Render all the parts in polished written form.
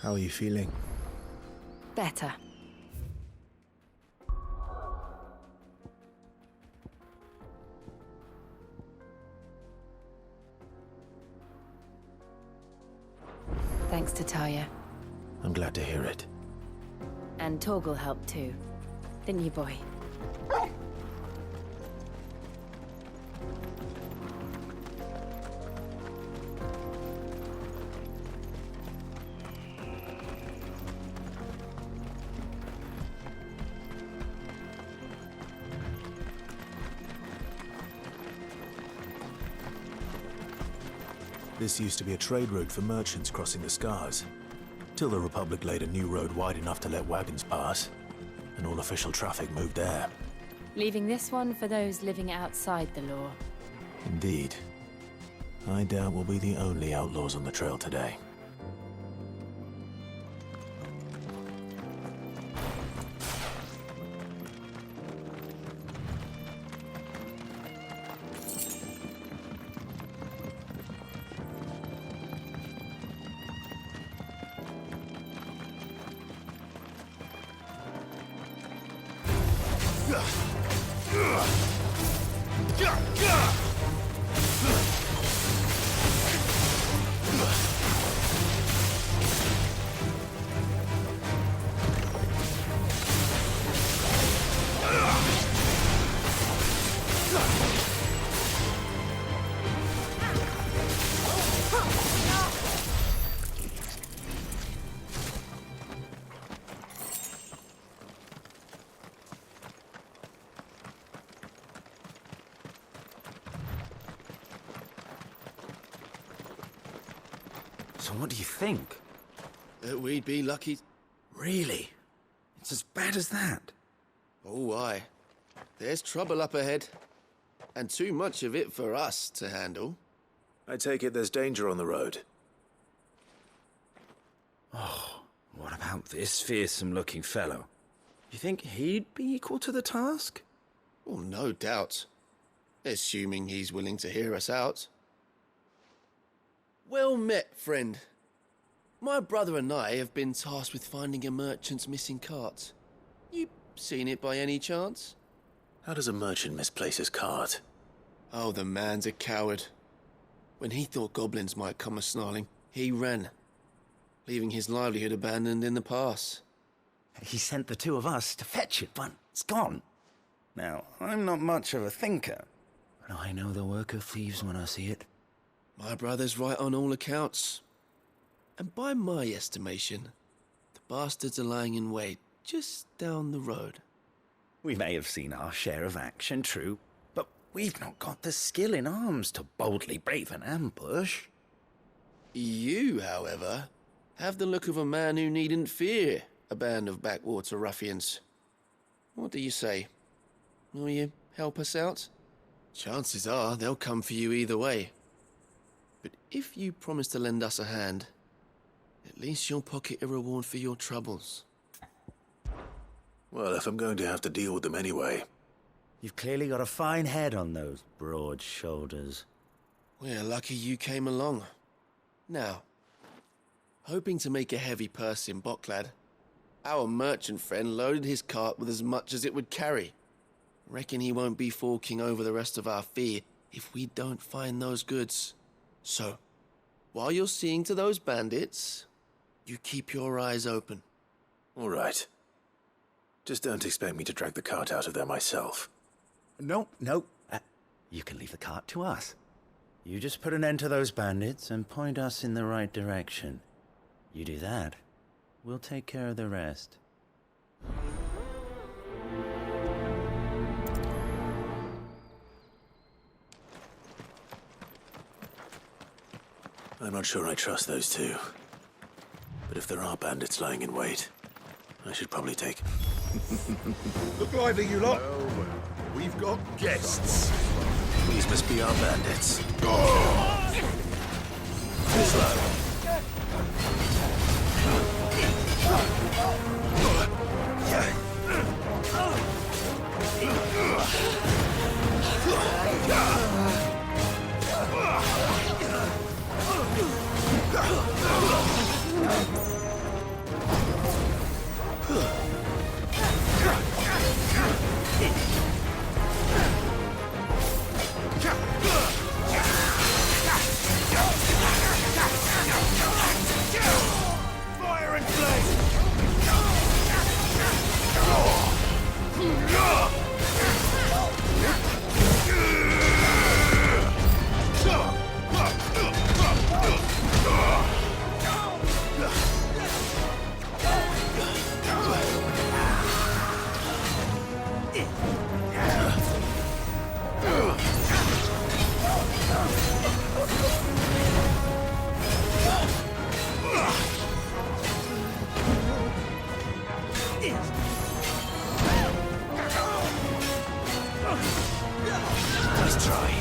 How are you feeling? Better. Thanks to Taya. I'm glad to hear it. And Torgal helped too. Didn't you, boy? This used to be a trade route for merchants crossing the Scars, till the Republic laid a new road wide enough to let wagons pass, and all official traffic moved there. Leaving this one for those living outside the law. Indeed. I doubt we'll be the only outlaws on the trail today. So what do you think? That we'd be lucky. Really? It's as bad as that? Oh, aye. There's trouble up ahead. And too much of it for us to handle. I take it there's danger on the road. Oh, what about this fearsome-looking fellow? You think he'd be equal to the task? Oh, no doubt. Assuming he's willing to hear us out. Well met, friend. My brother and I have been tasked with finding a merchant's missing cart. You seen it by any chance? How does a merchant misplace his cart? Oh, the man's a coward. When he thought goblins might come a-snarling, he ran, leaving his livelihood abandoned in the pass. He sent the two of us to fetch it, but it's gone. Now, I'm not much of a thinker, but I know the work of thieves when I see it. My brother's right on all accounts. And by my estimation, the bastards are lying in wait just down the road. We may have seen our share of action, true, but we've not got the skill in arms to boldly brave an ambush. You, however, have the look of a man who needn't fear a band of backwater ruffians. What do you say? Will you help us out? Chances are they'll come for you either way. But if you promise to lend us a hand, at least you'll pocket a reward for your troubles. Well, if I'm going to have to deal with them anyway. You've clearly got a fine head on those broad shoulders. We're lucky you came along. Now, hoping to make a heavy purse in boklad, our merchant friend loaded his cart with as much as it would carry. Reckon he won't be forking over the rest of our fee if we don't find those goods. So, while you're seeing to those bandits, you keep your eyes open. All right. Just don't expect me to drag the cart out of there myself. No. You can leave the cart to us. You just put an end to those bandits and point us in the right direction. You do that, we'll take care of the rest. I'm not sure I trust those two. But if there are bandits lying in wait, I should probably take... Look lively, you lot! Well, we've got guests. These must be our bandits. This low. Fire and flame! Nice try.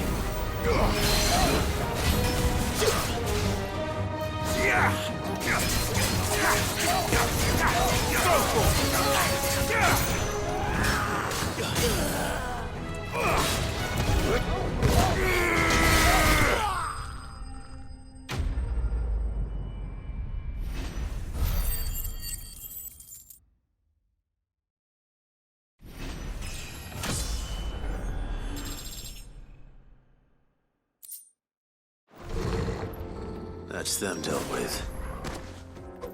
That's them dealt with.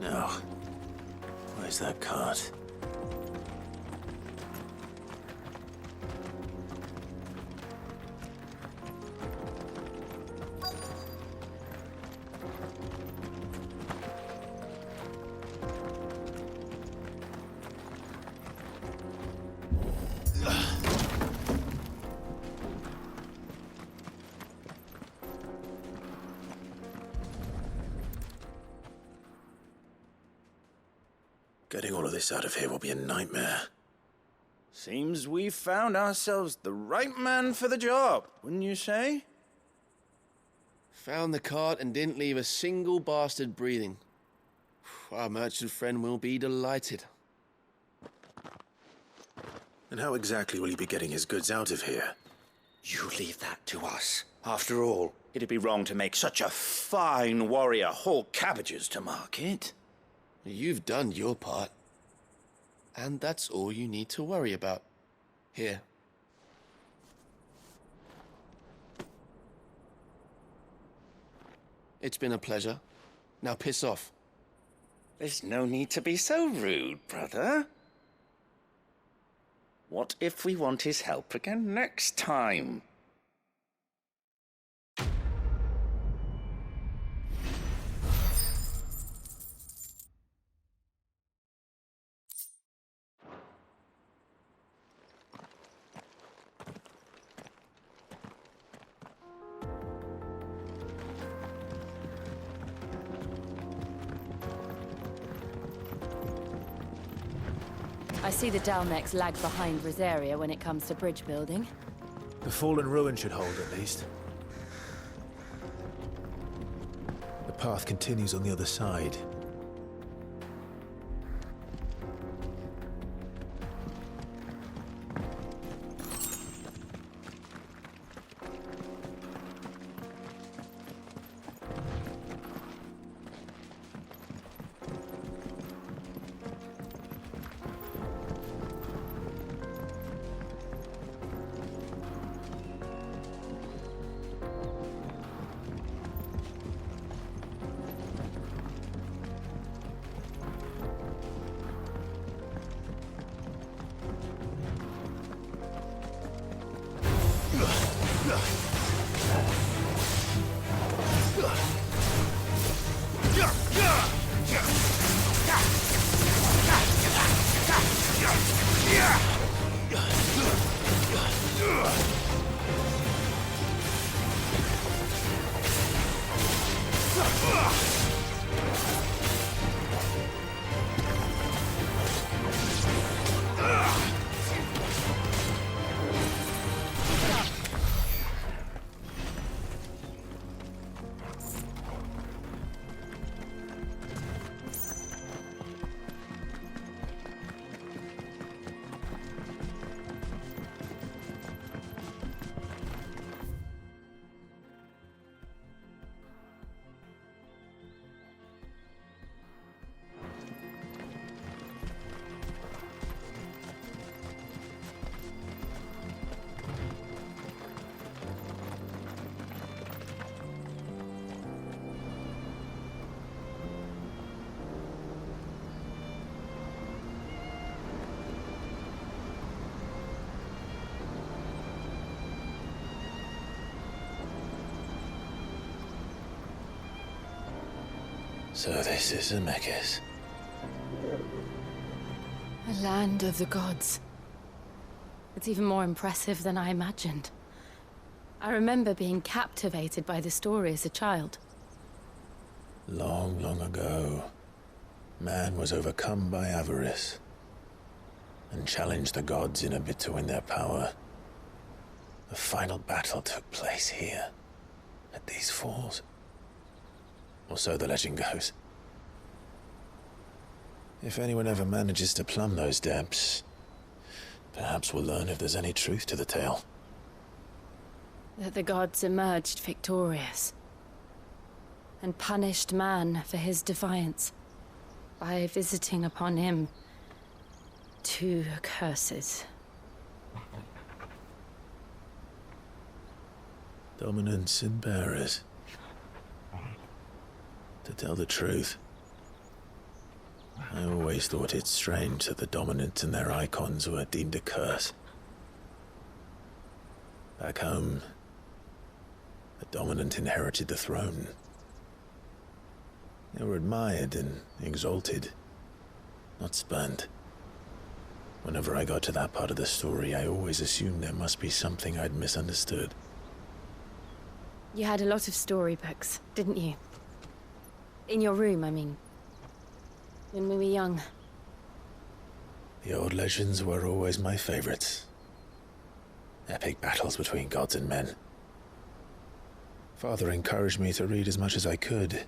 Now, where's that cart? Getting all of this out of here will be a nightmare. Seems we've found ourselves the right man for the job, wouldn't you say? Found the cart and didn't leave a single bastard breathing. Our merchant friend will be delighted. And how exactly will he be getting his goods out of here? You leave that to us. After all, it'd be wrong to make such a fine warrior haul cabbages to market. You've done your part. And that's all you need to worry about. Here. It's been a pleasure. Now piss off. There's no need to be so rude, brother. What if we want his help again next time? I see the Dalmex lag behind Rosaria when it comes to bridge building. The fallen ruin should hold, at least. The path continues on the other side. So this is Zemeckis. A land of the gods. It's even more impressive than I imagined. I remember being captivated by the story as a child. Long, long ago, man was overcome by avarice and challenged the gods in a bid to win their power. The final battle took place here, at these falls. Or so the legend goes. If anyone ever manages to plumb those depths, perhaps we'll learn if there's any truth to the tale. That the gods emerged victorious and punished man for his defiance by visiting upon him 2 curses. Dominants and bearers. To tell the truth, I always thought it strange that the dominant and their icons were deemed a curse. Back home, the dominant inherited the throne. They were admired and exalted, not spurned. Whenever I got to that part of the story, I always assumed there must be something I'd misunderstood. You had a lot of storybooks, didn't you? In your room, I mean. When we were young. The old legends were always my favorites. Epic battles between gods and men. Father encouraged me to read as much as I could.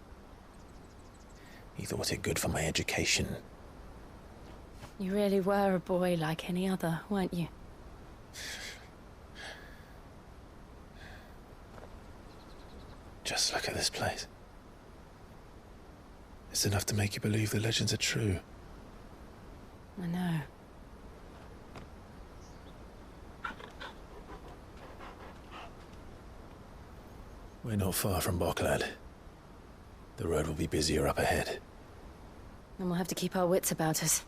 He thought it good for my education. You really were a boy like any other, weren't you? Just look at this place. It's enough to make you believe the legends are true. I know. We're not far from Boklad. The road will be busier up ahead. And we'll have to keep our wits about us.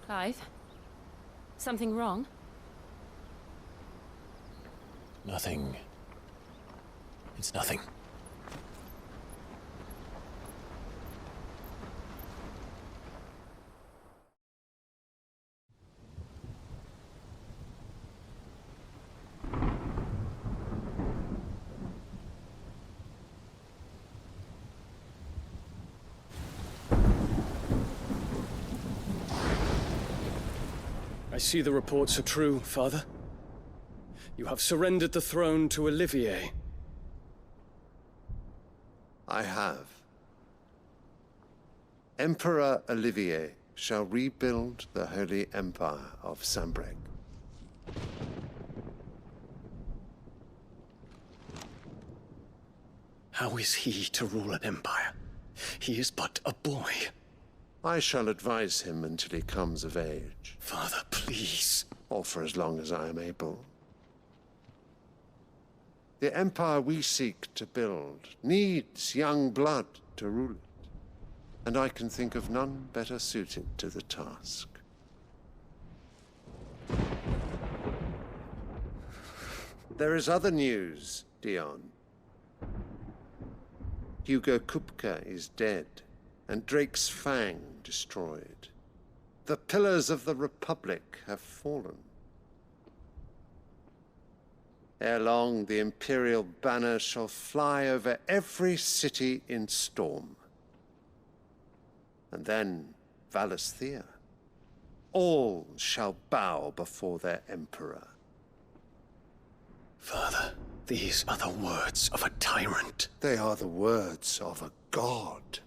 Clive? Something wrong? Nothing. It's nothing. I see the reports are true, Father. You have surrendered the throne to Olivier. I have. Emperor Olivier shall rebuild the Holy Empire of Sambrec. How is he to rule an empire? He is but a boy. I shall advise him until he comes of age, Father, please. or for as long as I am able. The empire we seek to build needs young blood to rule it, and I can think of none better suited to the task. There is other news, Dion. Hugo Kupka is dead, and Drake's Fang destroyed. The pillars of the Republic have fallen. Ere long, the Imperial banner shall fly over every city in Storm. And then Valisthea. All shall bow before their Emperor. Father, these are the words of a tyrant. They are the words of a god.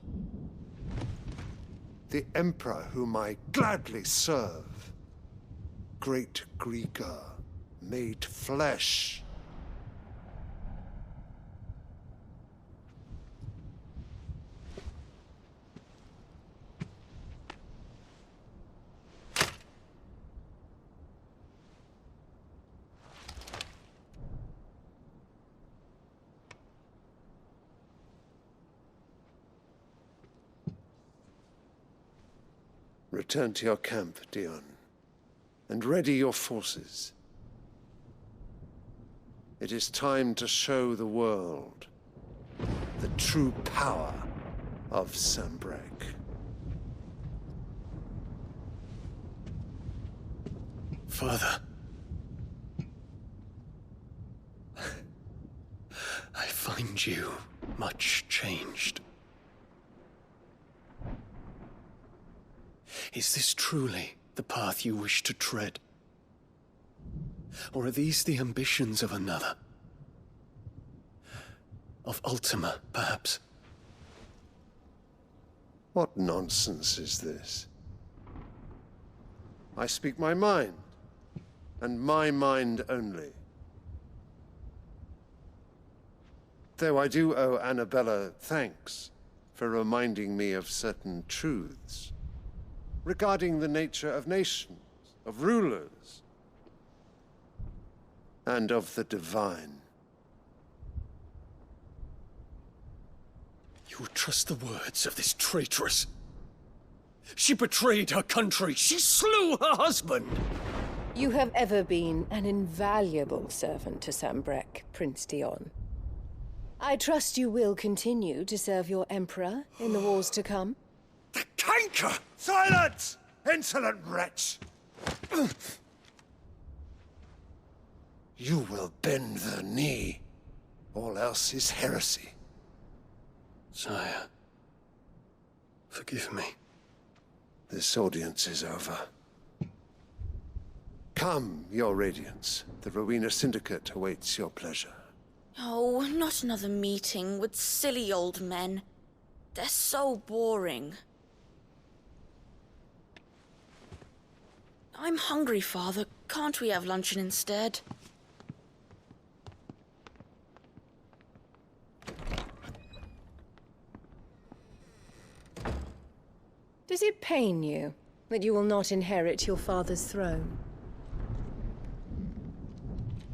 The Emperor whom I gladly serve. Great Greeker, made flesh. Return to your camp, Dion, and ready your forces. It is time to show the world the true power of Sanbreque. Father. I find you much changed. Is this truly the path you wish to tread? Or are these the ambitions of another? Of Ultima, perhaps? What nonsense is this? I speak my mind, and my mind only. Though I do owe Annabella thanks for reminding me of certain truths regarding the nature of nations, of rulers, and of the divine. You would trust the words of this traitress? She betrayed her country. She slew her husband. You have ever been an invaluable servant to Sanbreque, Prince Dion. I trust you will continue to serve your Emperor in the wars to come. The canker! Silence! Insolent wretch! You will bend the knee. All else is heresy. Sire, forgive me. This audience is over. Come, your Radiance. The Rowena Syndicate awaits your pleasure. Oh, not another meeting with silly old men. They're so boring. I'm hungry, Father. Can't we have luncheon instead? Does it pain you that you will not inherit your father's throne?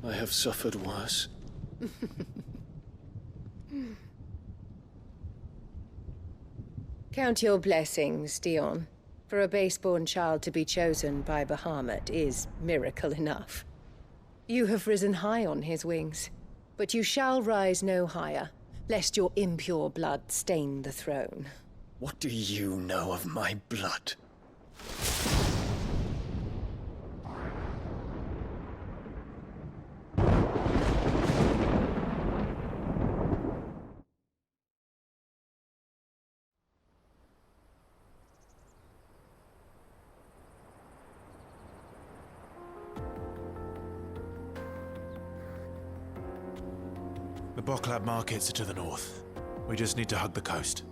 I have suffered worse. Count your blessings, Dion. For a base-born child to be chosen by Bahamut is miracle enough. You have risen high on his wings, but you shall rise no higher, lest your impure blood stain the throne. What do you know of my blood? The boklad markets are to the north. We just need to hug the coast.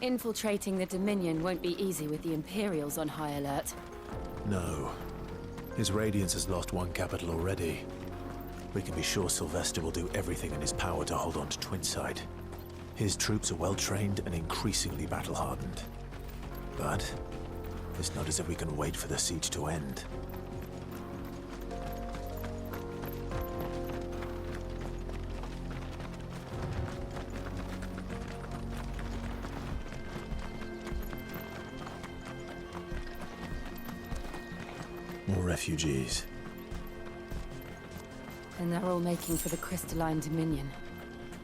Infiltrating the Dominion won't be easy with the Imperials on high alert. No. His Radiance has lost one capital already. We can be sure Sylvester will do everything in his power to hold on to Twinside. His troops are well-trained and increasingly battle-hardened. But it's not as if we can wait for the siege to end. More refugees. And they're all making for the crystalline dominion.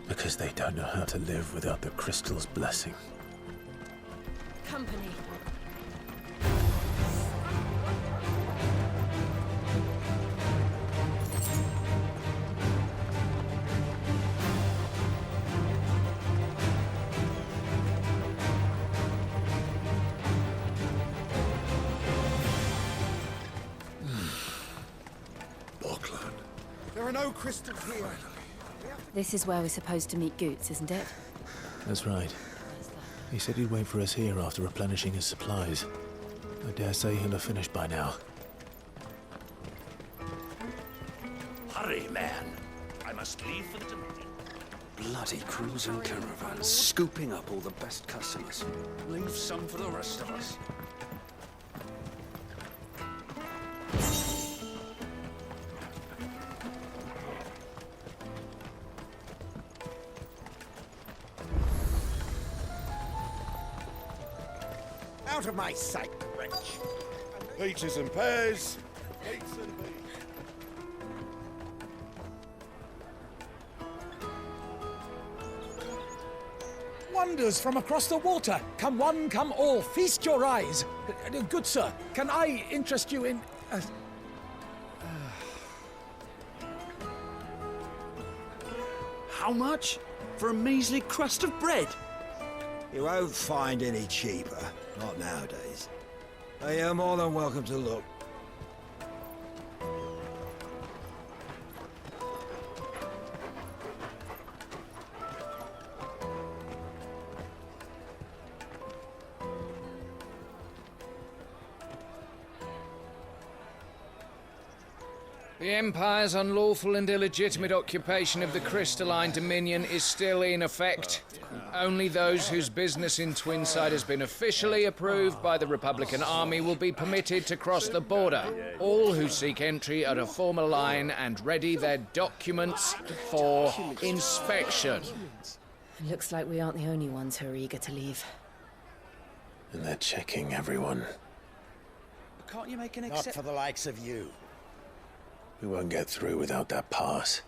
Because they don't know how to live without the crystal's blessing. Company. Boklad. There are no crystals here. This is where we're supposed to meet Goetz, isn't it? That's right. He said he'd wait for us here after replenishing his supplies. I dare say he'll have finished by now. Hurry, man. I must leave for the Dominion. Bloody crews and caravans, scooping up all the best customers. Leave some for the rest of us. Out of my sight, wretch! Peaches and pears. Peaches and peas. Wonders from across the water. Come one, come all. Feast your eyes. Good sir, can I interest you in... How much? For a measly crust of bread? You won't find any cheaper. Not nowadays. But you're more than welcome to look. The Empire's unlawful and illegitimate occupation of the crystalline dominion is still in effect. Only those whose business in Twinside has been officially approved by the Republican Army will be permitted to cross the border. All who seek entry are to form a line and ready their documents for inspection. It looks like we aren't the only ones who are eager to leave. And they're checking everyone. Can't you make an Not exception? for the likes of you. We won't get through without that pass.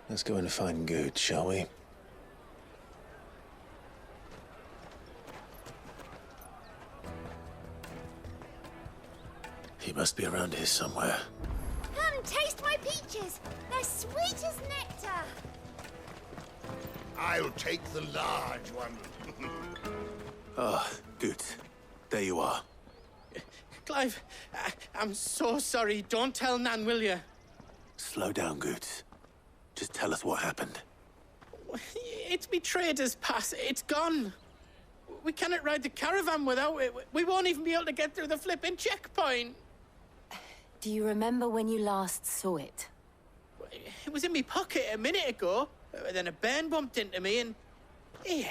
Let's go and find Goetz, shall we? He must be around here somewhere. Come, taste my peaches. They're sweet as nectar. I'll take the large one. Ah, Goetz. There you are. Clive, I'm so sorry. Don't tell Nan, will you? Slow down, Goetz. Just tell us what happened. It's me trader's pass. It's gone. We cannot ride the caravan without it. We won't even be able to get through the flipping checkpoint. Do you remember when you last saw it? It was in my pocket a minute ago. Then a bairn bumped into me and... Yeah.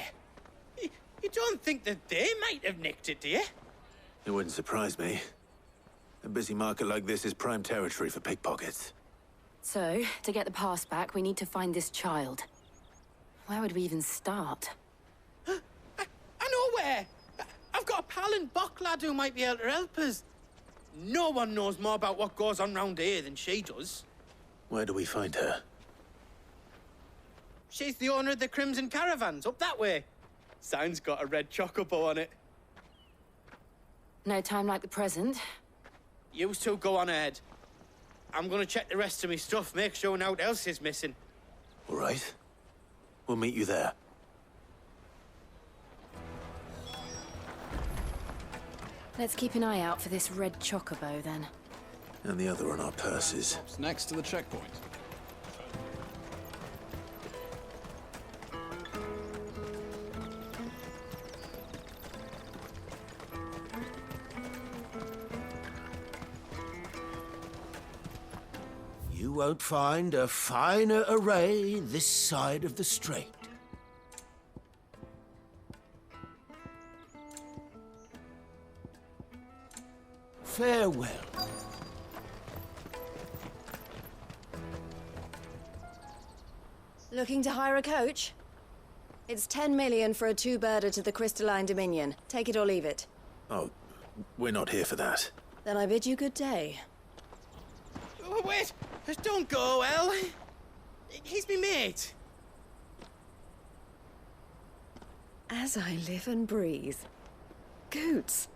You don't think that they might have nicked it, do you? It wouldn't surprise me. A busy market like this is prime territory for pickpockets. So, to get the pass back, we need to find this child. Where would we even start? I know where! I've got a pal in boklad who might be able to help us. No one knows more about what goes on round here than she does. Where do we find her? She's the owner of the Crimson Caravans, up that way. Sign's got a red chocobo on it. No time like the present. You two go on ahead. I'm gonna check the rest of my stuff, make sure naught else is missing. All right. We'll meet you there. Let's keep an eye out for this red chocobo, then. And the other on our purses. It's next to the checkpoint. You won't find a finer array this side of the strait. Farewell. Looking to hire a coach? It's 10 million for a two-birder to the Crystalline Dominion. Take it or leave it. Oh, we're not here for that. Then I bid you good day. Oh, wait! Don't go, El! He's me mate! As I live and breathe. Goetz,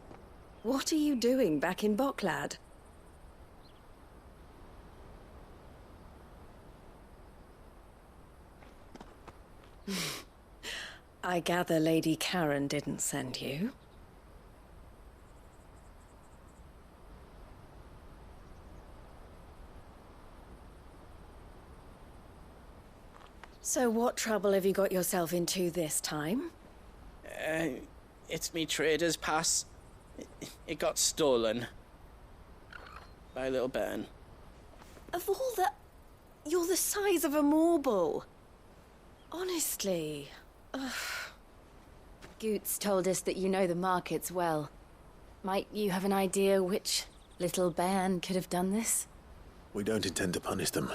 what are you doing back in Boklad? I gather Lady Karen didn't send you. So what trouble have you got yourself into this time? It's me trader's pass. It got stolen. By a little bairn. Of all the... You're the size of a marble. Honestly. Ugh. Goetz told us that you know the markets well. Might you have an idea which little bairn could have done this? We don't intend to punish them.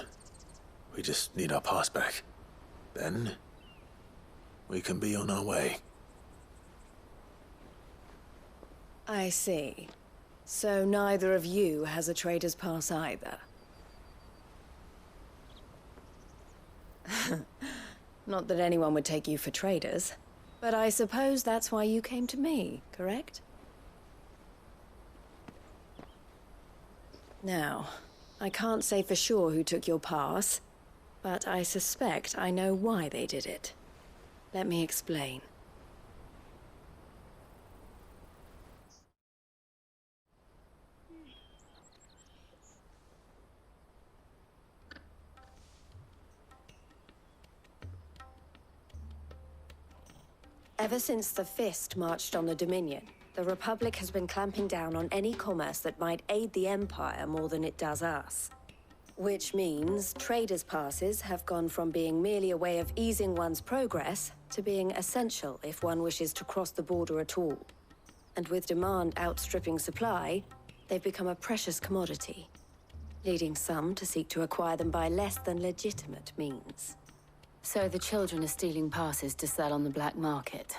We just need our pass back. Then, we can be on our way. I see. So neither of you has a trader's pass either. Not that anyone would take you for traders, but I suppose that's why you came to me, correct? Now, I can't say for sure who took your pass, but I suspect I know why they did it. Let me explain. Ever since the Fist marched on the Dominion, the Republic has been clamping down on any commerce that might aid the Empire more than it does us. Which means traders' passes have gone from being merely a way of easing one's progress to being essential if one wishes to cross the border at all. And with demand outstripping supply, they've become a precious commodity, leading some to seek to acquire them by less than legitimate means. So the children are stealing passes to sell on the black market?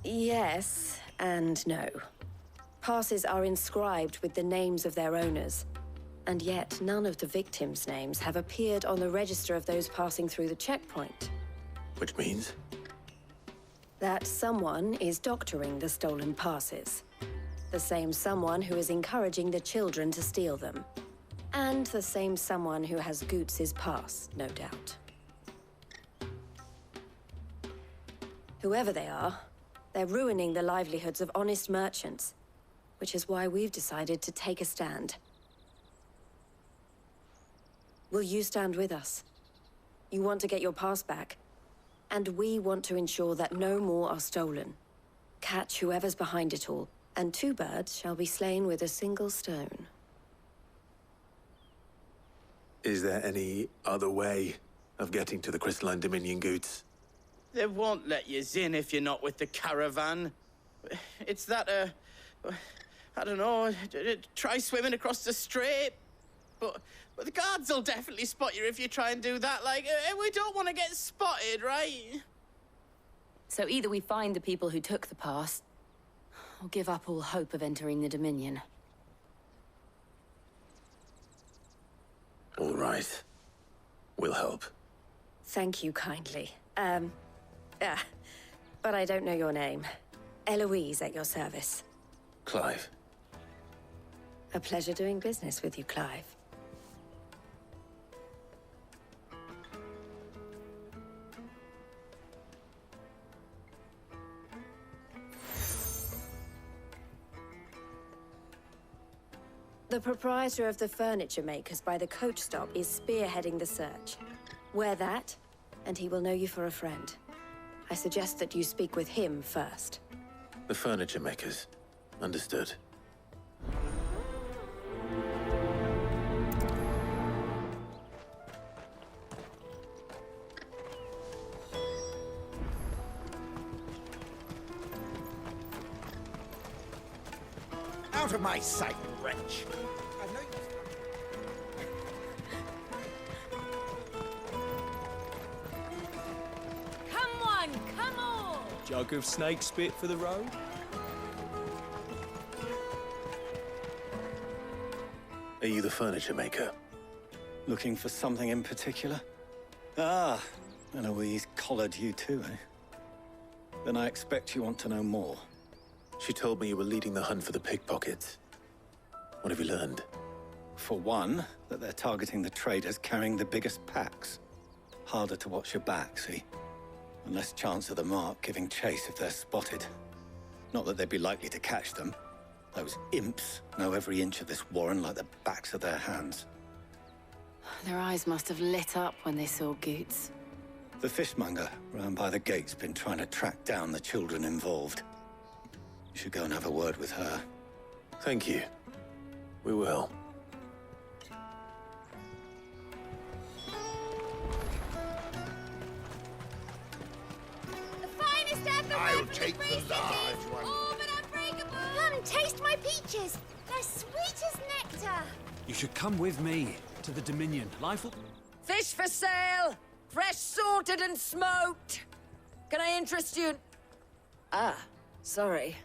Yes and no. Passes are inscribed with the names of their owners, and yet none of the victims' names have appeared on the register of those passing through the checkpoint. Which means? That someone is doctoring the stolen passes. The same someone who is encouraging the children to steal them. And the same someone who has Goetz's pass, no doubt. Whoever they are, they're ruining the livelihoods of honest merchants, which is why we've decided to take a stand. Will you stand with us? You want to get your pass back, and we want to ensure that no more are stolen. Catch whoever's behind it all, and two birds shall be slain with a single stone. Is there any other way of getting to the Crystalline Dominion, Goetz? They won't let you in if you're not with the caravan. It's that, I don't know, try swimming across the strait. But the guards will definitely spot you if you try and do that. Like, we don't want to get spotted, right? So either we find the people who took the pass, or give up all hope of entering the Dominion. All right. We'll help. Thank you kindly. But I don't know your name. Eloise at your service. Clive. A pleasure doing business with you, Clive. The proprietor of the furniture makers by the coach stop is spearheading the search. Wear that, and he will know you for a friend. I suggest that you speak with him first. The furniture makers. Understood. Out of my sight, wretch! Come on, come on! Jug of snake spit for the road? Are you the furniture maker? Looking for something in particular? Ah, Eloise collared you too, eh? Then I expect you want to know more. She told me you were leading the hunt for the pickpockets. What have you learned? For one, that they're targeting the traders carrying the biggest packs. Harder to watch your back, see? And less chance of the mark giving chase if they're spotted. Not that they'd be likely to catch them. Those imps know every inch of this warren like the backs of their hands. Their eyes must have lit up when they saw Goetz. The fishmonger round by the gate's been trying to track down the children involved. You should go and have a word with her. Thank you. We will. The finest ever I'll from take the free the large cities, one. all but unbreakable. Come, taste my peaches. They're sweet as nectar. You should come with me to the Dominion. Life will... Fish for sale! Fresh salted and smoked! Can I interest you? Ah, sorry.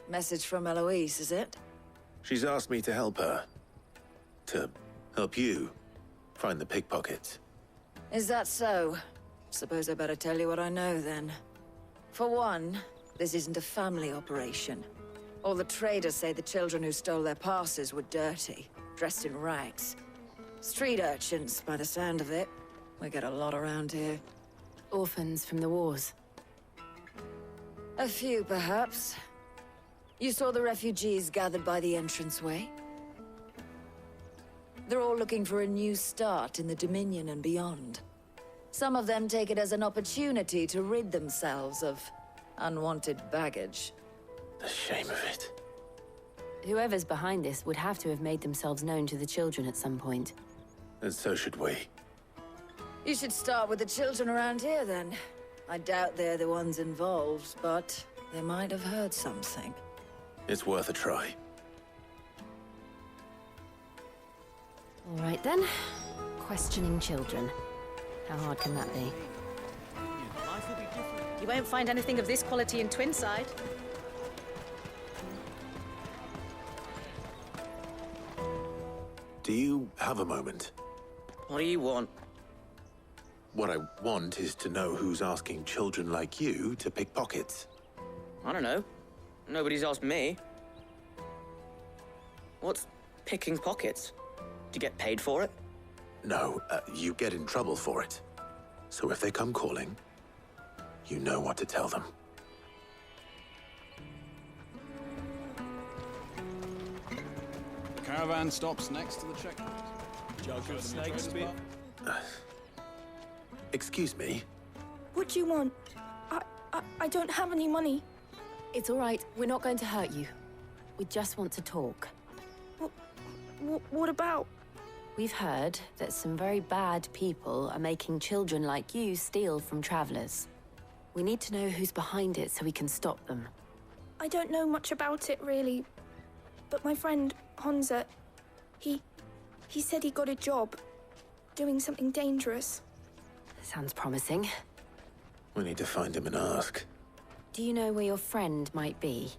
Message from Eloise, is it? She's asked me to help her. To help you find the pickpockets. Is that so? Suppose I better tell you what I know, then. For one, this isn't a family operation. All the traders say the children who stole their passes were dirty, dressed in rags. Street urchins, by the sound of it. We get a lot around here. Orphans from the wars. A few, perhaps. You saw the refugees gathered by the entranceway? They're all looking for a new start in the Dominion and beyond. Some of them take it as an opportunity to rid themselves of unwanted baggage. The shame of it. Whoever's behind this would have to have made themselves known to the children at some point. And so should we. You should start with the children around here, then. I doubt they're the ones involved, but they might have heard something. It's worth a try. All right, then. Questioning children. How hard can that be? You won't find anything of this quality in Twinside. Do you have a moment? What do you want? What I want is to know who's asking children like you to pick pockets. I don't know. Nobody's asked me. What's picking pockets? Do you get paid for it? No, you get in trouble for it. So if they come calling, you know what to tell them. The caravan stops next to the checkpoint. Jug of snake spit. Excuse me? What do you want? I don't have any money. It's all right. We're not going to hurt you. We just want to talk. What about? We've heard that some very bad people are making children like you steal from travelers. We need to know who's behind it so we can stop them. I don't know much about it, really. But my friend, Honza, he said he got a job doing something dangerous. Sounds promising. We need to find him and ask. Do you know where your friend might be?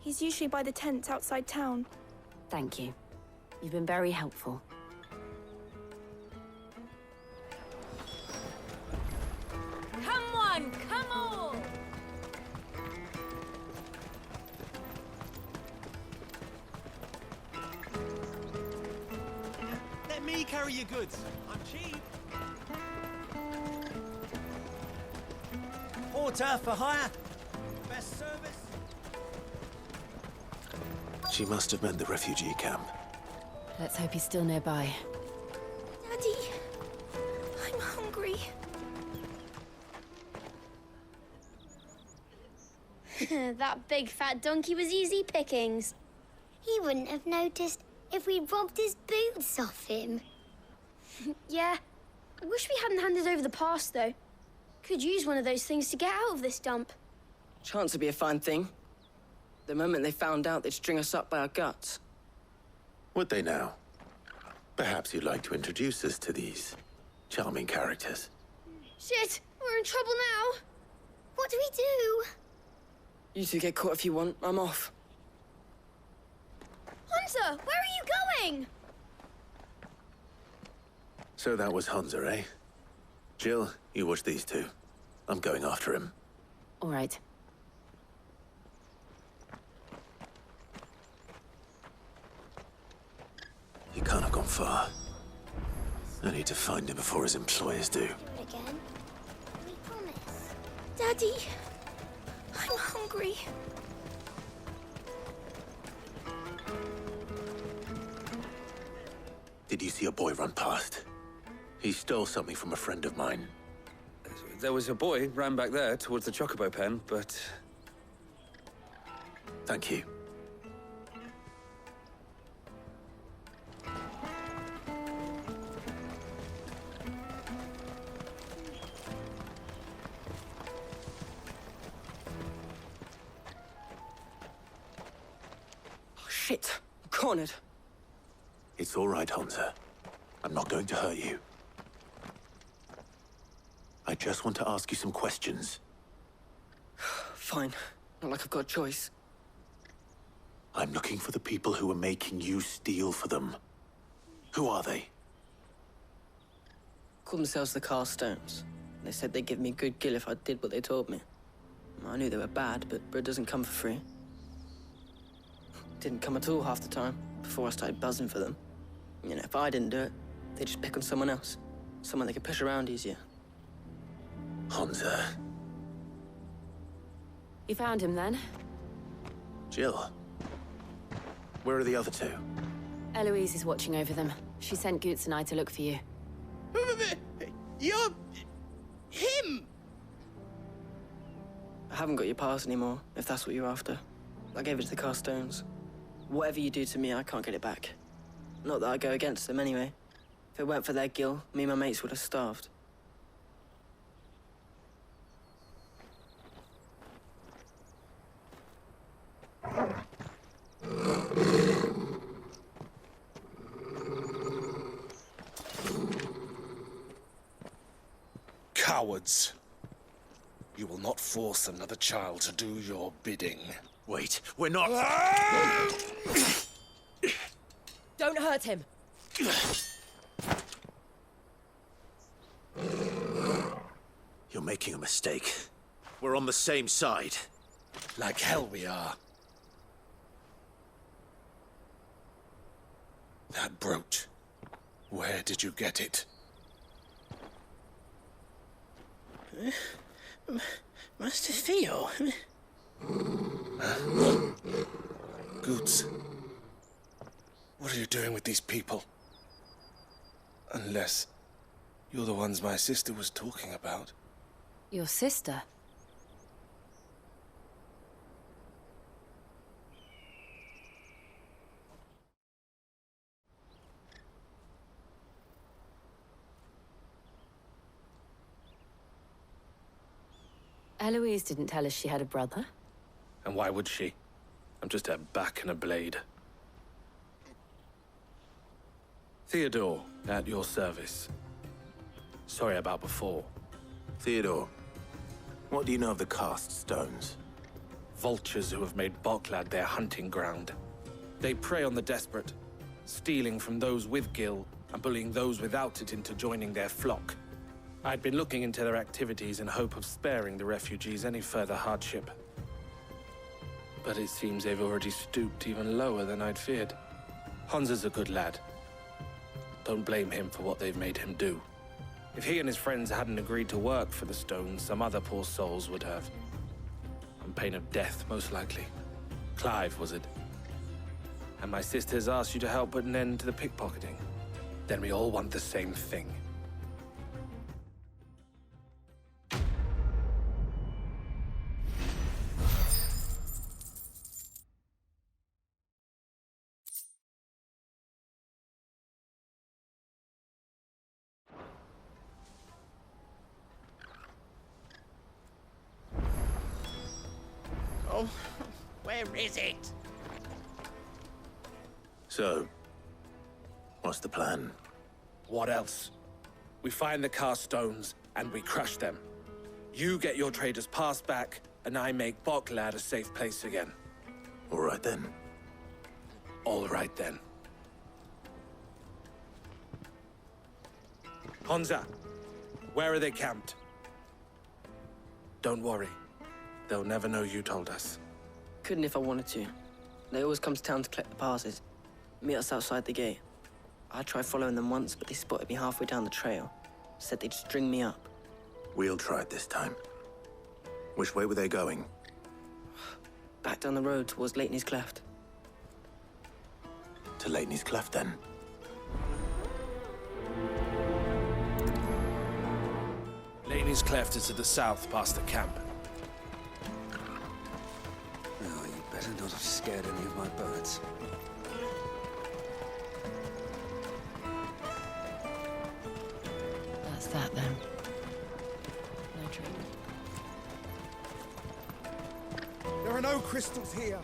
He's usually by the tents outside town. Thank you. You've been very helpful. Come on, come on! Let me carry your goods. I'm cheap. Porter for hire. Best service. She must have meant the refugee camp. Let's hope he's still nearby. Daddy, I'm hungry. That big fat donkey was easy pickings. He wouldn't have noticed if we robbed his boots off him. Yeah. I wish we hadn't handed over the pass, though. Could use one of those things to get out of this dump. Chance to be a fine thing. The moment they found out, they'd string us up by our guts. Would they now? Perhaps you'd like to introduce us to these charming characters. Shit! We're in trouble now! What do we do? You two get caught if you want. I'm off. Hunter, where are you going? So that was Hunter, eh? Jill, you watch these two. I'm going after him. All right. He can't have gone far. I need to find him before his employers do. Again? We promise. Daddy, I'm hungry. Did you see a boy run past? He stole something from a friend of mine. There was a boy ran back there towards the chocobo pen, but... Thank you. Oh, shit. I'm cornered. It's all right, Hunter. I'm not going to hurt you. I just want to ask you some questions. Fine. Not like I've got a choice. I'm looking for the people who are making you steal for them. Who are they? Called themselves the Carstones. They said they'd give me good gill if I did what they told me. I knew they were bad, but bread doesn't come for free. Didn't come at all half the time, before I started buzzing for them. You know, if I didn't do it, they'd just pick on someone else. Someone they could push around easier. Hunter. You found him then? Jill. Where are the other two? Eloise is watching over them. She sent Goetz and I to look for you. You're... him! I haven't got your pass anymore, if that's what you're after. I gave it to the Carstones. Whatever you do to me, I can't get it back. Not that I go against them anyway. If it weren't for their gill, me and my mates would have starved. Cowards. You will not force another child to do your bidding. Wait, we're not... Don't hurt him! You're making a mistake. We're on the same side. Like hell we are. That brooch. Where did you get it? Master Theo. Goetz. What are you doing with these people? Unless you're the ones my sister was talking about. Your sister? Eloise didn't tell us she had a brother. And why would she? I'm just her back and a blade. Theodore, at your service. Sorry about before. Theodore, what do you know of the cast stones? Vultures who have made Boklad their hunting ground. They prey on the desperate, stealing from those with gill and bullying those without it into joining their flock. I'd been looking into their activities in hope of sparing the refugees any further hardship. But it seems they've already stooped even lower than I'd feared. Hansa's a good lad. Don't blame him for what they've made him do. If he and his friends hadn't agreed to work for the stones, some other poor souls would have. On pain of death, most likely. Clive, was it? And my sisters asked you to help put an end to the pickpocketing. Then we all want the same thing. Oh, Where is it? So, what's the plan? What else? We find the cast stones and we crush them. You get your traders pass back, and I make Boklad a safe place again. All right then. All right then. Honza, where are they camped? Don't worry. They'll never know you told us. Couldn't if I wanted to. They always come to town to collect the passes. Meet us outside the gate. I tried following them once, but they spotted me halfway down the trail. Said they'd string me up. We'll try it this time. Which way were they going? Back down the road towards Leighton's Cleft. To Leighton's Cleft, then? Leighton's Cleft is to the south, past the camp. No, you better not have scared any of my birds. That's that, then. No trick. There are no crystals here.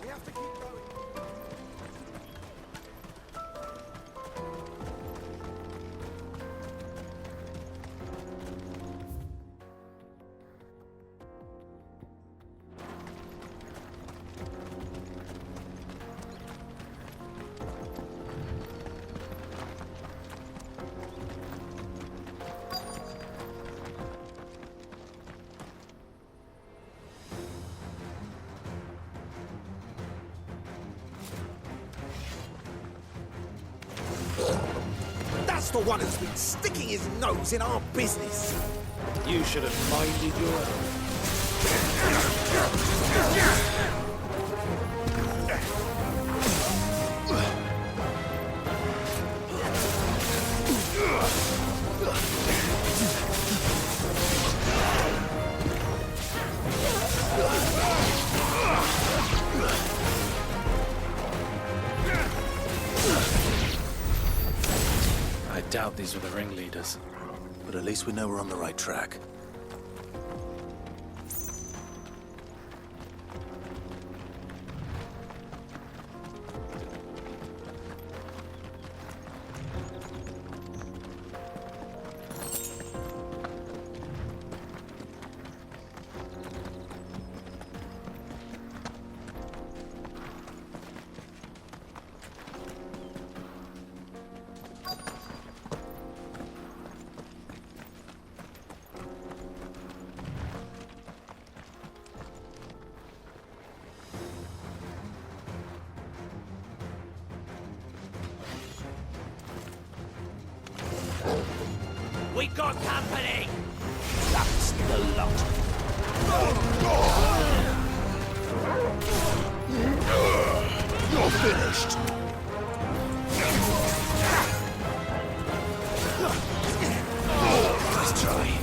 We have to keep going. That's the one who's been sticking his nose in our business. You should have minded your own. I doubt these were the ringleaders. But at least we know we're on the right track. We got company! That's the lot. You're finished. Nice try.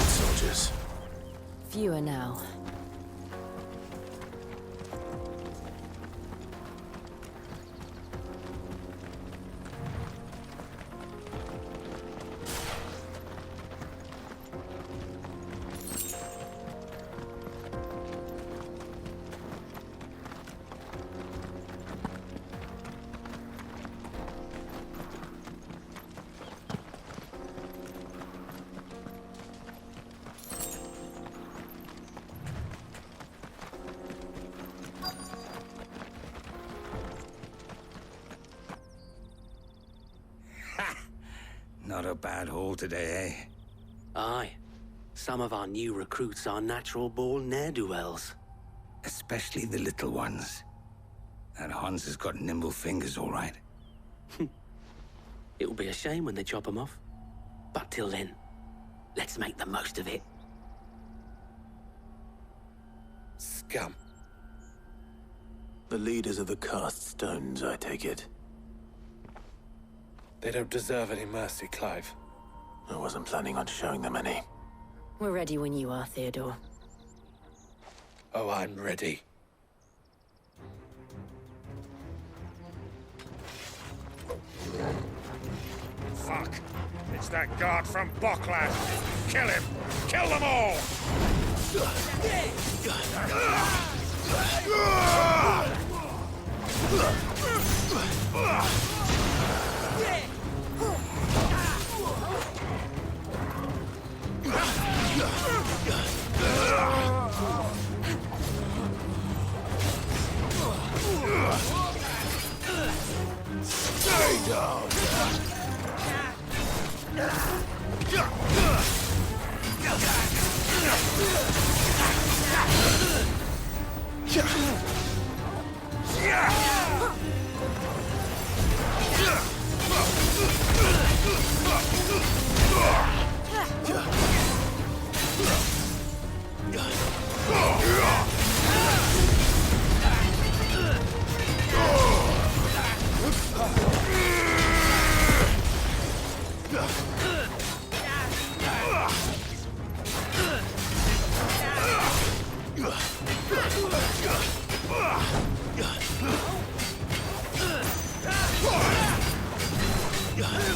Soldiers. Fewer now. Not a bad haul today, eh? Aye. Some of our new recruits are natural-born ne'er-do-wells. Especially the little ones. That Hans has got nimble fingers, all right. It'll be a shame when they chop them off. But till then, let's make the most of it. Scum. The leaders of the cast stones, I take it. They don't deserve any mercy, Clive. I wasn't planning on showing them any. We're ready when you are, Theodore. Oh, I'm ready. Fuck! It's that guard from Boklad! Kill him! Kill them all! Stay down!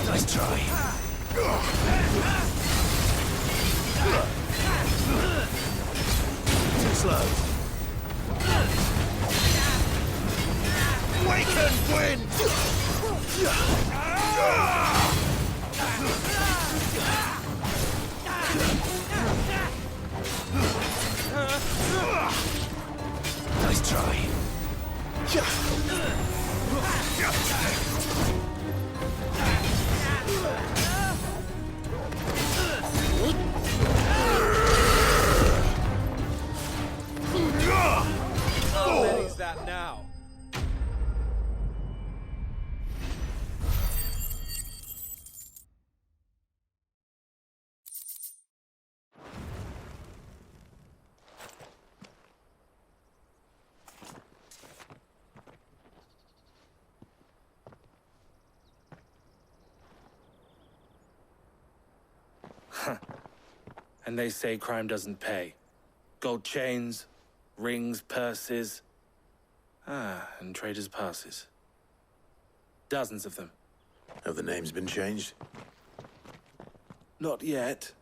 Nice try. Too slow. Waken wind! Nice try. How many is that now? And they say crime doesn't pay. Gold chains, rings, purses. And traders' passes. Dozens of them. Have the names been changed? Not yet.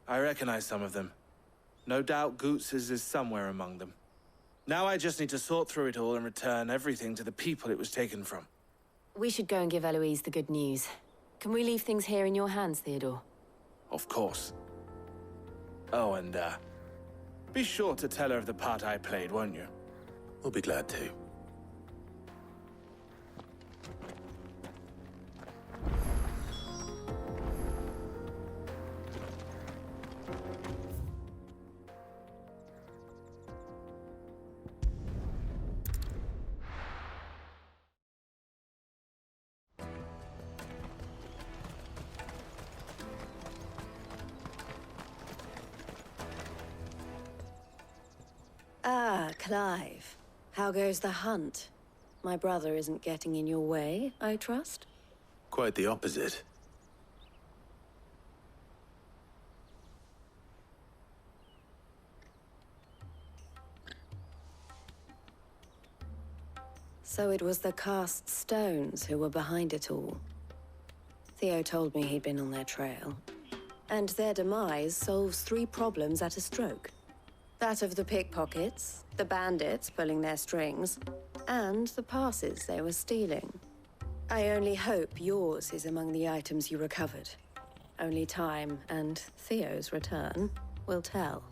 I recognize some of them. No doubt Goetz's is somewhere among them. Now I just need to sort through it all and return everything to the people it was taken from. We should go and give Eloise the good news. Can we leave things here in your hands, Theodore? Of course. Oh, and, be sure to tell her of the part I played, won't you? We'll be glad to. Ah, Clive. How goes the hunt? My brother isn't getting in your way, I trust? Quite the opposite. So it was the cast stones who were behind it all. Theo told me he'd been on their trail. And their demise solves 3 problems at a stroke. That of the pickpockets, the bandits pulling their strings, and the passes they were stealing. I only hope yours is among the items you recovered. Only time and Theo's return will tell.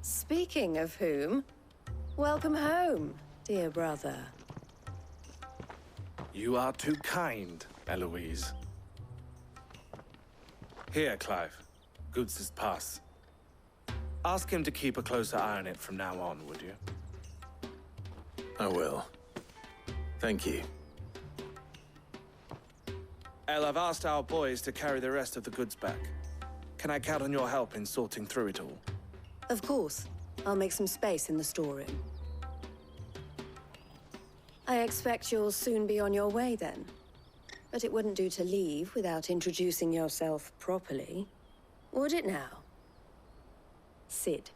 Speaking of whom, welcome home, dear brother. You are too kind, Eloise. Here, Clive. Goetz's pass. Ask him to keep a closer eye on it from now on, would you? I will. Thank you. El, I've asked our boys to carry the rest of the goods back. Can I count on your help in sorting through it all? Of course. I'll make some space in the storeroom. I expect you'll soon be on your way then. But it wouldn't do to leave without introducing yourself properly. Would it now? Cid.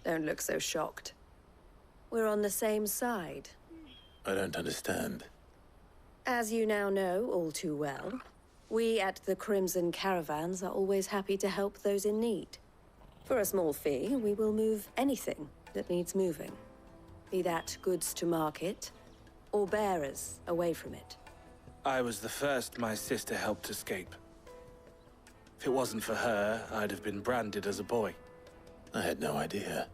Don't look so shocked. We're on the same side. I don't understand. As you now know all too well, we at the Crimson Caravans are always happy to help those in need. For a small fee, we will move anything that needs moving. Be that goods to market, or bearers away from it. I was the first my sister helped escape. If it wasn't for her, I'd have been branded as a boy. I had no idea.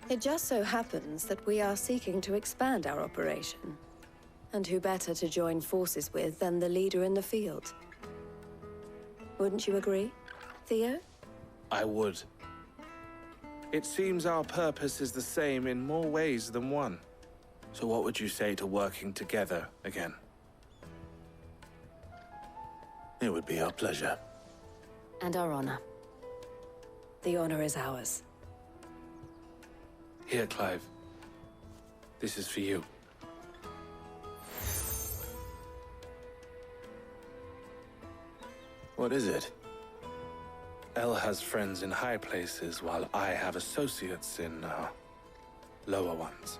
It just so happens that we are seeking to expand our operation. And who better to join forces with than the leader in the field? Wouldn't you agree, Theo? I would. It seems our purpose is the same in more ways than one. So what would you say to working together again? It would be our pleasure. And our honor. The honor is ours. Here, Clive. This is for you. What is it? Elle has friends in high places, while I have associates in, lower ones.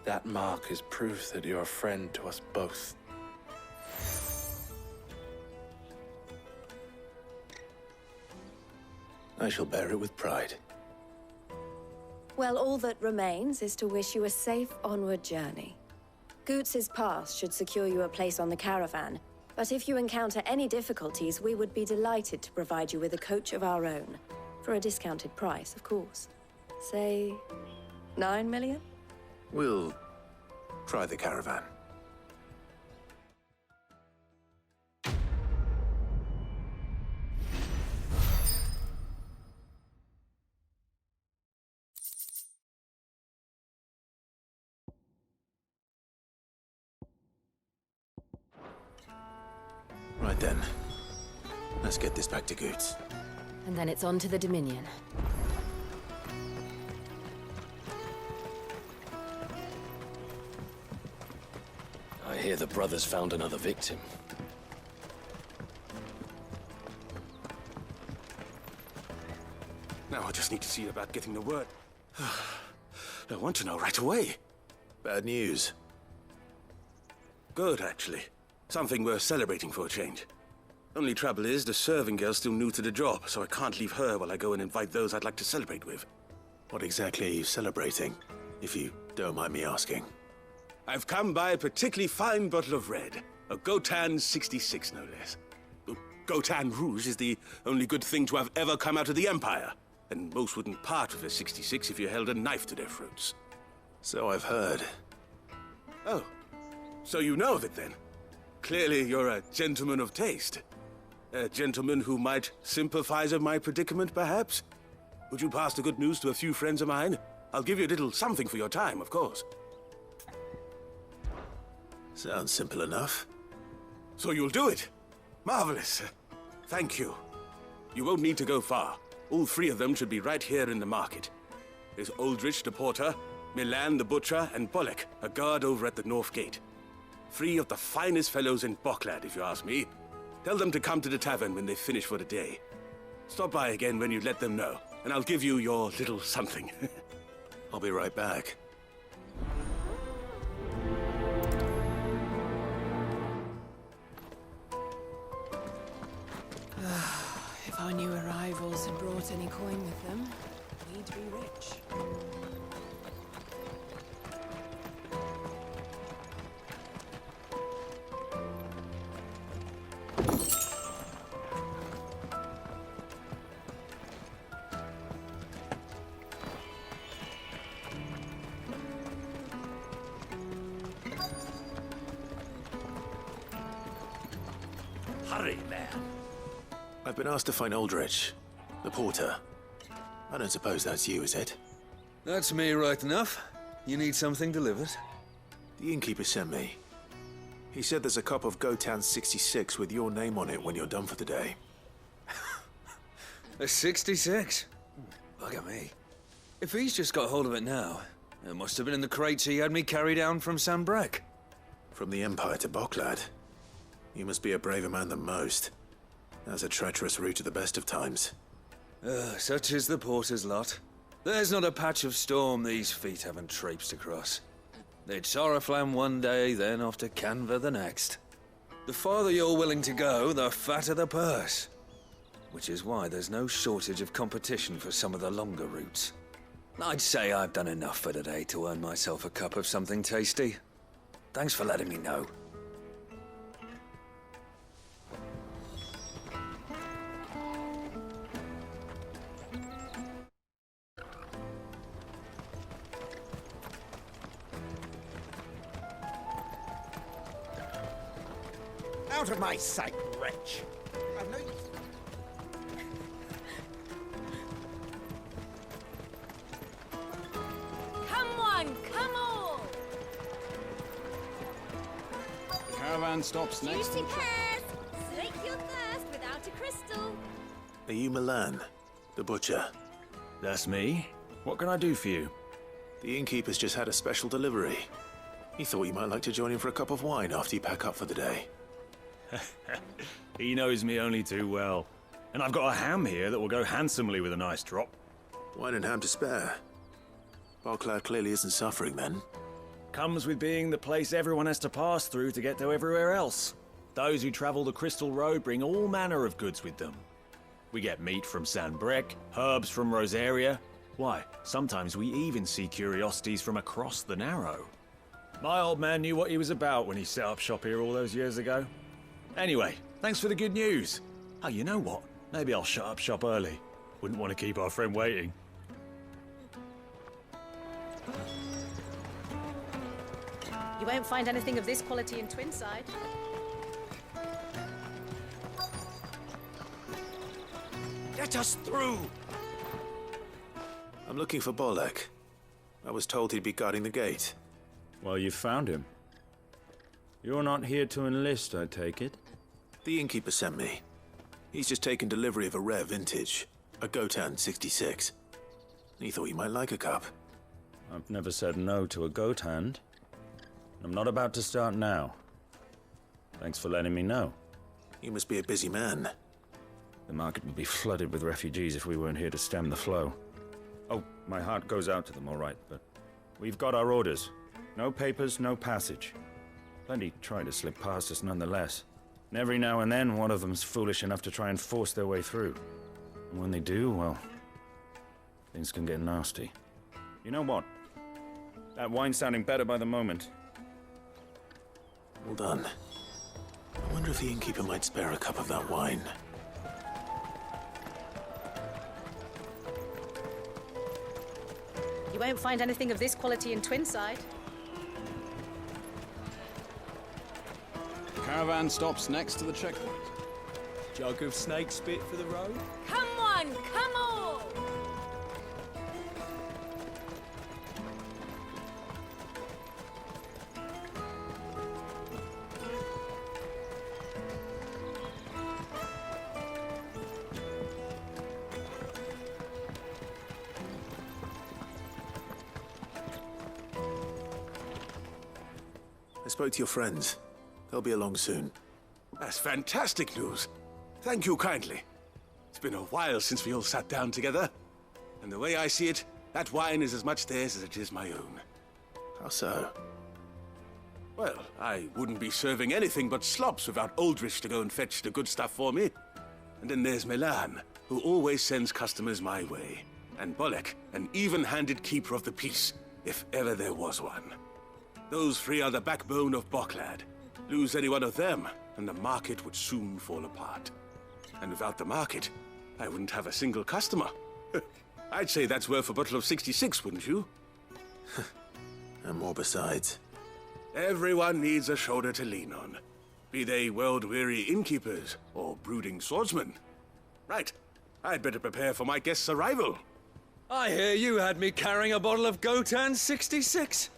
That mark is proof that you're a friend to us both. I shall bear it with pride. Well, all that remains is to wish you a safe onward journey. Goetz's pass should secure you a place on the caravan, but if you encounter any difficulties, we would be delighted to provide you with a coach of our own. For a discounted price, of course. Say, 9 million? We'll try the caravan. Right then. Let's get this back to Goetz. And then it's on to the Dominion. I hear the brothers found another victim. Now I just need to see about getting the word. I want to know right away. Bad news. Good, actually. Something worth celebrating for a change. Only trouble is, the serving girl's still new to the job, so I can't leave her while I go and invite those I'd like to celebrate with. What exactly are you celebrating, if you don't mind me asking? I've come by a particularly fine bottle of red. A Gotan 66, no less. Gotan Rouge is the only good thing to have ever come out of the Empire. And most wouldn't part with a 66 if you held a knife to their throats. So I've heard. Oh, so you know of it then? Clearly you're a gentleman of taste. A gentleman who might sympathize with my predicament, perhaps? Would you pass the good news to a few friends of mine? I'll give you a little something for your time, of course. Sounds simple enough. So you'll do it? Marvelous. Thank you. You won't need to go far. All three of them should be right here in the market. There's Aldrich the porter, Milan the butcher, and Bolek, a guard over at the north gate. 3 of the finest fellows in Boklad, if you ask me. Tell them to come to the tavern when they finish for the day. Stop by again when you let them know, and I'll give you your little something. I'll be right back. If our new arrivals had brought any coin with them, we'd be rich. Hurry, man. I've been asked to find Aldrich, the porter. I don't suppose that's you, is it? That's me right enough. You need something delivered? The innkeeper sent me. He said there's a cup of Gotan 66 with your name on it when you're done for the day. A 66? Look at me. If he's just got hold of it now, it must have been in the crates he had me carry down from From the Empire to Boklad. You must be a braver man than most. That's a treacherous route at the best of times. Such is the porter's lot. There's not a patch of storm these feet haven't traipsed across. It's Oriflamme one day, then off to Canva the next. The farther you're willing to go, the fatter the purse. Which is why there's no shortage of competition for some of the longer routes. I'd say I've done enough for today to earn myself a cup of something tasty. Thanks for letting me know. Out of my sight, wretch! I've no... Come one, come all! The caravan stops next to the pears! Slake your thirst without a crystal! Are you Milan, the butcher? That's me. What can I do for you? The innkeeper's just had a special delivery. He thought you might like to join him for a cup of wine after you pack up for the day. He knows me only too well. And I've got a ham here that will go handsomely with a nice drop. Wine and ham to spare. Boklad clearly isn't suffering then. Comes with being the place everyone has to pass through to get to everywhere else. Those who travel the Crystal Road bring all manner of goods with them. We get meat from Sanbrec, herbs from Rosaria. Why, sometimes we even see curiosities from across the Narrow. My old man knew what he was about when he set up shop here all those years ago. Anyway, thanks for the good news. Oh, you know what? Maybe I'll shut up shop early. Wouldn't want to keep our friend waiting. You won't find anything of this quality in Twinside. Let us through! I'm looking for Bolek. I was told he'd be guarding the gate. Well, you've found him. You're not here to enlist, I take it? The innkeeper sent me. He's just taken delivery of a rare vintage, a Gotan 66. He thought you might like a cup. I've never said no to a goat hand. I'm not about to start now. Thanks for letting me know. You must be a busy man. The market would be flooded with refugees if we weren't here to stem the flow. Oh, my heart goes out to them, all right, but we've got our orders. No papers, no passage. Plenty try to slip past us nonetheless. And every now and then, one of them's foolish enough to try and force their way through. And when they do, well, things can get nasty. You know what? That wine's sounding better by the moment. Well done. I wonder if the innkeeper might spare a cup of that wine. You won't find anything of this quality in Twinside. The caravan stops next to the checkpoint. Jug of snake spit for the road? Come one, come all! I spoke to your friends. They'll be along soon. That's fantastic news. Thank you kindly. It's been a while since we all sat down together. And the way I see it, that wine is as much theirs as it is my own. How so? Well, I wouldn't be serving anything but slops without Aldrich to go and fetch the good stuff for me. And then there's Milan, who always sends customers my way. And Bolek, an even-handed keeper of the peace, if ever there was one. Those three are the backbone of Boklad. Lose any one of them, and the market would soon fall apart. And without the market, I wouldn't have a single customer. I'd say that's worth a bottle of 66, wouldn't you? And more besides. Everyone needs a shoulder to lean on. Be they world-weary innkeepers or brooding swordsmen. Right, I'd better prepare for my guest's arrival. I hear you had me carrying a bottle of Gotan 66.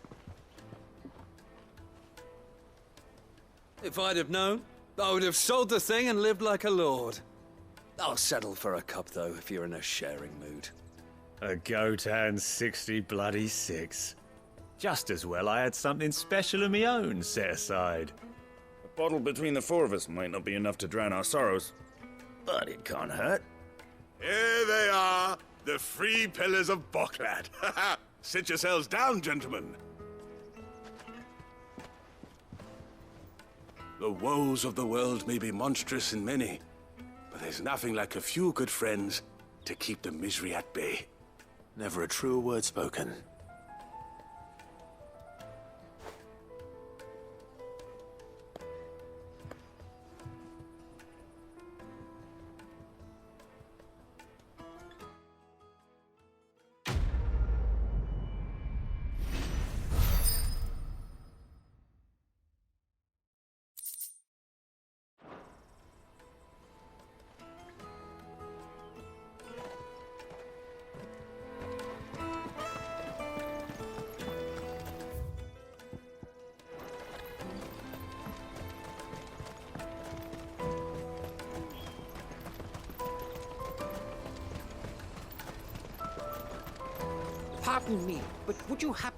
If I'd have known, I would have sold the thing and lived like a lord. I'll settle for a cup, though, if you're in a sharing mood. A Gotan 66. Just as well I had something special of my own set aside. A bottle between the four of us might not be enough to drown our sorrows. but it can't hurt. Here they are, the free pillars of Boklad. Sit yourselves down, gentlemen. The woes of the world may be monstrous and many, but there's nothing like a few good friends to keep the misery at bay. Never a truer word spoken. Pardon me, but would you have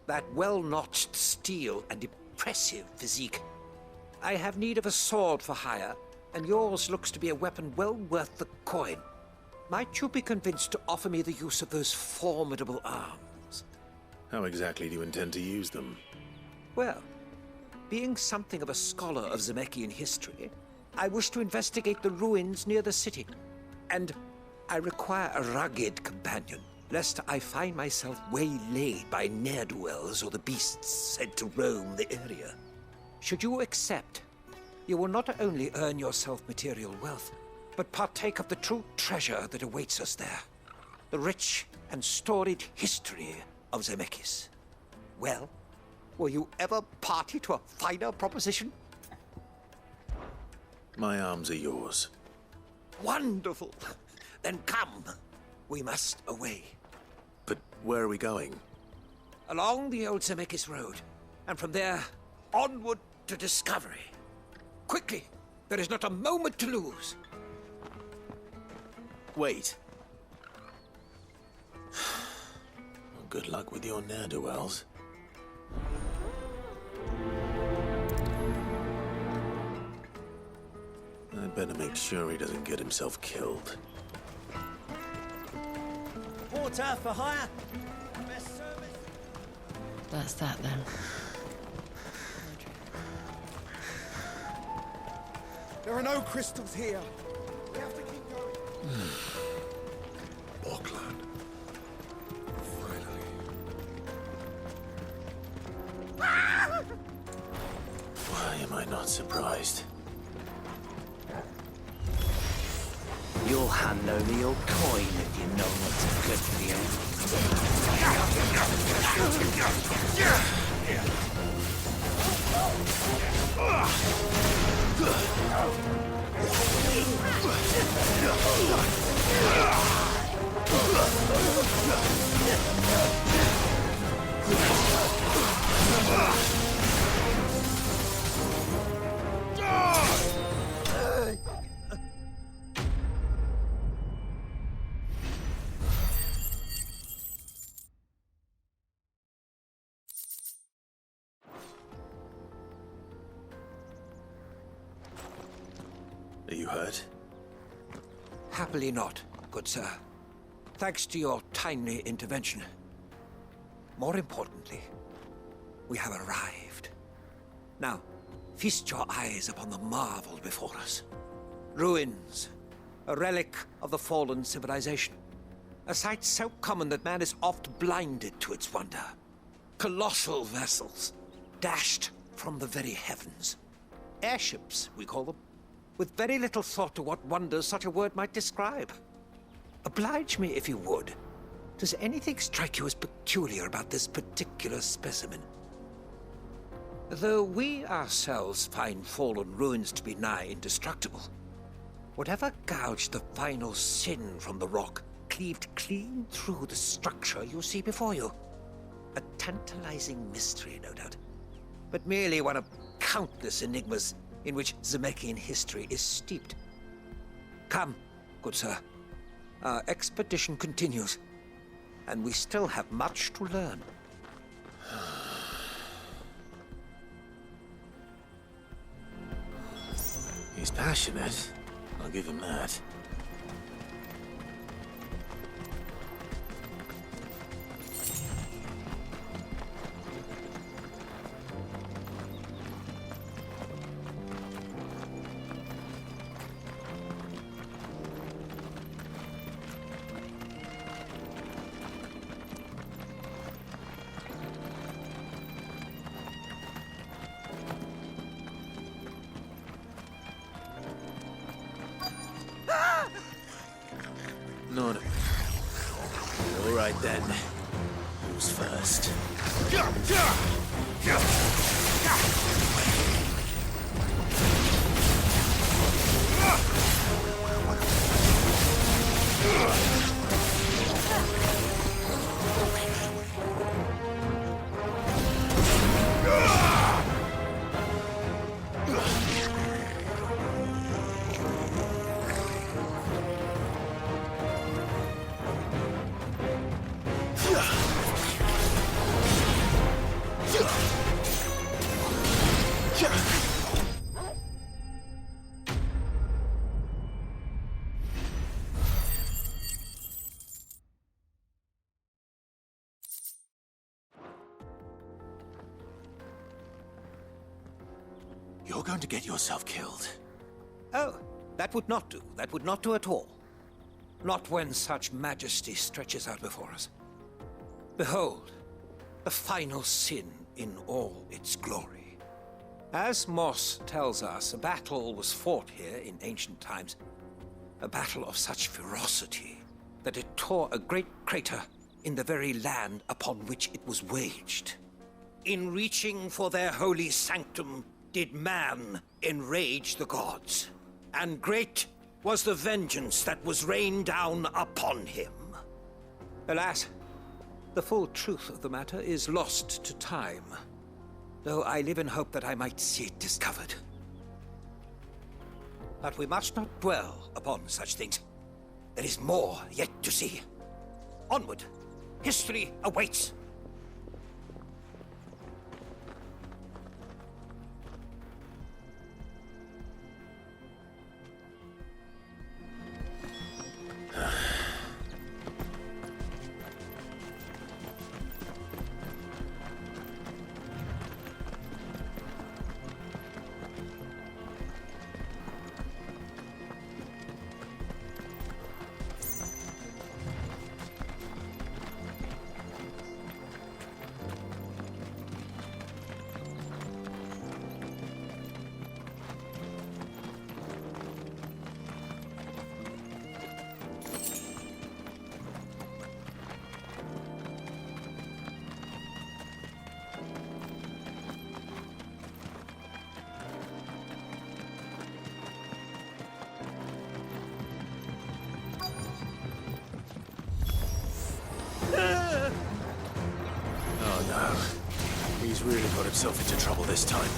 that well-notched steel and impressive physique? I have need of a sword for hire, and yours looks to be a weapon well worth the coin. Might you be convinced to offer me the use of those formidable arms? How exactly do you intend to use them? Well, being something of a scholar of Zemeckis history, I wish to investigate the ruins near the city, and I require a rugged companion, lest I find myself waylaid by ne'er-do-wells or the beasts said to roam the area. Should you accept, you will not only earn yourself material wealth, but partake of the true treasure that awaits us there. The rich and storied history of Zemeckis. Well, were you ever party to a finer proposition? My arms are yours. Wonderful! Then come. We must away. But where are we going? Along the old Zemeckis Road, and from there, onward to discovery. Quickly! There is not a moment to lose. Wait. Well, good luck with your ne'er-do-wells. I'd better make sure he doesn't get himself killed. Water for hire. That's that then. There are no crystals here. We have to keep going. Boklad. Finally. Why am I not surprised? You'll hand over your coin if you know what's good for you. Are you hurt? Happily not, good sir. Thanks to your timely intervention. More importantly, we have arrived. Now, feast your eyes upon the marvel before us. Ruins, a relic of the fallen civilization. A sight so common that man is oft blinded to its wonder. Colossal vessels, dashed from the very heavens. Airships, we call them, with very little thought to what wonders such a word might describe. Oblige me if you would. Does anything strike you as peculiar about this particular specimen? Though we ourselves find fallen ruins to be nigh indestructible, whatever gouged the final sin from the rock cleaved clean through the structure you see before you. A tantalizing mystery, no doubt, but merely one of countless enigmas in which Zemeckis history is steeped. Come, good sir. Our expedition continues, and we still have much to learn. He's passionate. I'll give him that. None. All right then. Who's first? You're going to get yourself killed. Oh, that would not do. That would not do at all. Not when such majesty stretches out before us. Behold, the final sin in all its glory. As Moss tells us, a battle was fought here in ancient times. A battle of such ferocity that it tore a great crater in the very land upon which it was waged. In reaching for their holy sanctum, did man enrage the gods, and great was the vengeance that was rained down upon him. Alas, the full truth of the matter is lost to time, though I live in hope that I might see it discovered. But we must not dwell upon such things. There is more yet to see. Onward! History awaits! Oh no. He's really got himself into trouble this time.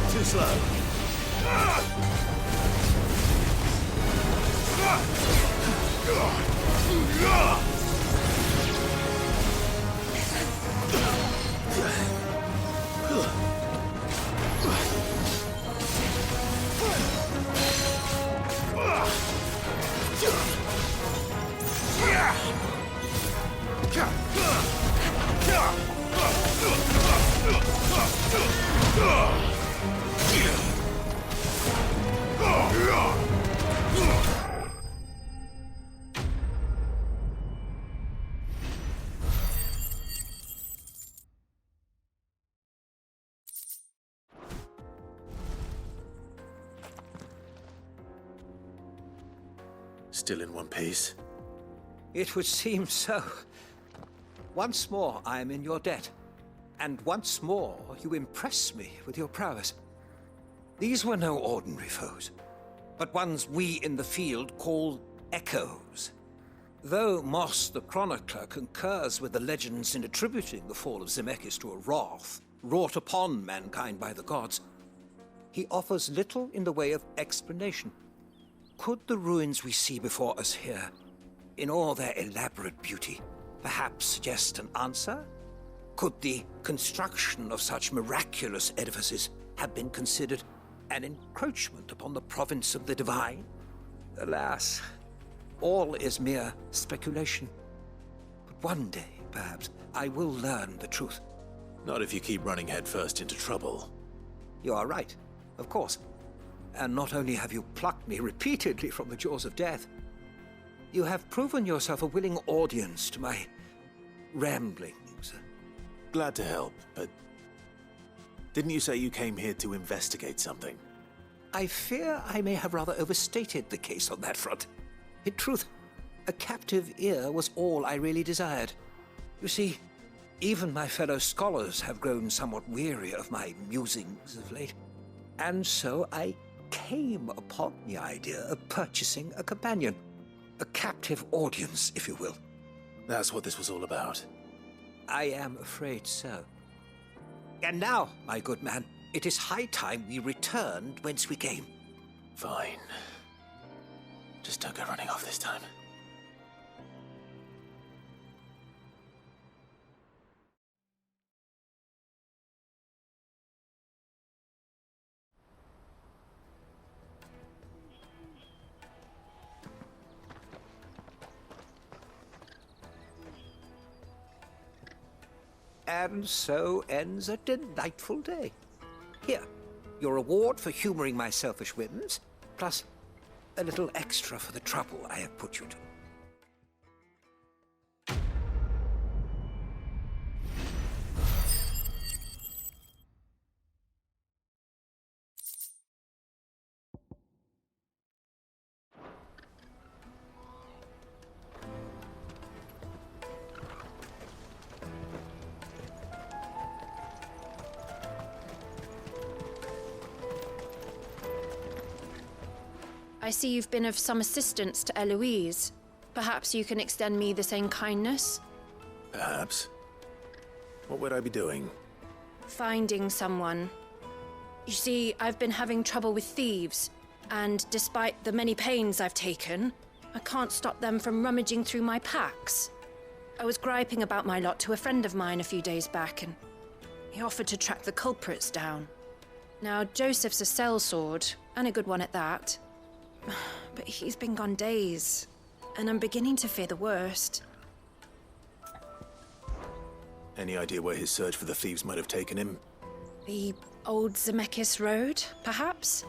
Too slow. still in one piece? It would seem so. Once more I am in your debt. And once more you impress me with your prowess. These were no ordinary foes, but ones we in the field call echoes. Though Moss the Chronicler concurs with the legends in attributing the fall of Zemeckis to a wrath wrought upon mankind by the gods, he offers little in the way of explanation. Could the ruins we see before us here, in all their elaborate beauty, perhaps suggest an answer? Could the construction of such miraculous edifices have been considered an encroachment upon the province of the divine? Alas, all is mere speculation. But one day, perhaps, I will learn the truth. Not if you keep running headfirst into trouble. You are right, of course. And not only have you plucked me repeatedly from the jaws of death, you have proven yourself a willing audience to my ramblings. Glad to help, but didn't you say you came here to investigate something? I fear I may have rather overstated the case on that front. In truth, a captive ear was all I really desired. You see, even my fellow scholars have grown somewhat weary of my musings of late, and so I came upon the idea of purchasing a companion. A captive audience, if you will. That's what this was all about. I am afraid so. And now, my good man, it is high time we returned whence we came. Fine. Just don't go running off this time. And so ends a delightful day. Here, your reward for humoring my selfish whims, plus a little extra for the trouble I have put you to. I see you've been of some assistance to Eloise. Perhaps you can extend me the same kindness? Perhaps. What would I be doing? Finding someone. You see, I've been having trouble with thieves, and despite the many pains I've taken, I can't stop them from rummaging through my packs. I was griping about my lot to a friend of mine a few days back, and he offered to track the culprits down. Now, Joseph's a sellsword, and a good one at that. But he's been gone days, and I'm beginning to fear the worst. Any idea where his search for the thieves might have taken him? The old Zemeckis Road, perhaps?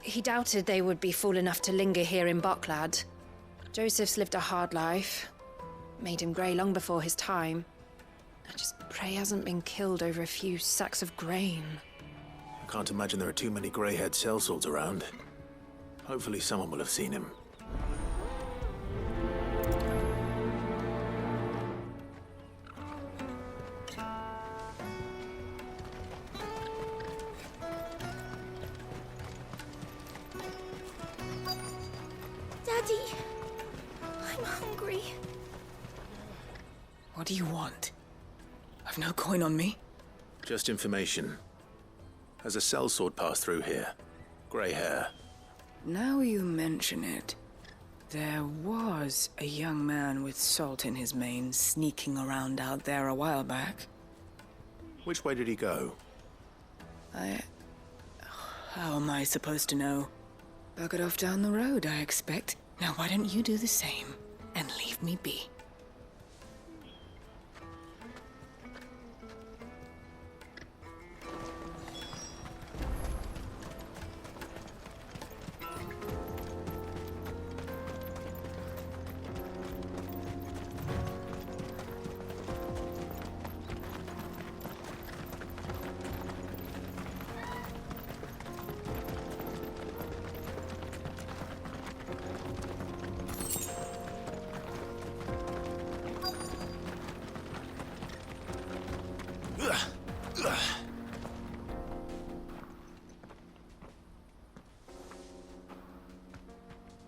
He doubted they would be fool enough to linger here in Boklad. Joseph's lived a hard life. Made him grey long before his time. I just pray he hasn't been killed over a few sacks of grain. I can't imagine there are too many grey-haired sellswords around. Hopefully someone will have seen him. Daddy, I'm hungry. What do you want? I've no coin on me. Just information. Has a sellsword passed through here? Grey hair. Now you mention it, there was a young man with salt in his mane sneaking around out there a while back. Which way did he go? How am I supposed to know? Buggered off down the road, I expect. Now why don't you do the same and leave me be?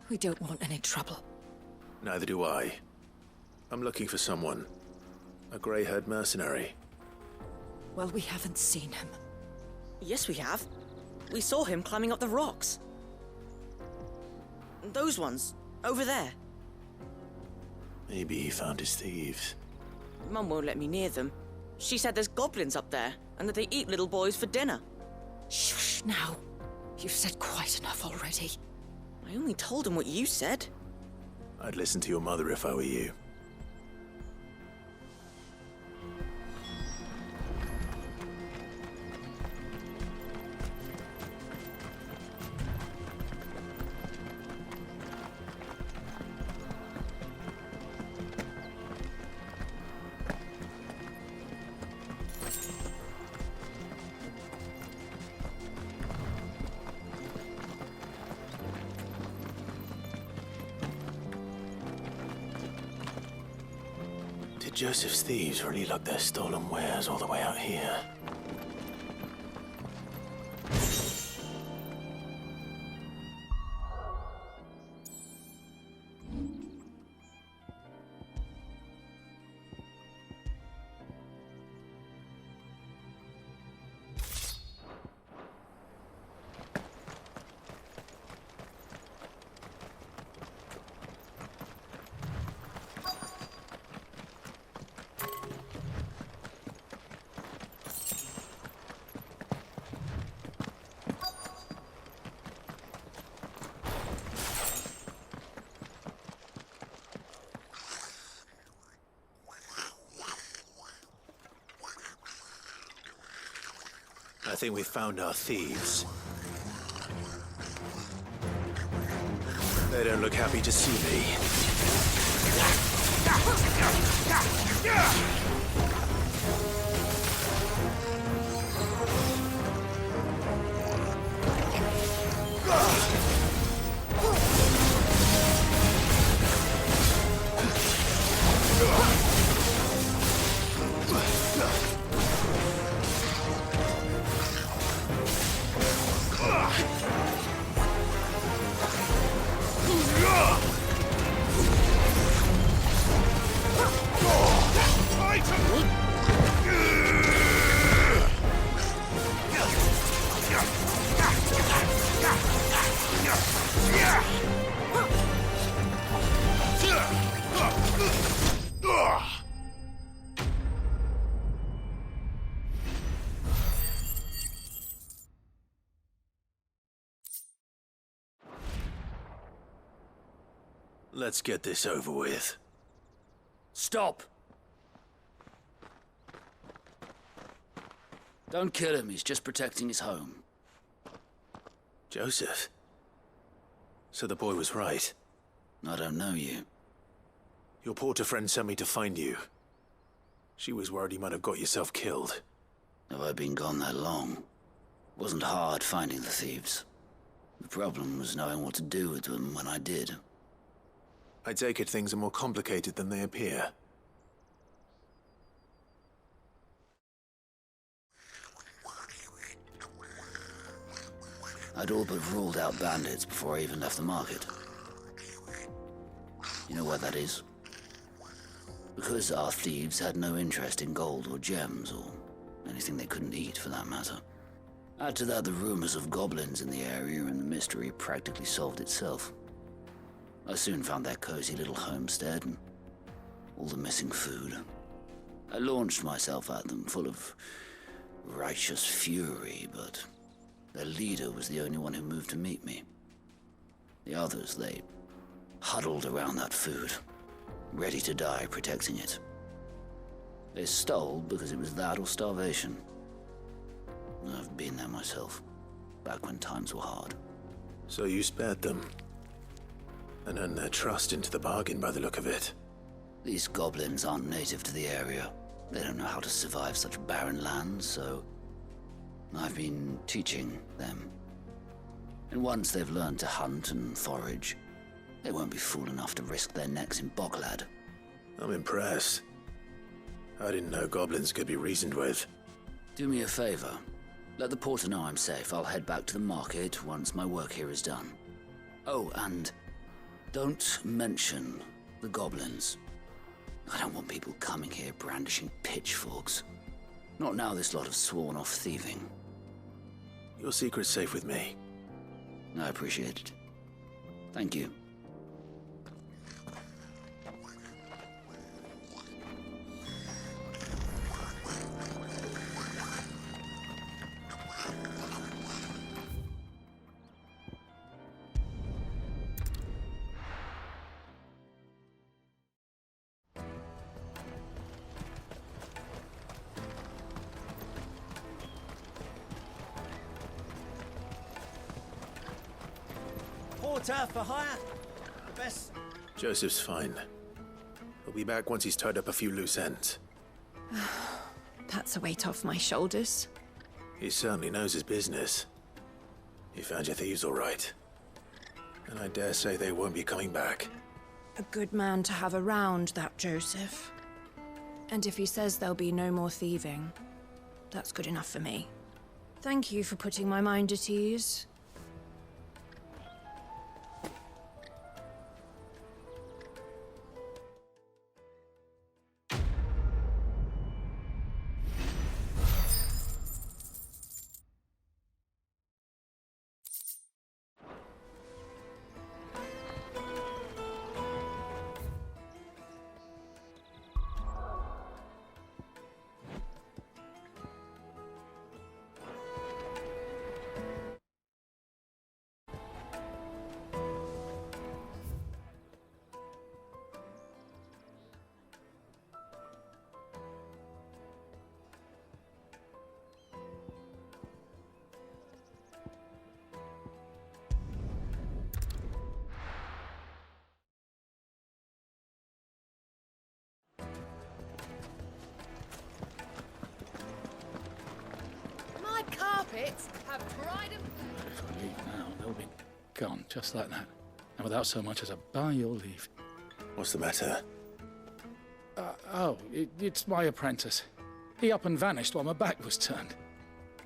We don't want any trouble. Neither do I. I'm looking for someone. A grey-haired mercenary. Well, we haven't seen him. Yes, we have. We saw him climbing up the rocks. Those ones, over there. Maybe he found his thieves. Mum won't let me near them. She said there's goblins up there, and that they eat little boys for dinner. Shush now. You've said quite enough already. I only told him what you said. I'd listen to your mother if I were you. Did Joseph's thieves really lug their stolen wares all the way out here? I think we've found our thieves. They don't look happy to see me. Let's get this over with. Stop! Don't kill him, he's just protecting his home. Joseph? So the boy was right. I don't know you. Your porter friend sent me to find you. She was worried you might have got yourself killed. Have I been gone that long? It wasn't hard finding the thieves. The problem was knowing what to do with them when I did. I take it things are more complicated than they appear. I'd all but ruled out bandits before I even left the market. You know why that is? Because our thieves had no interest in gold or gems, or anything they couldn't eat for that matter. Add to that the rumors of goblins in the area, and the mystery practically solved itself. I soon found their cozy little homestead and all the missing food. I launched myself at them, full of righteous fury, but their leader was the only one who moved to meet me. The others, they huddled around that food, ready to die protecting it. They stole because it was that or starvation. I've been there myself, back when times were hard. So you spared them? And earned their trust into the bargain by the look of it. These goblins aren't native to the area. They don't know how to survive such barren lands, so I've been teaching them. And once they've learned to hunt and forage, they won't be fool enough to risk their necks in boklad. I'm impressed. I didn't know goblins could be reasoned with. Do me a favor. Let the porter know I'm safe. I'll head back to the market once my work here is done. Oh, and don't mention the goblins. I don't want people coming here brandishing pitchforks. Not now this lot have sworn off thieving. Your secret's safe with me. I appreciate it. Thank you. Porter for hire. Best. Joseph's fine. He'll be back once he's tied up a few loose ends. That's a weight off my shoulders. He certainly knows his business. He found your thieves all right. And I dare say they won't be coming back. A good man to have around, that Joseph. And if he says there'll be no more thieving, that's good enough for me. Thank you for putting my mind at ease. Carpets have pride of... If I leave now, they'll be gone, just like that. And without so much as a by your leave. What's the matter? It's my apprentice. He up and vanished while my back was turned.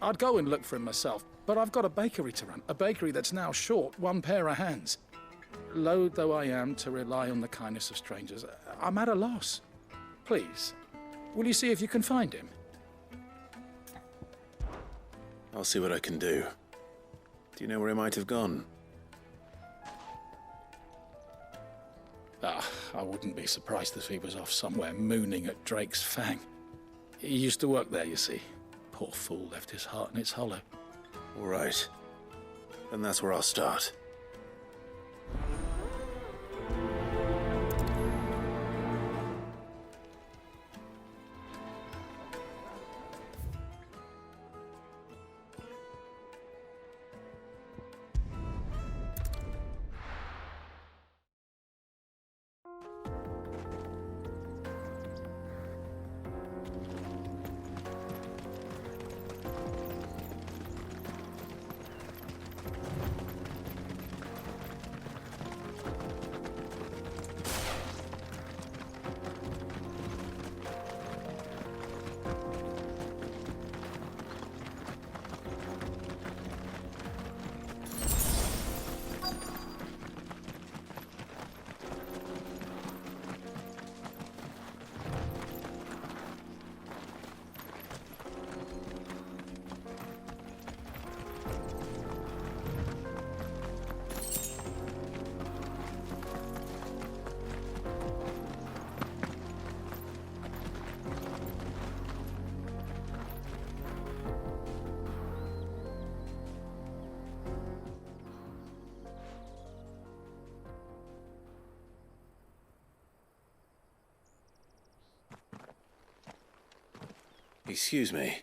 I'd go and look for him myself, but I've got a bakery to run. A bakery that's now short one pair of hands. Loath though I am to rely on the kindness of strangers, I'm at a loss. Please, will you see if you can find him? I'll see what I can do. Do you know where he might have gone? I wouldn't be surprised if he was off somewhere mooning at Drake's Fang. He used to work there, you see. Poor fool left his heart in its hollow. All right. Then that's where I'll start. Excuse me.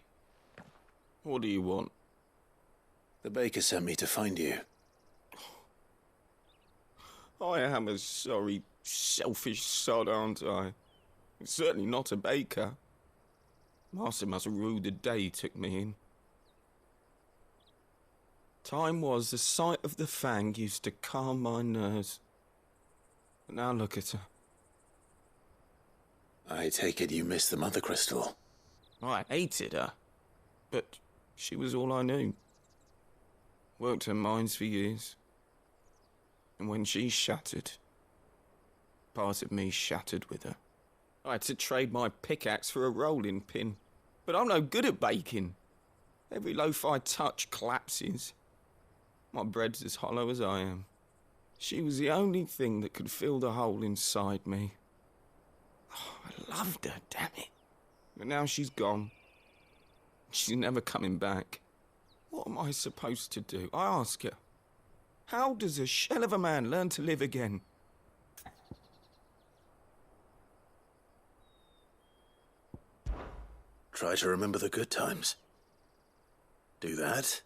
What do you want? The baker sent me to find you. I am a sorry, selfish sod, aren't I? Certainly not a baker. Master must have ruled the day he took me in. Time was the sight of the Fang used to calm my nerves. But now look at her. I take it you missed the Mother Crystal. I hated her. But she was all I knew. Worked her mines for years. And when she shattered, part of me shattered with her. I had to trade my pickaxe for a rolling pin. But I'm no good at baking. Every loaf I touch collapses. My bread's as hollow as I am. She was the only thing that could fill the hole inside me. Oh, I loved her, damn it. But now she's gone. She's never coming back. What am I supposed to do? I ask her. How does a shell of a man learn to live again? Try to remember the good times. Do that,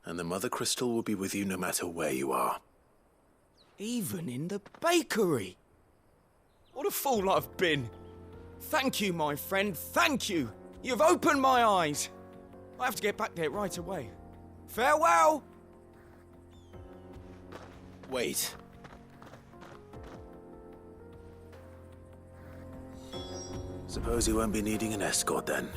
and the Mother Crystal will be with you no matter where you are. Even in the bakery. What a fool I've been. Thank you, my friend, thank you. You've opened my eyes. I have to get back there right away. Farewell! Wait. Suppose you won't be needing an escort then.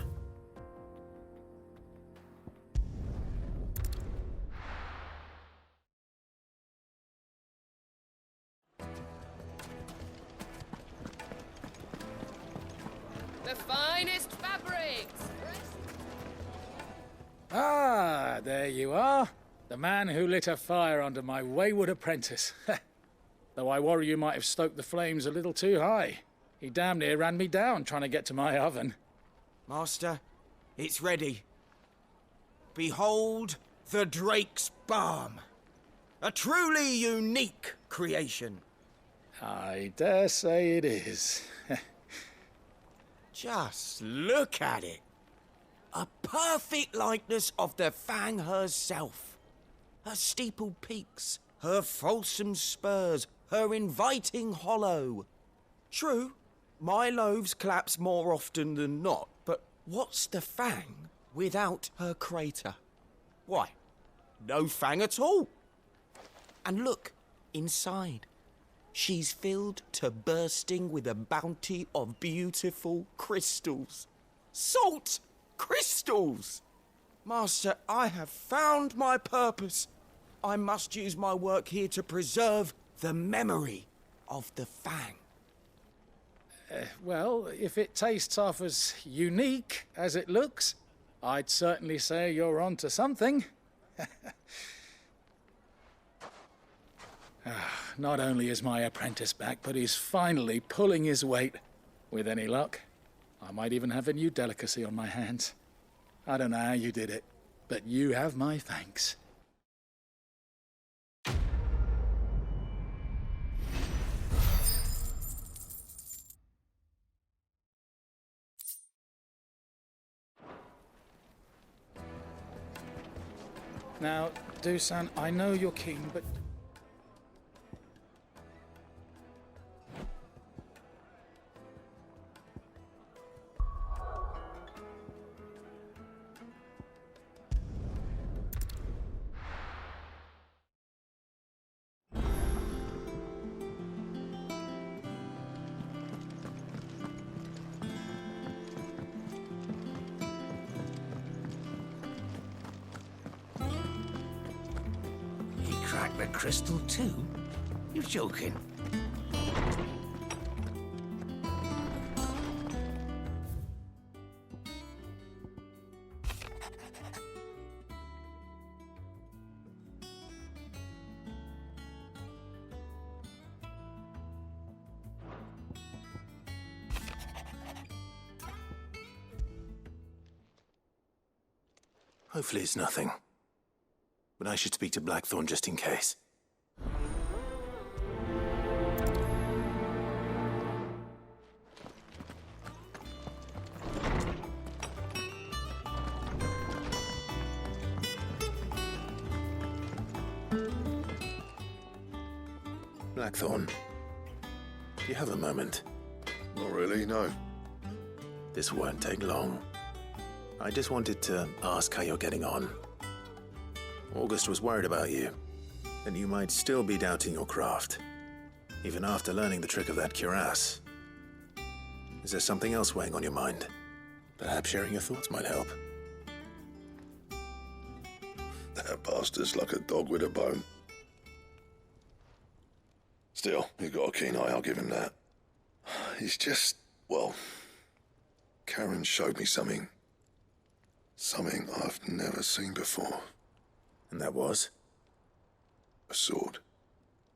The finest fabrics! Ah, there you are. The man who lit a fire under my wayward apprentice. Though I worry you might have stoked the flames a little too high. He damn near ran me down trying to get to my oven. Master, it's ready. Behold the Drake's Balm. A truly unique creation. I dare say it is. Just look at it. A perfect likeness of the Fang herself. Her steeple peaks, her fulsome spurs, her inviting hollow. True, my loaves collapse more often than not, but what's the Fang without her crater? Why, no Fang at all. And look, inside. She's filled to bursting with a bounty of beautiful crystals. Salt crystals! Master, I have found my purpose. I must use my work here to preserve the memory of the Fang. Well, if it tastes half as unique as it looks, I'd certainly say you're onto something. Not only is my apprentice back, but he's finally pulling his weight. With any luck, I might even have a new delicacy on my hands. I don't know how you did it, but you have my thanks. Now, Dusan, I know you're keen, but... The crystal too? You're joking. Hopefully it's nothing. But I should speak to Blackthorn just in case. Blackthorn, do you have a moment? Not really, no. This won't take long. I just wanted to ask how you're getting on. August was worried about you, and you might still be doubting your craft, even after learning the trick of that cuirass. Is there something else weighing on your mind? Perhaps sharing your thoughts might help. That bastard's like a dog with a bone. Still, he's got a keen eye, I'll give him that. He's just, well, Karen showed me something. Something I've never seen before. And that was? A sword.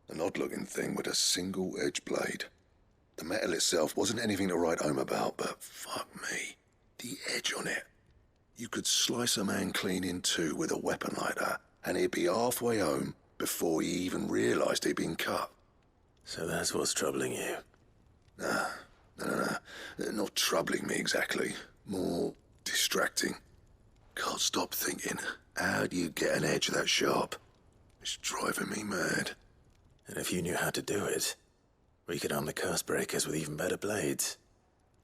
An odd-looking thing with a single-edged blade. The metal itself wasn't anything to write home about, but fuck me, the edge on it. You could slice a man clean in two with a weapon like that, and he'd be halfway home before he even realised he'd been cut. So that's what's troubling you? Nah, no. Not troubling me exactly. More distracting. Can't stop thinking, how do you get an edge that sharp? It's driving me mad. And if you knew how to do it, we could arm the curse breakers with even better blades.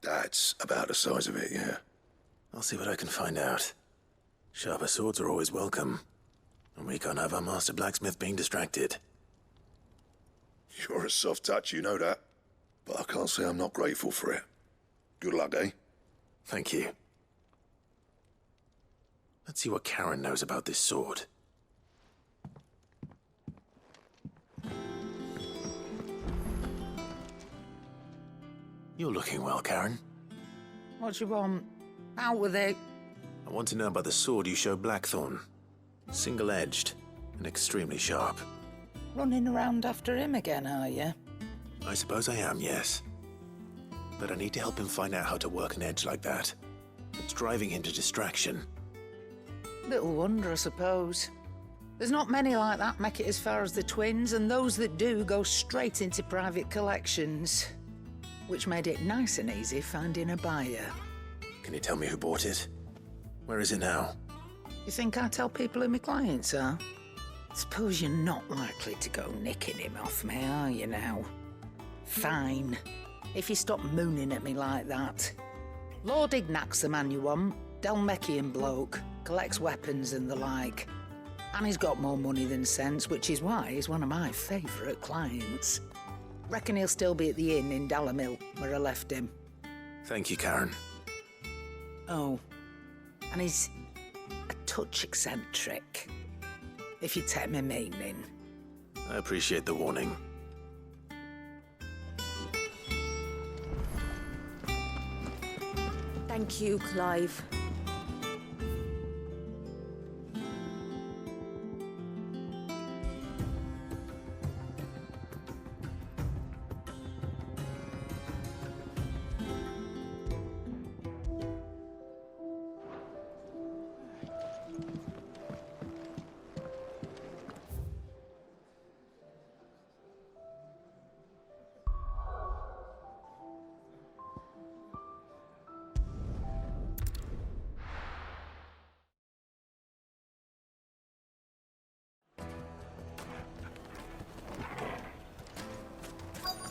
That's about the size of it, yeah. I'll see what I can find out. Sharper swords are always welcome. And we can't have our master blacksmith being distracted. You're a soft touch, you know that. But I can't say I'm not grateful for it. Good luck, eh? Thank you. Let's see what Karen knows about this sword. You're looking well, Karen. What do you want? Out with it. I want to know about the sword you showed Blackthorn. Single-edged and extremely sharp. Running around after him again, are you? I suppose I am, yes. But I need to help him find out how to work an edge like that. It's driving him to distraction. Little wonder, I suppose. There's not many like that make it as far as the twins, and those that do go straight into private collections. Which made it nice and easy finding a buyer. Can you tell me who bought it? Where is it now? You think I tell people who my clients are? Suppose you're not likely to go nicking him off me, are you now? Fine. If you stop mooning at me like that. Lord Ignac's the man you want. Delmechian bloke. Collects weapons and the like. And he's got more money than sense, which is why he's one of my favourite clients. Reckon he'll still be at the inn in Dalamil, where I left him. Thank you, Karen. Oh, and he's a touch eccentric, if you take my meaning. I appreciate the warning. Thank you, Clive.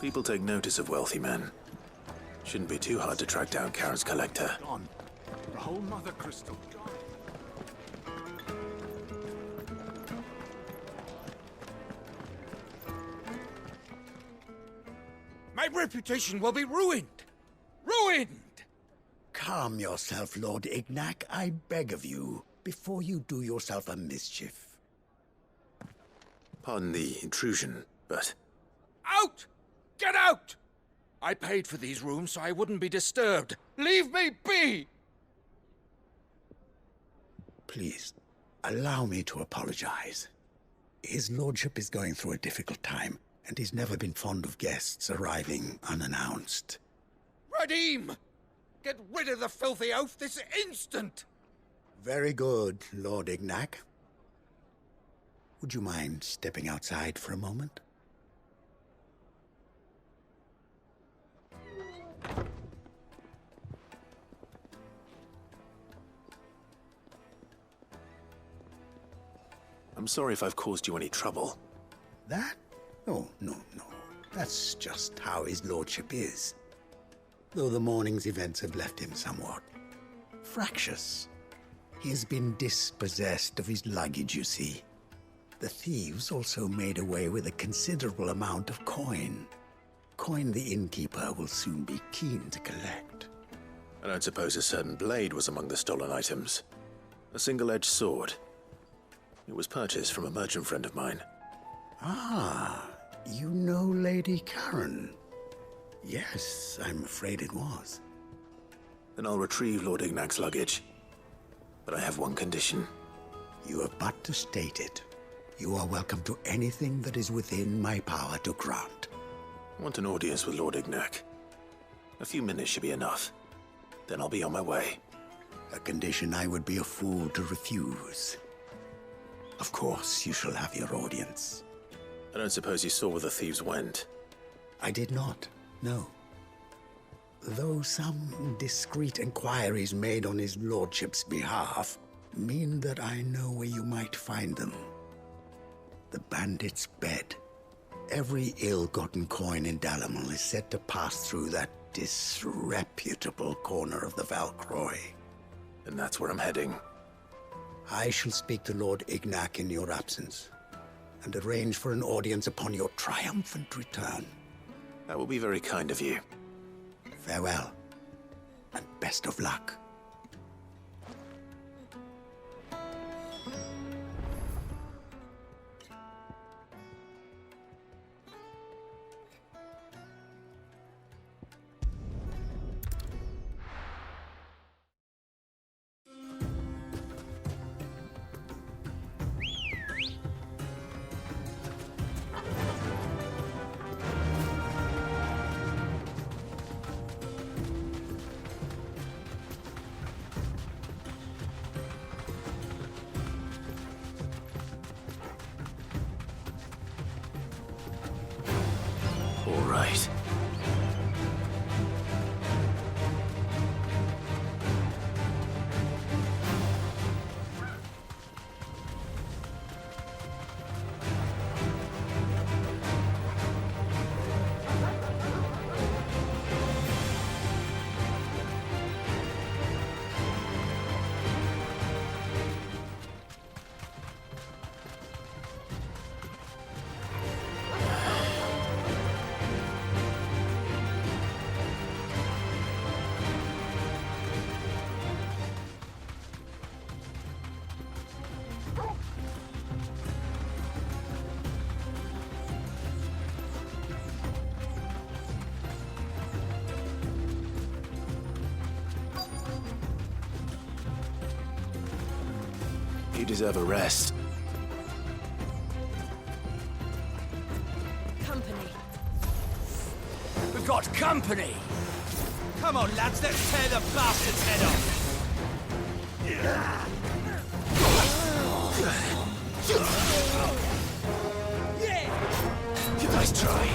People take notice of wealthy men. Shouldn't be too hard to track down Karen's collector. Gone. The whole mother crystal gone. My reputation will be ruined! Ruined! Calm yourself, Lord Ignac, I beg of you, before you do yourself a mischief. Pardon the intrusion, but... Out! Get out! I paid for these rooms so I wouldn't be disturbed. Leave me be! Please, allow me to apologize. His lordship is going through a difficult time, and he's never been fond of guests arriving unannounced. Radim! Get rid of the filthy oaf this instant! Very good, Lord Ignac. Would you mind stepping outside for a moment? I'm sorry if I've caused you any trouble. That? Oh, no. That's just how his lordship is. Though the morning's events have left him somewhat fractious. He has been dispossessed of his luggage, you see. The thieves also made away with a considerable amount of coin. Coin the innkeeper will soon be keen to collect. I don't suppose a certain blade was among the stolen items. A single-edged sword. It was purchased from a merchant friend of mine. Ah, you know Lady Karen? Yes, I'm afraid it was. Then I'll retrieve Lord Ignac's luggage. But I have one condition. You have but to state it. You are welcome to anything that is within my power to grant. I want an audience with Lord Ignac. A few minutes should be enough. Then I'll be on my way. A condition I would be a fool to refuse. Of course, you shall have your audience. I don't suppose you saw where the thieves went? I did not, no. Though some discreet inquiries made on his lordship's behalf mean that I know where you might find them. The bandit's bed. Every ill-gotten coin in Dalamil is said to pass through that disreputable corner of the Valcroy. And that's where I'm heading. I shall speak to Lord Ignac in your absence, and arrange for an audience upon your triumphant return. That will be very kind of you. Farewell, and best of luck. All right. You deserve a rest. Company. We've got company! Come on, lads, let's tear the bastard's head off! Nice try.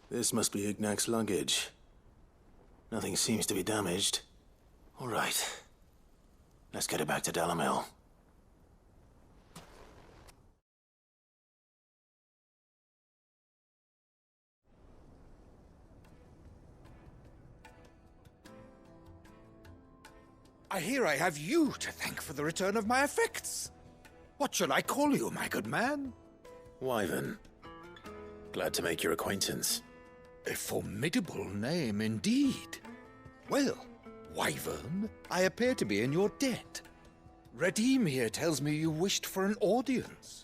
This must be Ignac's luggage. Nothing seems to be damaged. All right. Let's get it back to Dalamil. I hear I have you to thank for the return of my effects. What shall I call you, my good man? Wyvern. Glad to make your acquaintance. A formidable name indeed. Well, Wyvern, I appear to be in your debt. Radim here tells me you wished for an audience.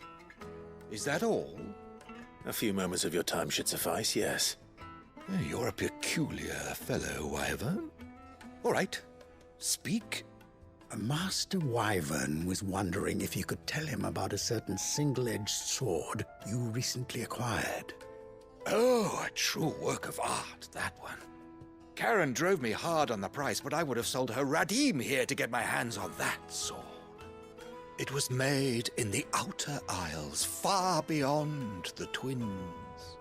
Is that all? A few moments of your time should suffice, yes. You're a peculiar fellow, Wyvern. All right, speak. Master Wyvern was wondering if you could tell him about a certain single-edged sword you recently acquired. Oh, a true work of art, that one. Karen drove me hard on the price, but I would have sold her Radim here to get my hands on that sword. It was made in the Outer Isles, far beyond the Twins,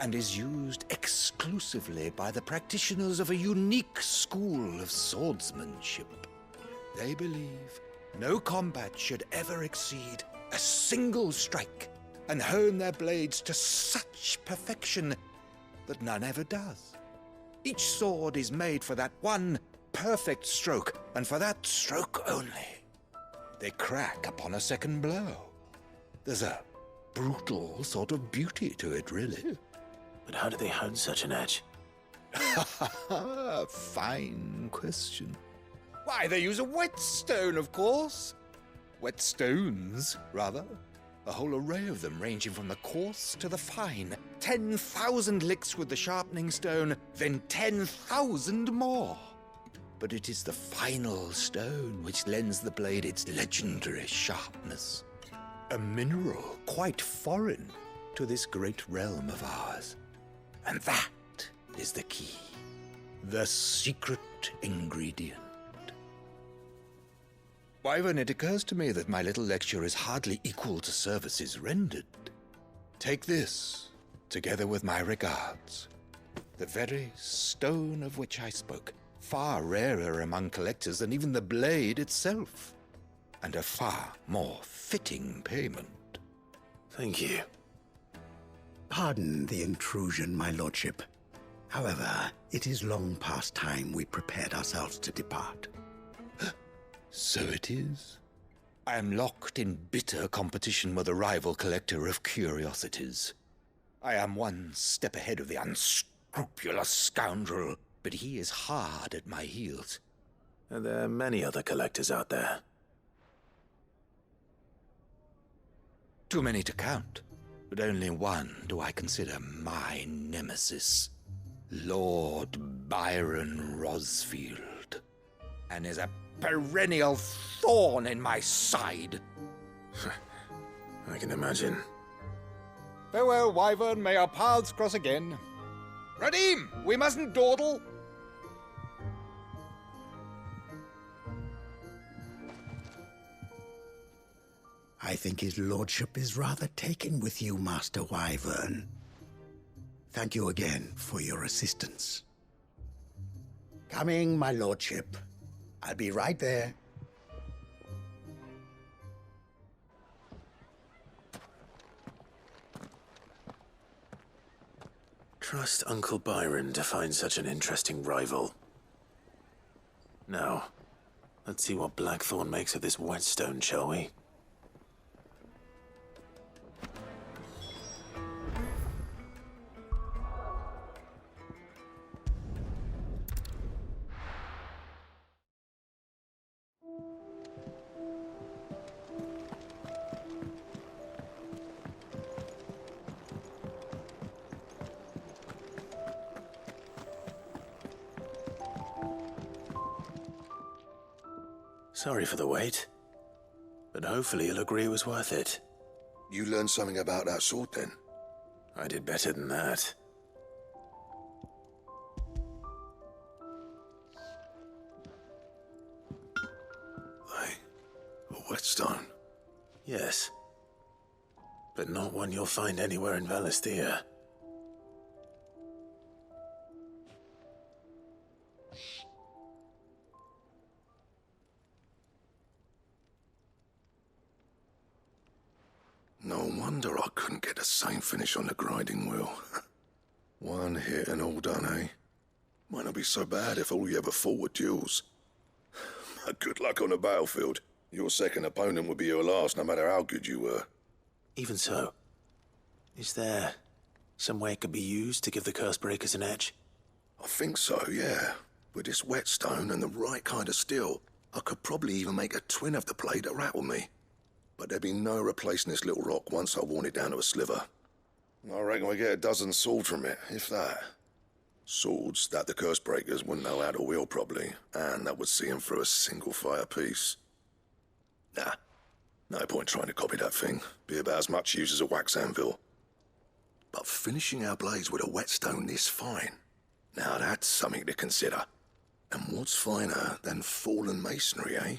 and is used exclusively by the practitioners of a unique school of swordsmanship. They believe no combat should ever exceed a single strike, and hone their blades to such perfection that none ever does. Each sword is made for that one perfect stroke, and for that stroke only. They crack upon a second blow. There's a brutal sort of beauty to it, really. But how do they hone such an edge? Fine question. Why, they use a whetstone, of course. Whetstones, rather. A whole array of them, ranging from the coarse to the fine. 10,000 licks with the sharpening stone, then 10,000 more. But it is the final stone which lends the blade its legendary sharpness. A mineral quite foreign to this great realm of ours. And that is the key. The secret ingredient. Wyvern, it occurs to me that my little lecture is hardly equal to services rendered. Take this, together with my regards. The very stone of which I spoke, far rarer among collectors than even the blade itself, and a far more fitting payment. Thank you. Pardon the intrusion, my lordship. However, it is long past time we prepared ourselves to depart. So it is. I am locked in bitter competition with a rival collector of curiosities. I am one step ahead of the unscrupulous scoundrel, but he is hard at my heels. Are there many other collectors out there? Too many to count, but only one do I consider my nemesis. Lord Byron Rosfield, and is a perennial thorn in my side. I can imagine. Farewell, Wyvern. May our paths cross again. Radim, we mustn't dawdle. I think his lordship is rather taken with you, Master Wyvern. Thank you again for your assistance. Coming, my lordship. I'll be right there. Trust Uncle Byron to find such an interesting rival. Now, let's see what Blackthorn makes of this whetstone, shall we? Sorry for the wait, but hopefully you'll agree it was worth it. You learned something about that sword, then? I did better than that. A whetstone? Yes, but not one you'll find anywhere in Valisthea. No wonder I couldn't get the same finish on the grinding wheel. One hit and all done, eh? Might not be so bad if all you ever fought were duels. But good luck on the battlefield. Your second opponent would be your last, no matter how good you were. Even so, is there Some way it could be used to give the curse breakers an edge? I think so, yeah. With this whetstone and the right kind of steel, I could probably even make a twin of the blade that rattled me. But there'd be no replacing this little rock once I worn it down to a sliver. I reckon we get a dozen swords from it, if that. Swords that the curse breakers wouldn't know how to wield properly, and that would see them through a single fire piece. Nah, no point trying to copy that thing. Be about as much use as a wax anvil. But finishing our blades with a whetstone this fine, now that's something to consider. And what's finer than fallen masonry, eh?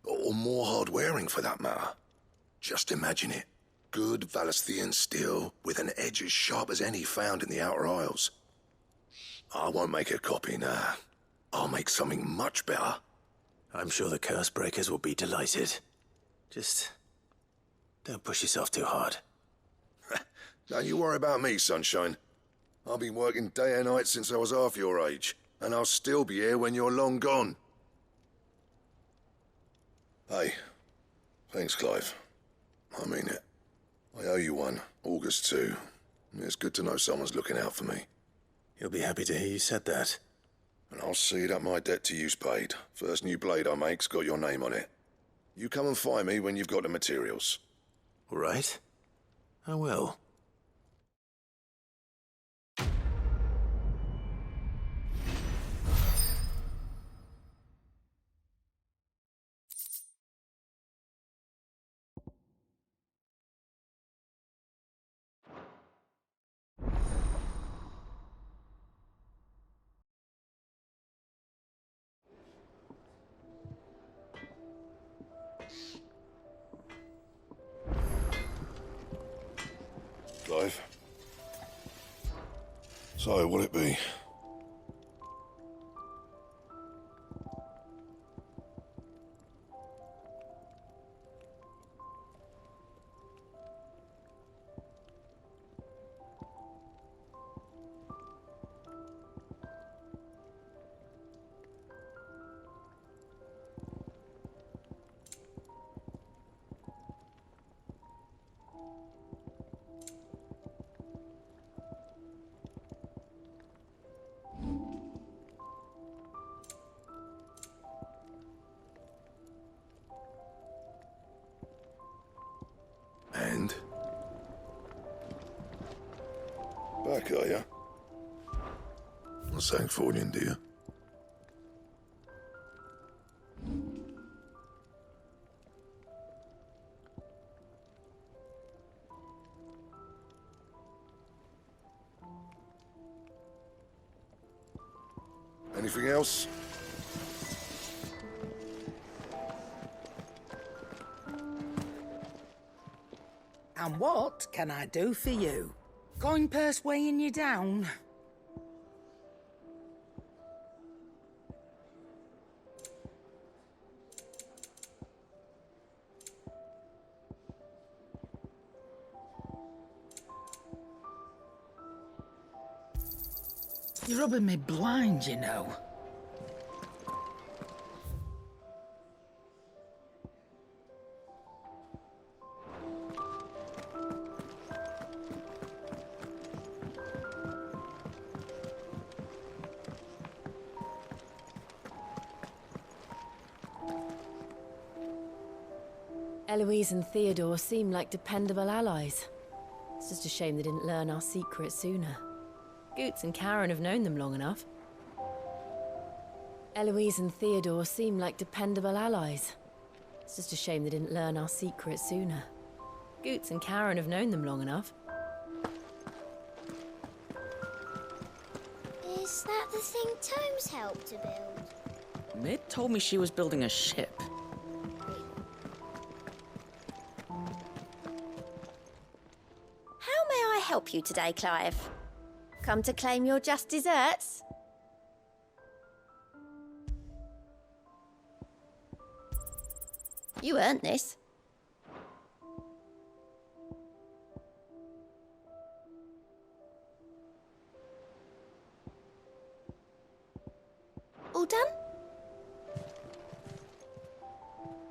Or more hard-wearing, for that matter. Just imagine it. Good Valisthean steel with an edge as sharp as any found in the Outer Isles. I won't make a copy, nah. I'll make something much better. I'm sure the curse breakers will be delighted. Just don't push yourself too hard. Don't you worry about me, sunshine. I've been working day and night since I was half your age, and I'll still be here when you're long gone. Hey, thanks, Clive. I mean it. I owe you one, August too. It's good to know someone's looking out for me. He'll be happy to hear you said that. And I'll see that my debt to you's paid. First new blade I make's got your name on it. You come and find me when you've got the materials. All right. I will. Clive. So, what'll it be? And? Back, are ya? Not saying Fordian, do you? Anything else? And what can I do for you? Coin purse weighing you down? You're rubbing me blind, you know. Eloise and Theodore seem like dependable allies. It's just a shame they didn't learn our secret sooner. Goetz and Karen have known them long enough. Eloise and Theodore seem like dependable allies. It's just a shame they didn't learn our secret sooner. Goetz and Karen have known them long enough. Is that the thing Tomes helped to build? Mid told me she was building a ship. How may I help you today, Clive? Come to claim your just desserts? You earned this. All done?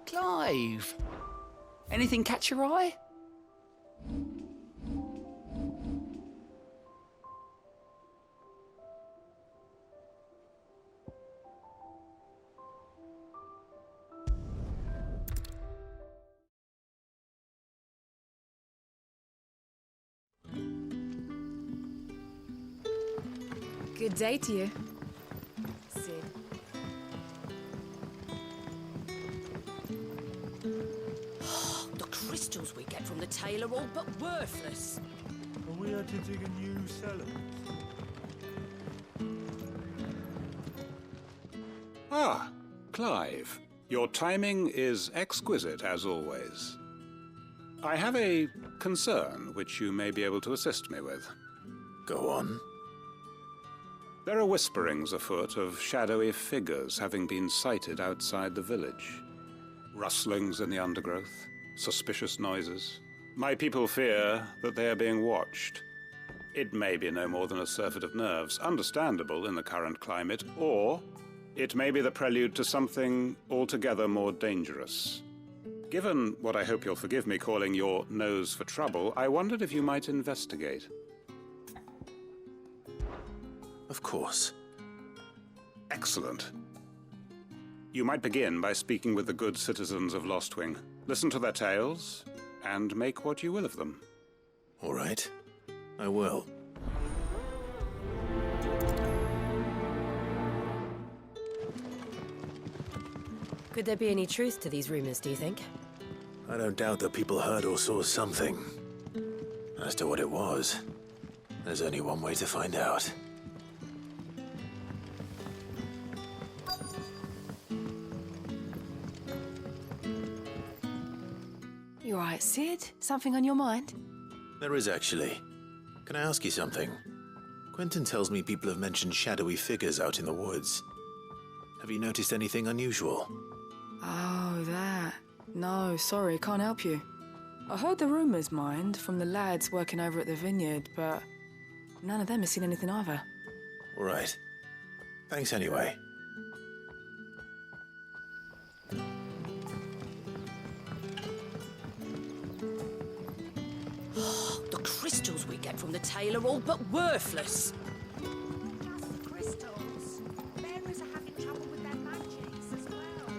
Clive! Anything catch your eye? Good day to you, Sid. The crystals we get from the tail are all but worthless. Are we editing a new cellar? Ah, Clive. Your timing is exquisite, as always. I have a concern which you may be able to assist me with. Go on. There are whisperings afoot of shadowy figures having been sighted outside the village. Rustlings in the undergrowth, suspicious noises. My people fear that they are being watched. It may be no more than a surfeit of nerves, understandable in the current climate, or it may be the prelude to something altogether more dangerous. Given what I hope you'll forgive me calling your nose for trouble, I wondered if you might investigate. Of course. Excellent. You might begin by speaking with the good citizens of Lostwing. Listen to their tales, and make what you will of them. All right. I will. Could there be any truth to these rumors, do you think? I don't doubt that people heard or saw something. As to what it was, there's only one way to find out. You all right, Sid? Something on your mind? There is actually. Can I ask you something? Quentin tells me people have mentioned shadowy figures out in the woods. Have you noticed anything unusual? Oh, that. No, sorry, can't help you. I heard the rumours, mind, from the lads working over at the vineyard, but none of them has seen anything either. All right. Thanks anyway. The crystals we get from the tail are all but worthless. Crystals. Bearers are having trouble with their magics as well.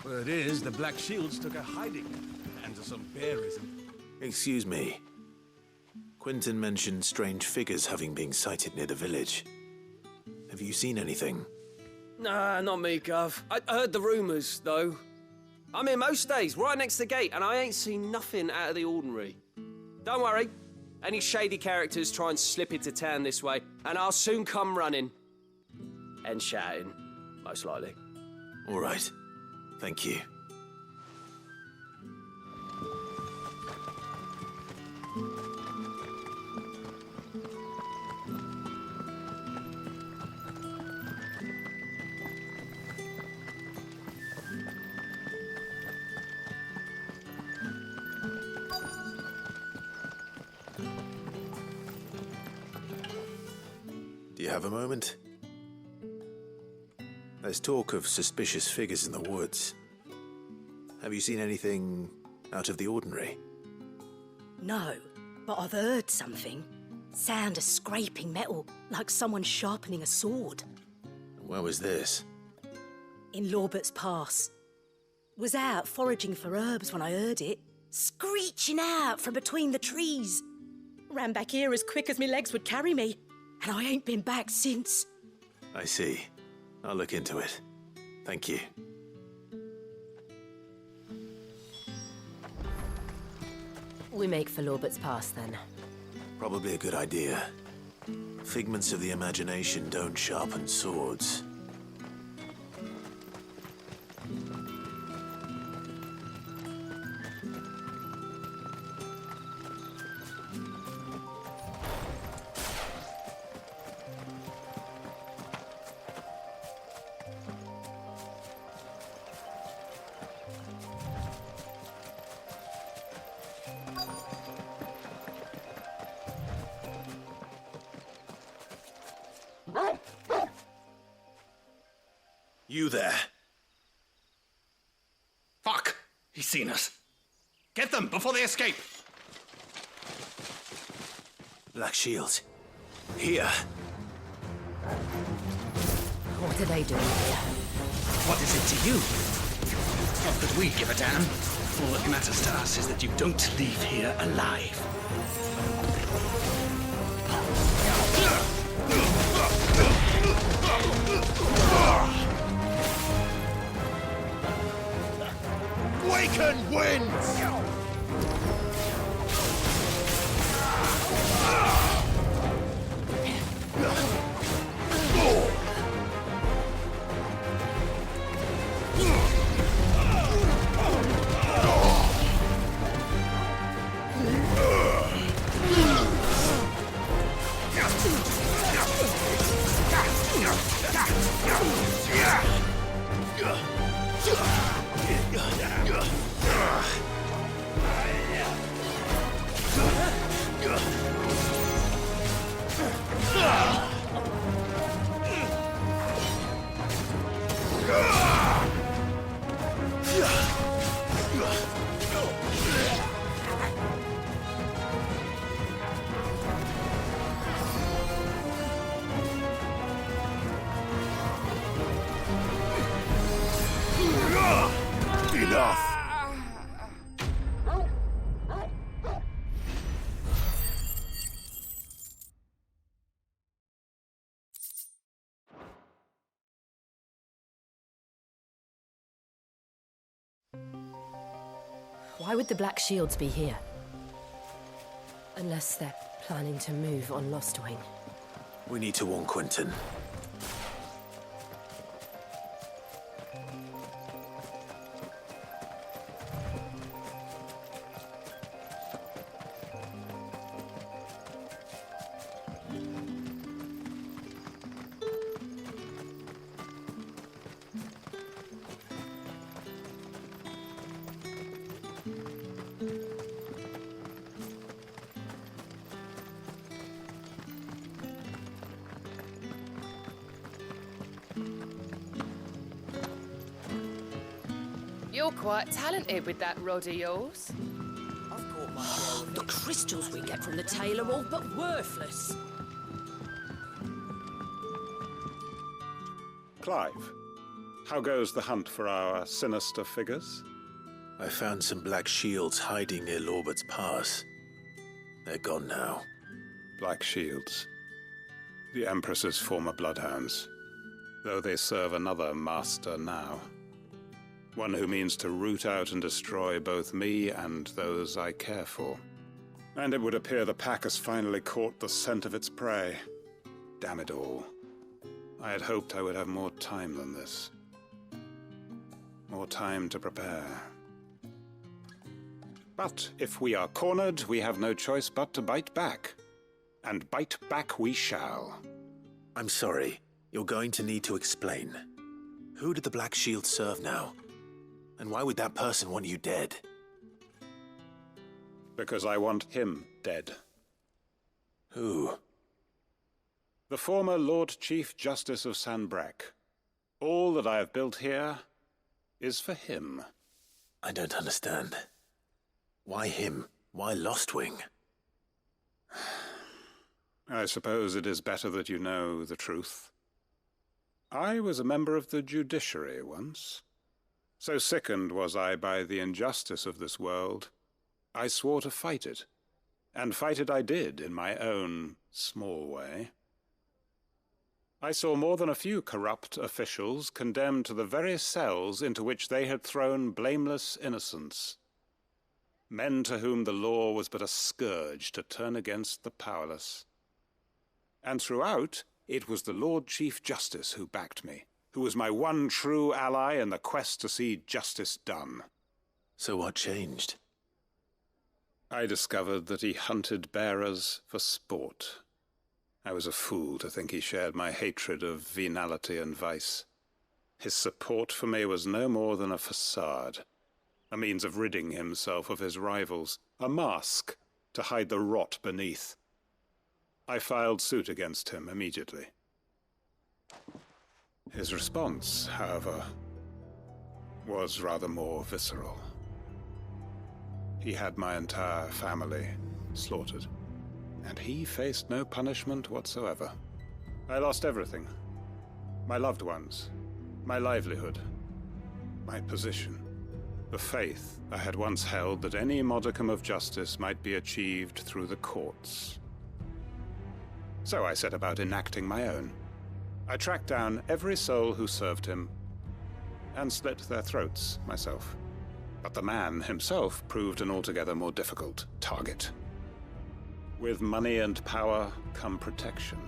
Word is, the Black Shields took a hiding and some bearism. Excuse me. Quentin mentioned strange figures having been sighted near the village. Have you seen anything? Nah, not me, Gov. I heard the rumours, though. I'm here most days, right next to the gate, and I ain't seen nothing out of the ordinary. Don't worry. Any shady characters try and slip into town this way, and I'll soon come running. And shouting, most likely. All right. Thank you. Do you have a moment? There's talk of suspicious figures in the woods. Have you seen anything out of the ordinary? No, but I've heard something. Sound of scraping metal, like someone sharpening a sword. Where was this? In Lorbert's Pass. Was out foraging for herbs when I heard it, screeching out from between the trees. Ran back here as quick as my legs would carry me, and I ain't been back since. I see. I'll look into it. Thank you. We make for Lorbert's Pass, then. Probably a good idea. Figments of the imagination don't sharpen swords. You there. Fuck! He's seen us. Get them before they escape! Black Shields. Here. What are they doing here? What is it to you? Not that we give a damn. All that matters to us is that you don't leave here alive. Waken winds! Why would the Black Shields be here? Unless they're planning to move on Lostwing. We need to warn Quentin. You're quite talented with that rod of yours. The crystals we get from the tail are all but worthless. Clive, how goes the hunt for our sinister figures? I found some black shields hiding near Lorbert's Pass. They're gone now. Black shields. The Empress's former bloodhounds, though they serve another master now. One who means to root out and destroy both me and those I care for. And it would appear the pack has finally caught the scent of its prey. Damn it all. I had hoped I would have more time than this. More time to prepare. But if we are cornered, we have no choice but to bite back. And bite back we shall. I'm sorry. You're going to need to explain. Who did the Black Shield serve now? And why would that person want you dead? Because I want him dead. Who? The former Lord Chief Justice of Sanbreque. All that I have built here is for him. I don't understand. Why him? Why Lostwing? I suppose it is better that you know the truth. I was a member of the judiciary once. So sickened was I by the injustice of this world, I swore to fight it. And fight it I did, in my own small way. I saw more than a few corrupt officials condemned to the very cells into which they had thrown blameless innocents. Men to whom the law was but a scourge to turn against the powerless. And throughout, it was the Lord Chief Justice who backed me, who was my one true ally in the quest to see justice done. So what changed? I discovered that he hunted bearers for sport. I was a fool to think he shared my hatred of venality and vice. His support for me was no more than a facade, a means of ridding himself of his rivals, a mask to hide the rot beneath. I filed suit against him immediately. His response, however, was rather more visceral. He had my entire family slaughtered, and he faced no punishment whatsoever. I lost everything. My loved ones, my livelihood, my position, the faith I had once held that any modicum of justice might be achieved through the courts. So I set about enacting my own. I tracked down every soul who served him, and slit their throats myself. But the man himself proved an altogether more difficult target. With money and power come protection,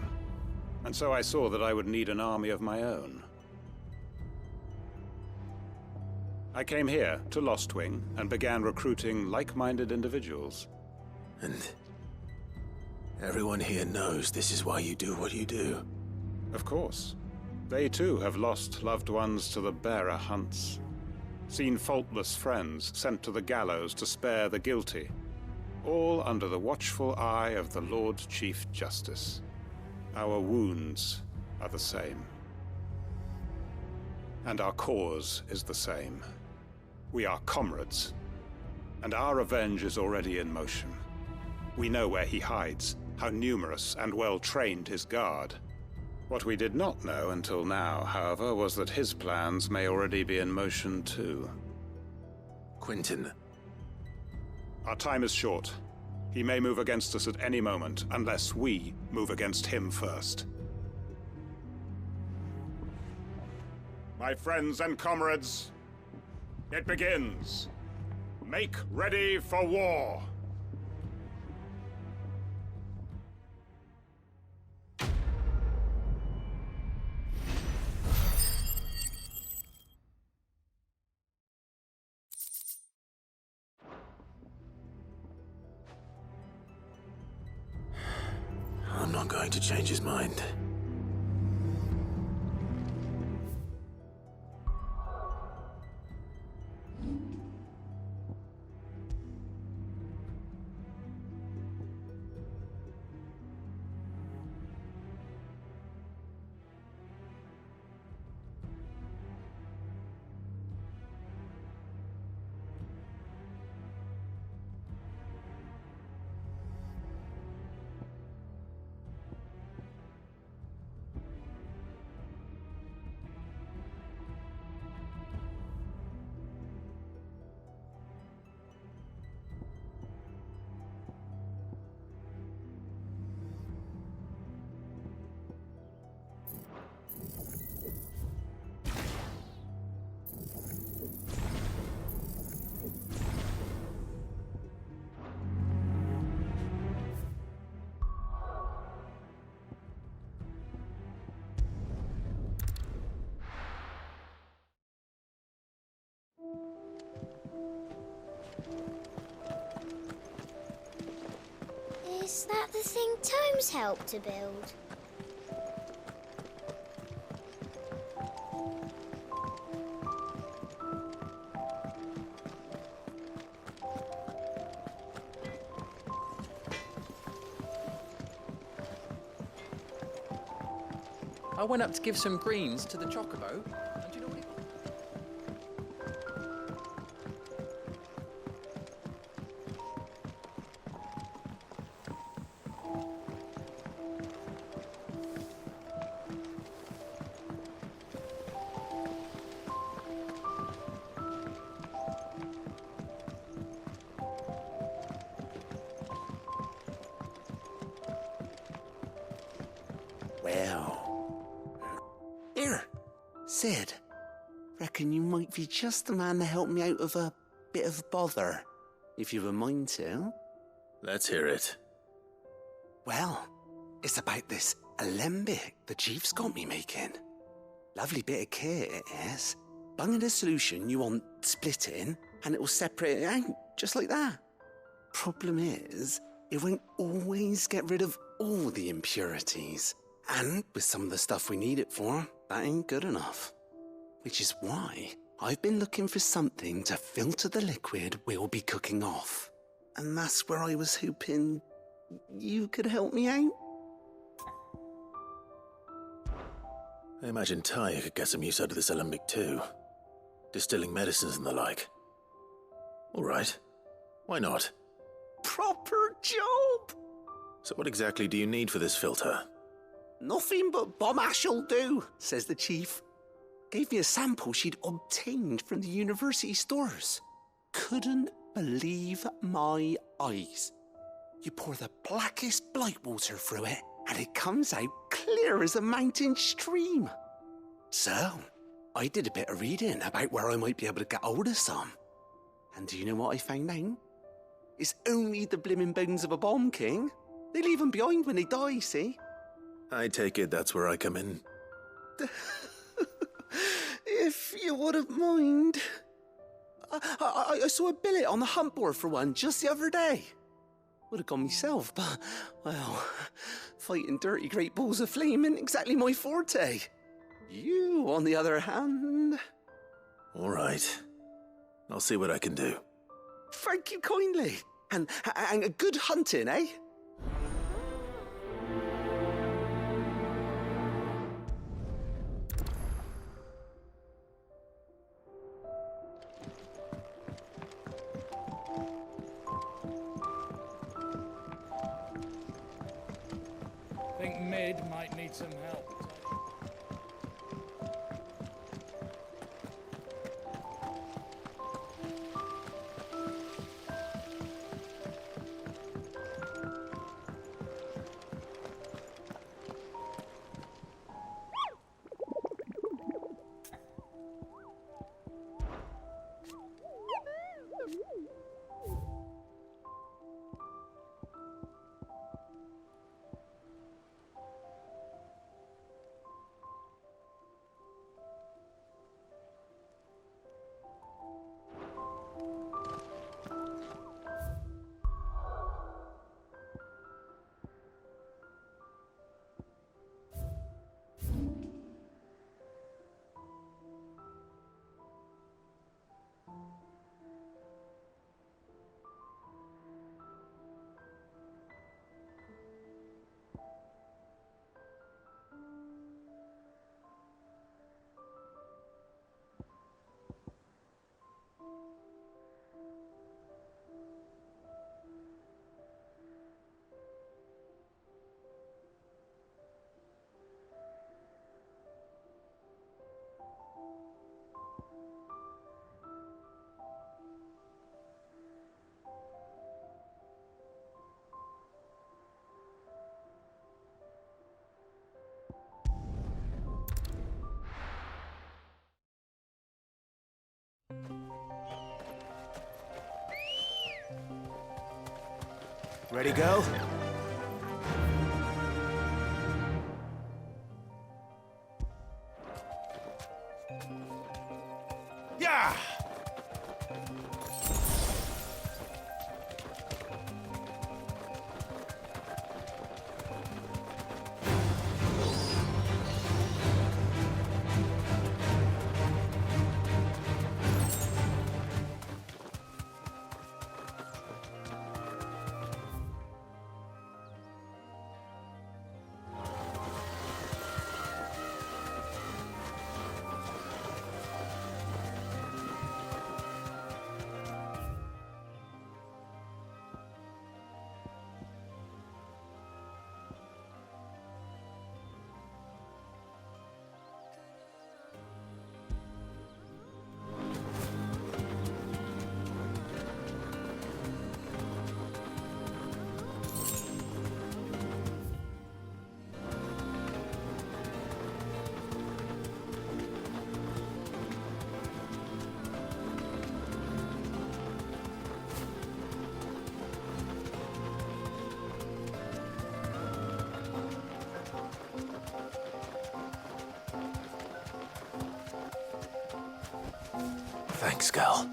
and so I saw that I would need an army of my own. I came here to Lostwing and began recruiting like-minded individuals. And everyone here knows this is why you do what you do. Of course. They too have lost loved ones to the bearer hunts, seen faultless friends sent to the gallows to spare the guilty, all under the watchful eye of the Lord Chief Justice. Our wounds are the same. And our cause is the same. We are comrades, and our revenge is already in motion. We know where he hides, how numerous and well-trained his guard. What we did not know until now, however, was that his plans may already be in motion too. Quentin. Our time is short. He may move against us at any moment, unless we move against him first. My friends and comrades, it begins. Make ready for war. I'm not going to change his mind. Is that the thing Tomes helped to build? I went up to give some greens to the chocobo, and do you know what he... Sid, reckon you might be just the man to help me out of a bit of bother, if you've a mind to. Let's hear it. Well, it's about this alembic the chief's got me making. Lovely bit of kit it is. Bung in a solution you want splitting, and it will separate it out, just like that. Problem is, it won't always get rid of all the impurities. And with some of the stuff we need it for, that ain't good enough. Which is why I've been looking for something to filter the liquid we'll be cooking off. And that's where I was hoping you could help me out. I imagine Ty could get some use out of this alembic too. Distilling medicines and the like. All right. Why not? Proper job! So what exactly do you need for this filter? Nothing but bomb ash'll do, says the chief. Gave me a sample she'd obtained from the university stores. Couldn't believe my eyes. You pour the blackest blight water through it, and it comes out clear as a mountain stream. So, I did a bit of reading about where I might be able to get hold of some. And do you know what I found out? It's only the blimmin' bones of a bomb king. They leave them behind when they die, see? I take it that's where I come in. If you wouldn't mind. I saw a billet on the hunt board for one just the other day. Would have gone myself, but, well, fighting dirty great balls of flame isn't exactly my forte. You, on the other hand... All right. I'll see what I can do. Thank you kindly. And good hunting, eh? Think Mid might need some help. Ready, go? Yeah! Thanks, Gal.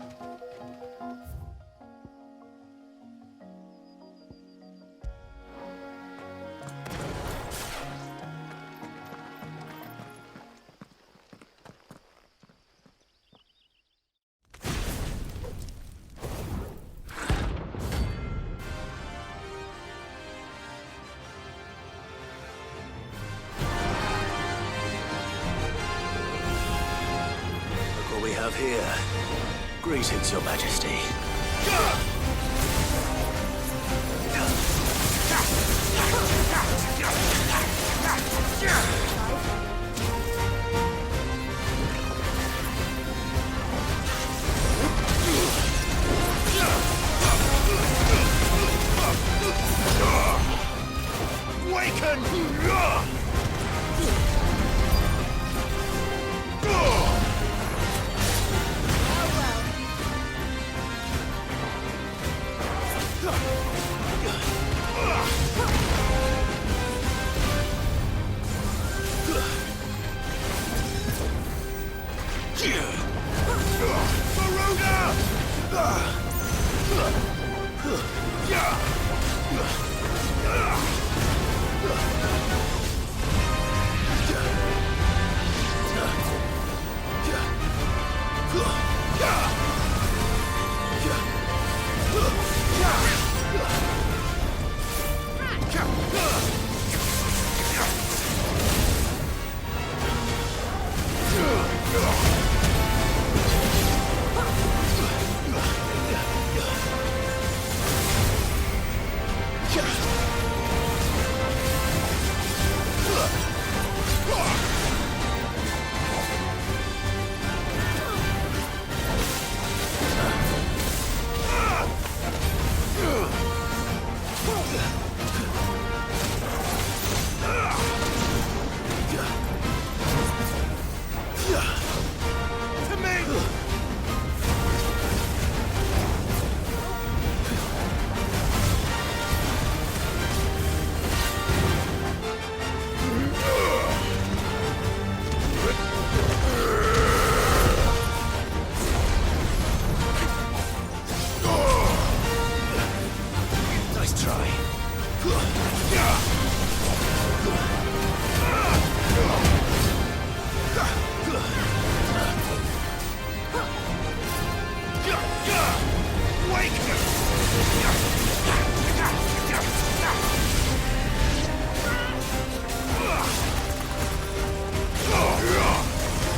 Look what we have here. Greetings, Your Majesty. Awaken!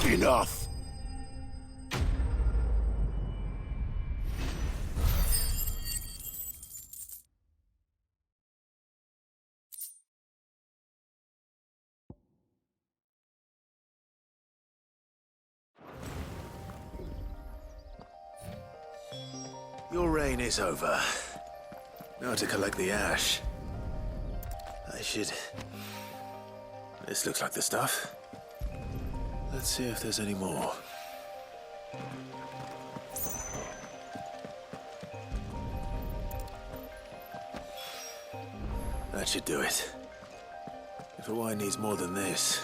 Enough! Your reign is over. Now to collect the ash. I should... This looks like the stuff. Let's see if there's any more. That should do it. If a wine needs more than this...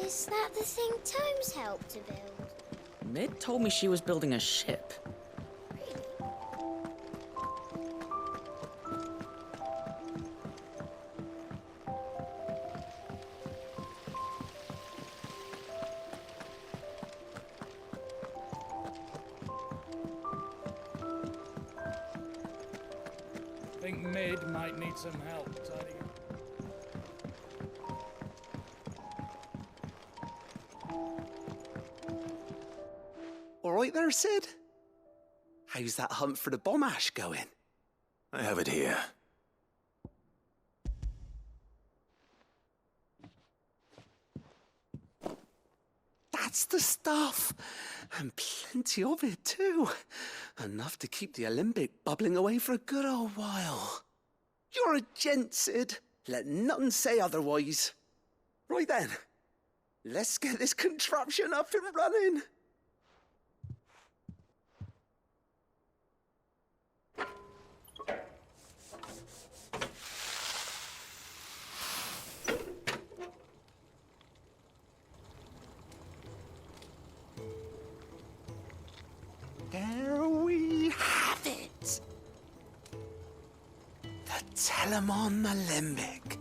Is that the thing Tomes helped to build? Mid told me she was building a ship. I think Mid might need some help tidying up. All right there, Sid? How's that hunt for the bomb ash going? I have it here. That's the stuff. And plenty of it, too. Enough to keep the Alembic bubbling away for a good old while. You're a gent, Sid. Let none say otherwise. Right then. Let's get this contraption up and running. There we have it. The Telemon Alembic.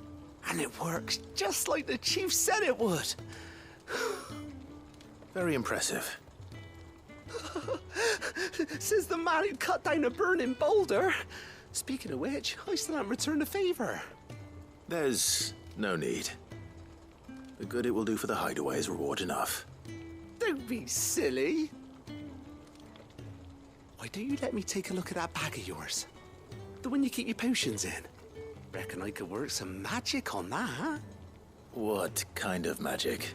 And it works just like the chief said it would. Very impressive. Says the man who cut down a burning boulder. Speaking of which, I still haven't returned the favor. There's no need. The good it will do for the hideaway is reward enough. Don't be silly. Why don't you let me take a look at that bag of yours? The one you keep your potions in. Reckon I could work some magic on that. What kind of magic?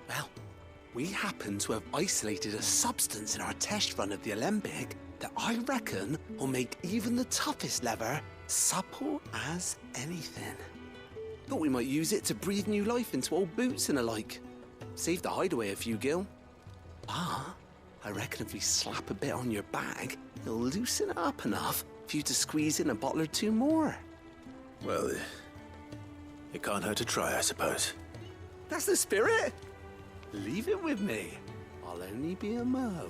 Well, we happen to have isolated a substance in our test run of the Alembic that I reckon will make even the toughest leather supple as anything. Thought we might use it to breathe new life into old boots and the like. Save the hideaway a few gil. Ah, I reckon if we slap a bit on your bag, it'll loosen it up enough for you to squeeze in a bottle or two more. Well, it can't hurt to try, I suppose. That's the spirit. Leave it with me. I'll only be a mo.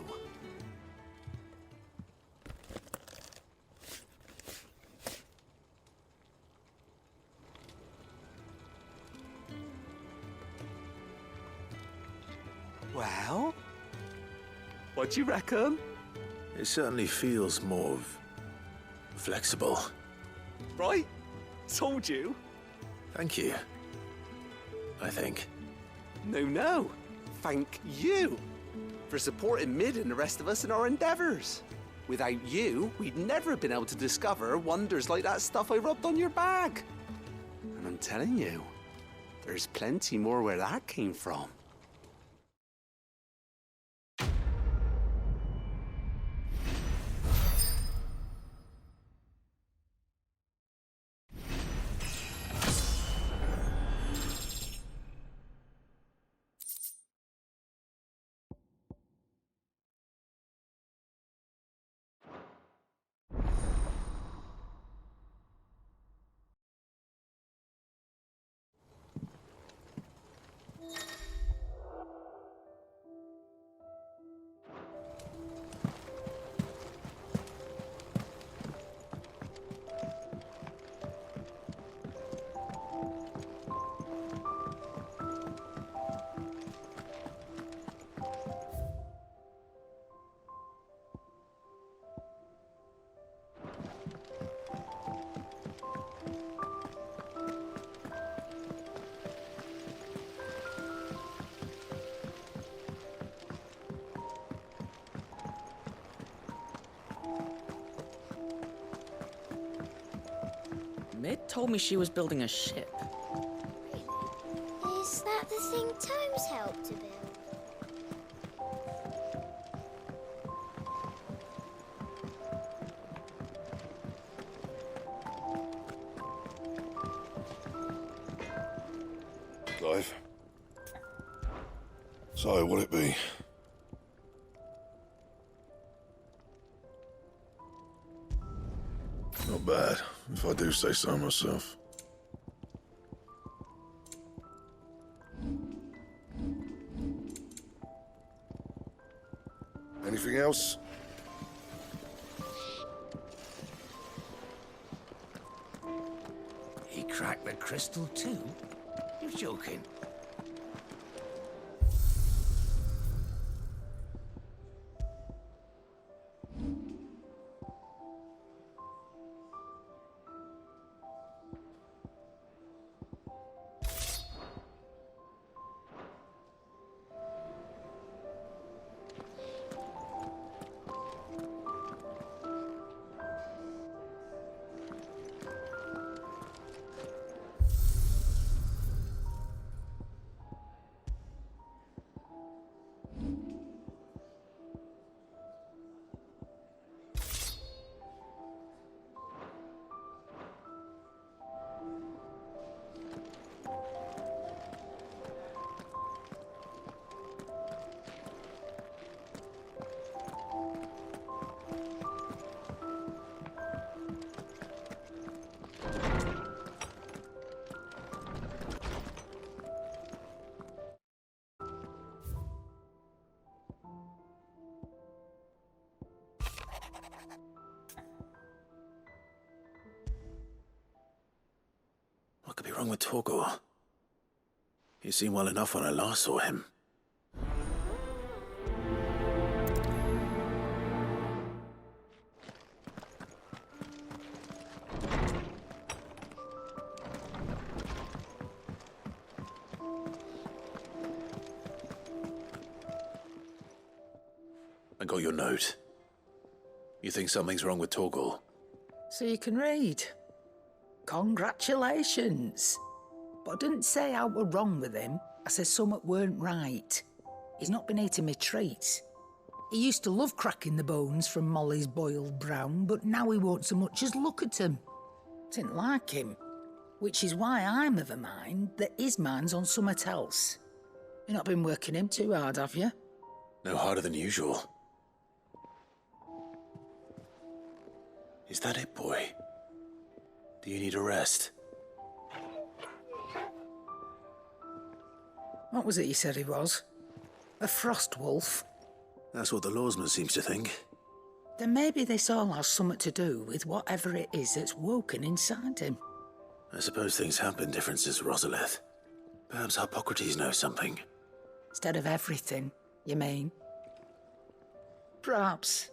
Well, what do you reckon? It certainly feels more flexible. Right? Told you. Thank you. I think. No. Thank you for supporting Mid and the rest of us in our endeavors. Without you, we'd never have been able to discover wonders like that stuff I rubbed on your bag. And I'm telling you, there's plenty more where that came from. Mid told me she was building a ship. Really? Is that the thing Tomes helped to build? Clive? So, what'll it be? Not bad, if I do say so myself. Anything else? He cracked the crystal too? You're joking. What could be wrong with Torgor? He seemed well enough when I last saw him. I got your note. You think something's wrong with Torgor? So you can read? Congratulations. But I didn't say I were wrong with him. I said something weren't right. He's not been eating me treats. He used to love cracking the bones from Molly's boiled brown, but now he won't so much as look at them. Didn't like him. Which is why I'm of a mind that his mind's on something else. You've not been working him too hard, have you? No harder than usual. Is that it, boy? Do you need a rest? What was it you said he was? A frost wolf? That's what the lawsman seems to think. Then maybe this all has something to do with whatever it is that's woken inside him. I suppose things have been different since Rosalith. Perhaps Hippocrates knows something. Instead of everything, you mean? Perhaps.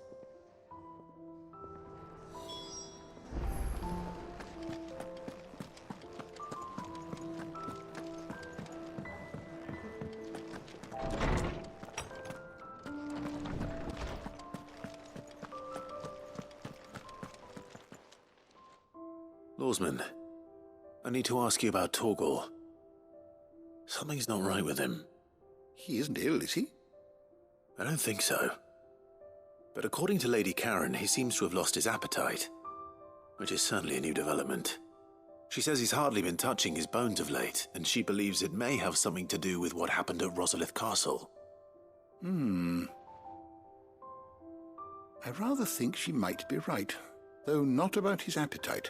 Lawsman, I need to ask you about Torgal. Something's not right with him. He isn't ill, is he? I don't think so. But according to Lady Karen, he seems to have lost his appetite, which is certainly a new development. She says he's hardly been touching his bones of late, and she believes it may have something to do with what happened at Rosalith Castle. I rather think she might be right, though not about his appetite.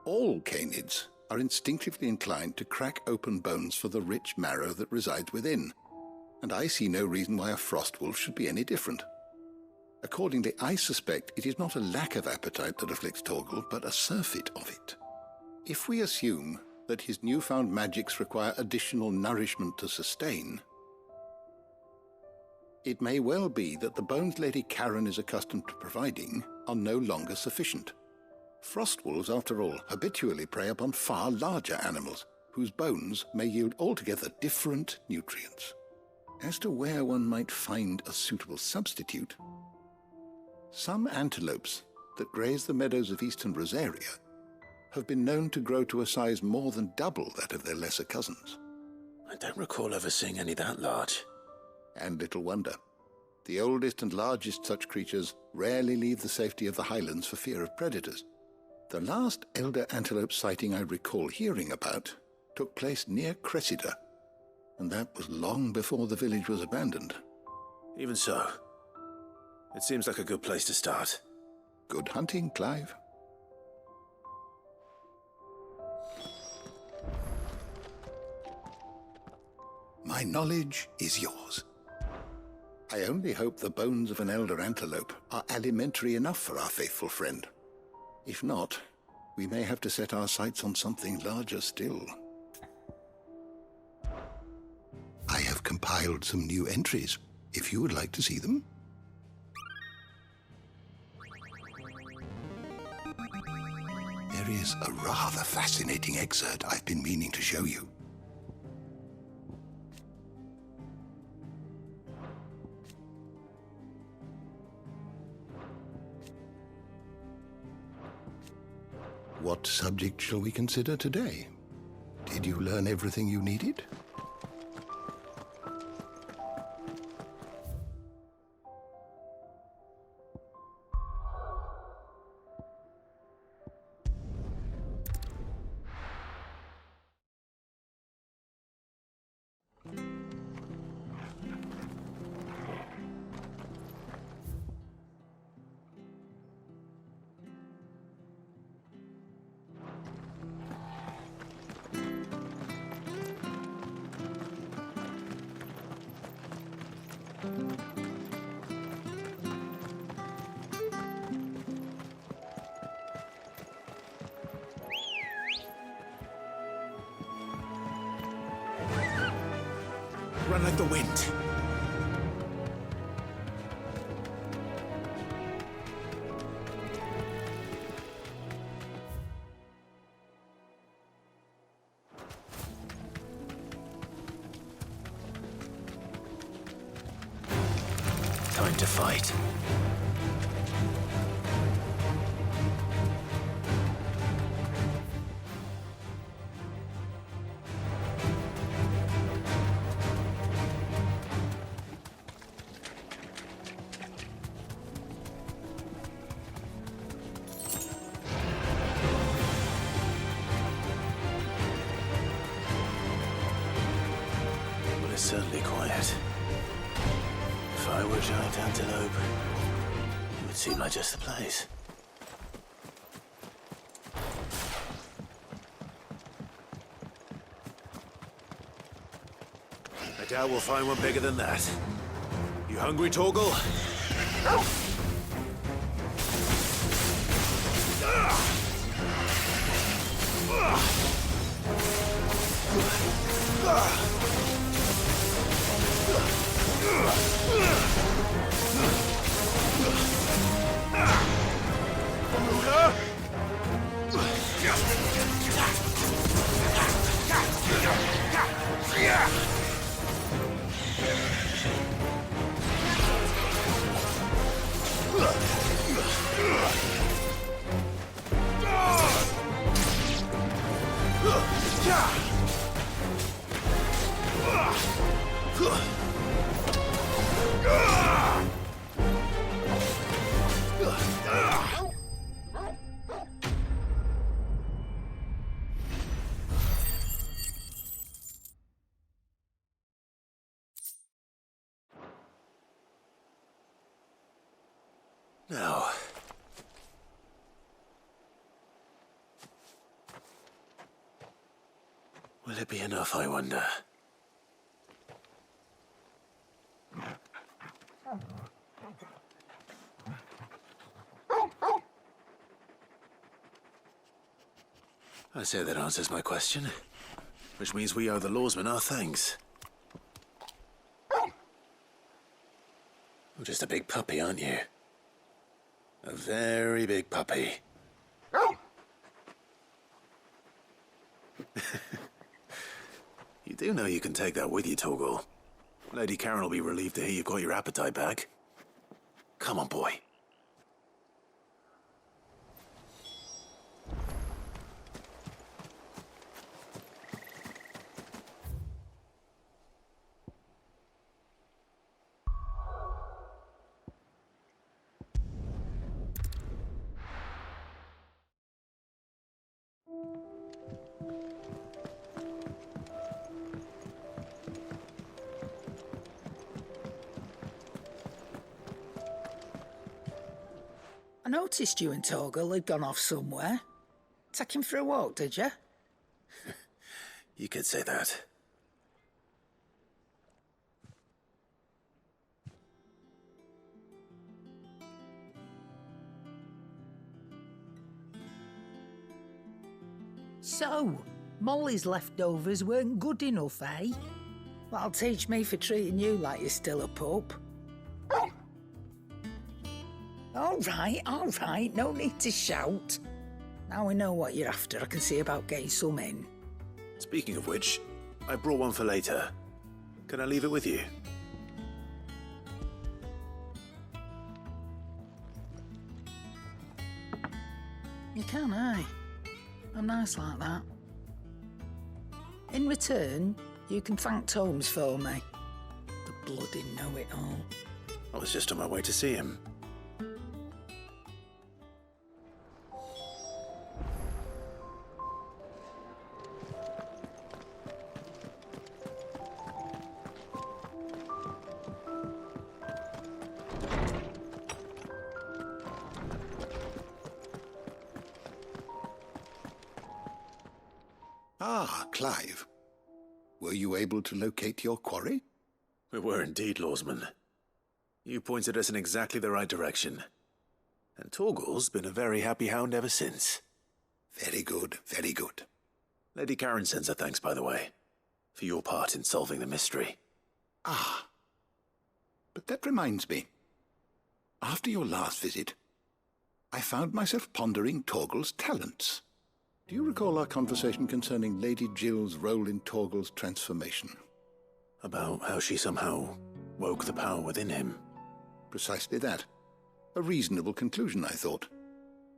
All canids are instinctively inclined to crack open bones for the rich marrow that resides within, and I see no reason why a frost wolf should be any different. Accordingly, I suspect it is not a lack of appetite that afflicts Torgal, but a surfeit of it. If we assume that his newfound magics require additional nourishment to sustain, it may well be that the bones Lady Karen is accustomed to providing are no longer sufficient. Frost wolves, after all, habitually prey upon far larger animals, whose bones may yield altogether different nutrients. As to where one might find a suitable substitute, some antelopes that graze the meadows of eastern Rosaria have been known to grow to a size more than double that of their lesser cousins. I don't recall ever seeing any that large. And little wonder. The oldest and largest such creatures rarely leave the safety of the highlands for fear of predators. The last elder antelope sighting I recall hearing about took place near Cressida, and that was long before the village was abandoned. Even so, it seems like a good place to start. Good hunting, Clive. My knowledge is yours. I only hope the bones of an elder antelope are alimentary enough for our faithful friend. If not, we may have to set our sights on something larger still. I have compiled some new entries, if you would like to see them. There is a rather fascinating excerpt I've been meaning to show you. What subject shall we consider today? Did you learn everything you needed? Run like the wind. Time to fight. is certainly quiet. If I were a giant antelope, it would seem like just the place. I doubt we'll find one bigger than that. You hungry, Torgal? Now, will it be enough, I wonder? I say that answers my question, which means we owe the lawsman our thanks. You're just a big puppy, aren't you? A very big puppy. You do know you can take that with you, Torgal. Lady Karen will be relieved to hear you've got your appetite back. Come on, boy. I noticed you and Torgal had gone off somewhere. Take him for a walk, did you? You could say that. So, Molly's leftovers weren't good enough, eh? That'll teach me for treating you like you're still a pup. All right, no need to shout. Now we know what you're after, I can see about getting some in. Speaking of which, I brought one for later. Can I leave it with you? You can, aye. I'm nice like that. In return, you can thank Tomes for me. The bloody know-it-all. I was just on my way to see him. Ah, Clive. Were you able to locate your quarry? We were indeed, Lawsman. You pointed us in exactly the right direction. And Torgal's been a very happy hound ever since. Very good, very good. Lady Karen sends her thanks, by the way, for your part in solving the mystery. Ah. But that reminds me. After your last visit, I found myself pondering Torgal's talents. Do you recall our conversation concerning Lady Jill's role in Torgal's transformation? About how she somehow woke the power within him. Precisely that. A reasonable conclusion, I thought,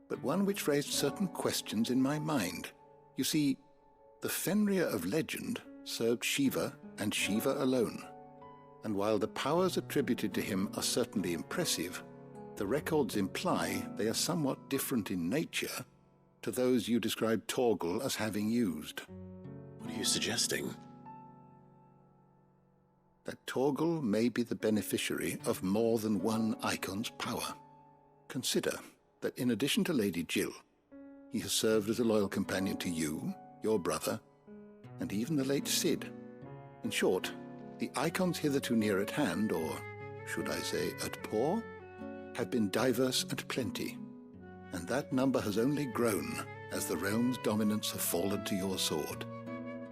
but one which raised certain questions in my mind. You see, the Fenrir of legend served Shiva and Shiva alone. And while the powers attributed to him are certainly impressive, the records imply they are somewhat different in nature to those you described Torgal as having used. What are you suggesting? that Torgal may be the beneficiary of more than one icon's power. Consider that in addition to Lady Jill, he has served as a loyal companion to you, your brother, and even the late Cid. In short, the icons hitherto near at hand, or should I say at paw, have been diverse and plenty, and that number has only grown as the realm's dominance have fallen to your sword.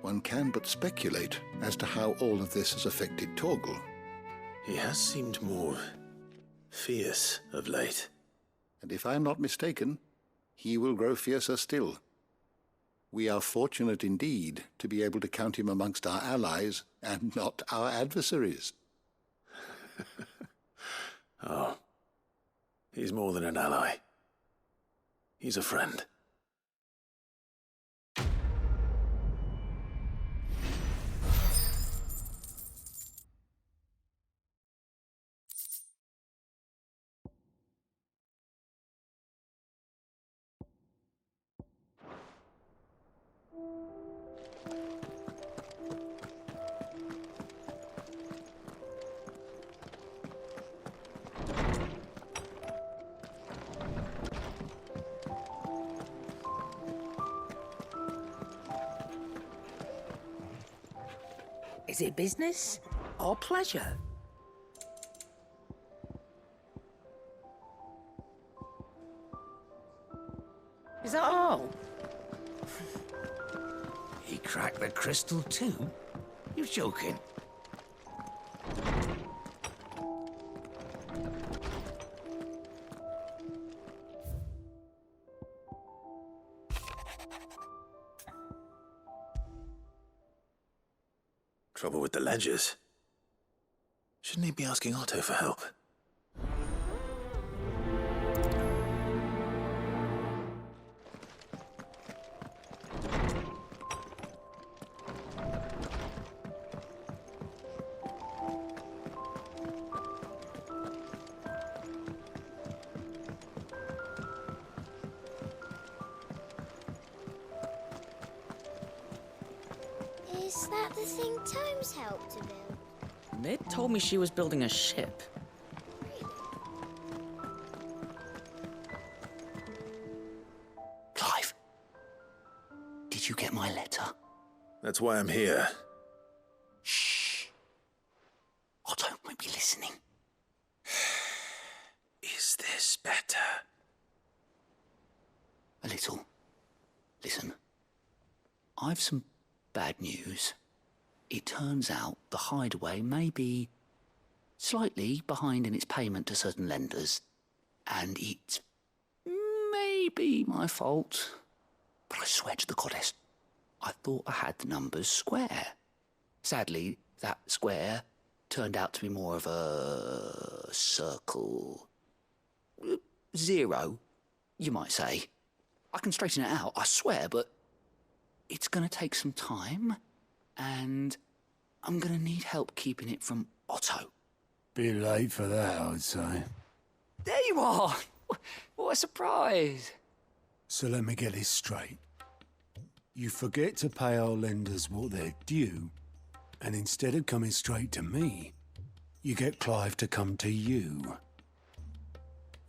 One can but speculate as to how all of this has affected Torgal. He has seemed more fierce of late. And if I am not mistaken, he will grow fiercer still. We are fortunate indeed to be able to count him amongst our allies and not our adversaries. Oh, he's more than an ally. He's a friend. Is it business or pleasure? Is that all? He cracked the crystal too? You're joking. Trouble with the ledgers. Shouldn't he be asking Otto for help? Is that the thing Tomes helped to build? Mid told me she was building a ship. Clive, did you get my letter? That's why I'm here. Shh. Otto might be listening. Is this better? A little. Listen, I've some bad news. It turns out the hideaway may be slightly behind in its payment to certain lenders, and it's maybe my fault. But I swear to the goddess, I thought I had the numbers square. Sadly, that square turned out to be more of a circle. 0, you might say. I can straighten it out, I swear, but it's going to take some time, and I'm going to need help keeping it from Otto. Bit late for that, I'd say. There you are! What a surprise! So let me get this straight. You forget to pay our lenders what they're due, and instead of coming straight to me, you get Clive to come to you.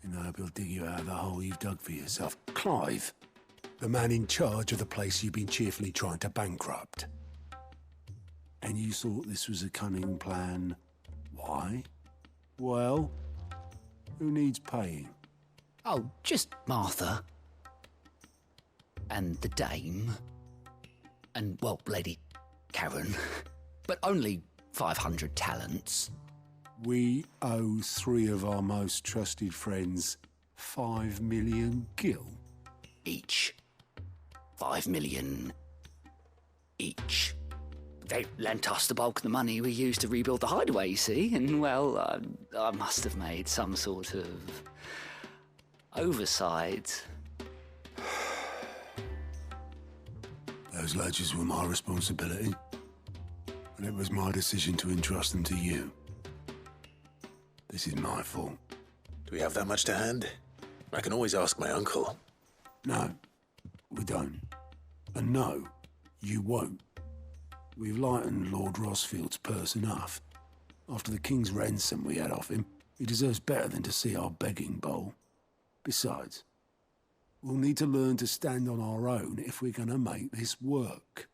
And I hope he'll dig you out of the hole you've dug for yourself. Clive, the man in charge of the place you've been cheerfully trying to bankrupt. And you thought this was a cunning plan. Why? Well, who needs paying? Oh, just Martha. And the dame. And, well, Lady Karen. But only 500 talents. We owe 3 of our most trusted friends 5 million gil. Each. 5 million each. They lent us the bulk of the money we used to rebuild the hideaway, you see, and, well, I must have made some sort of oversight. Those ledgers were my responsibility, and it was my decision to entrust them to you. This is my fault. Do we have that much to hand? I can always ask my uncle. No, we don't. And no, you won't. We've lightened Lord Rosfield's purse enough. After the king's ransom we had off him, he deserves better than to see our begging bowl. Besides, we'll need to learn to stand on our own if we're gonna make this work.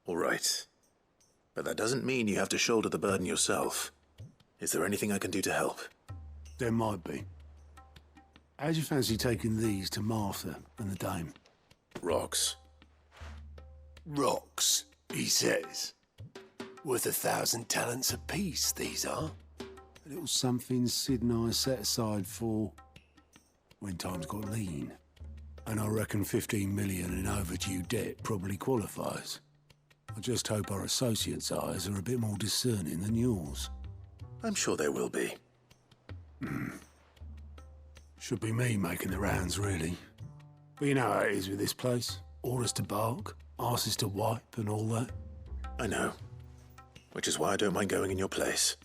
All right. But that doesn't mean you have to shoulder the burden yourself. Is there anything I can do to help? There might be. How'd you fancy taking these to Martha and the dame? Rocks. Rocks, he says. Worth 1,000 talents apiece, these are. A little something Sid and I set aside for when times got lean. And I reckon 15 million in overdue debt probably qualifies. I just hope our associates' eyes are a bit more discerning than yours. I'm sure they will be. Should be me making the rounds, really. But you know how it is with this place. Orders to bark, arses to wipe and all that. I know. Which is why I don't mind going in your place.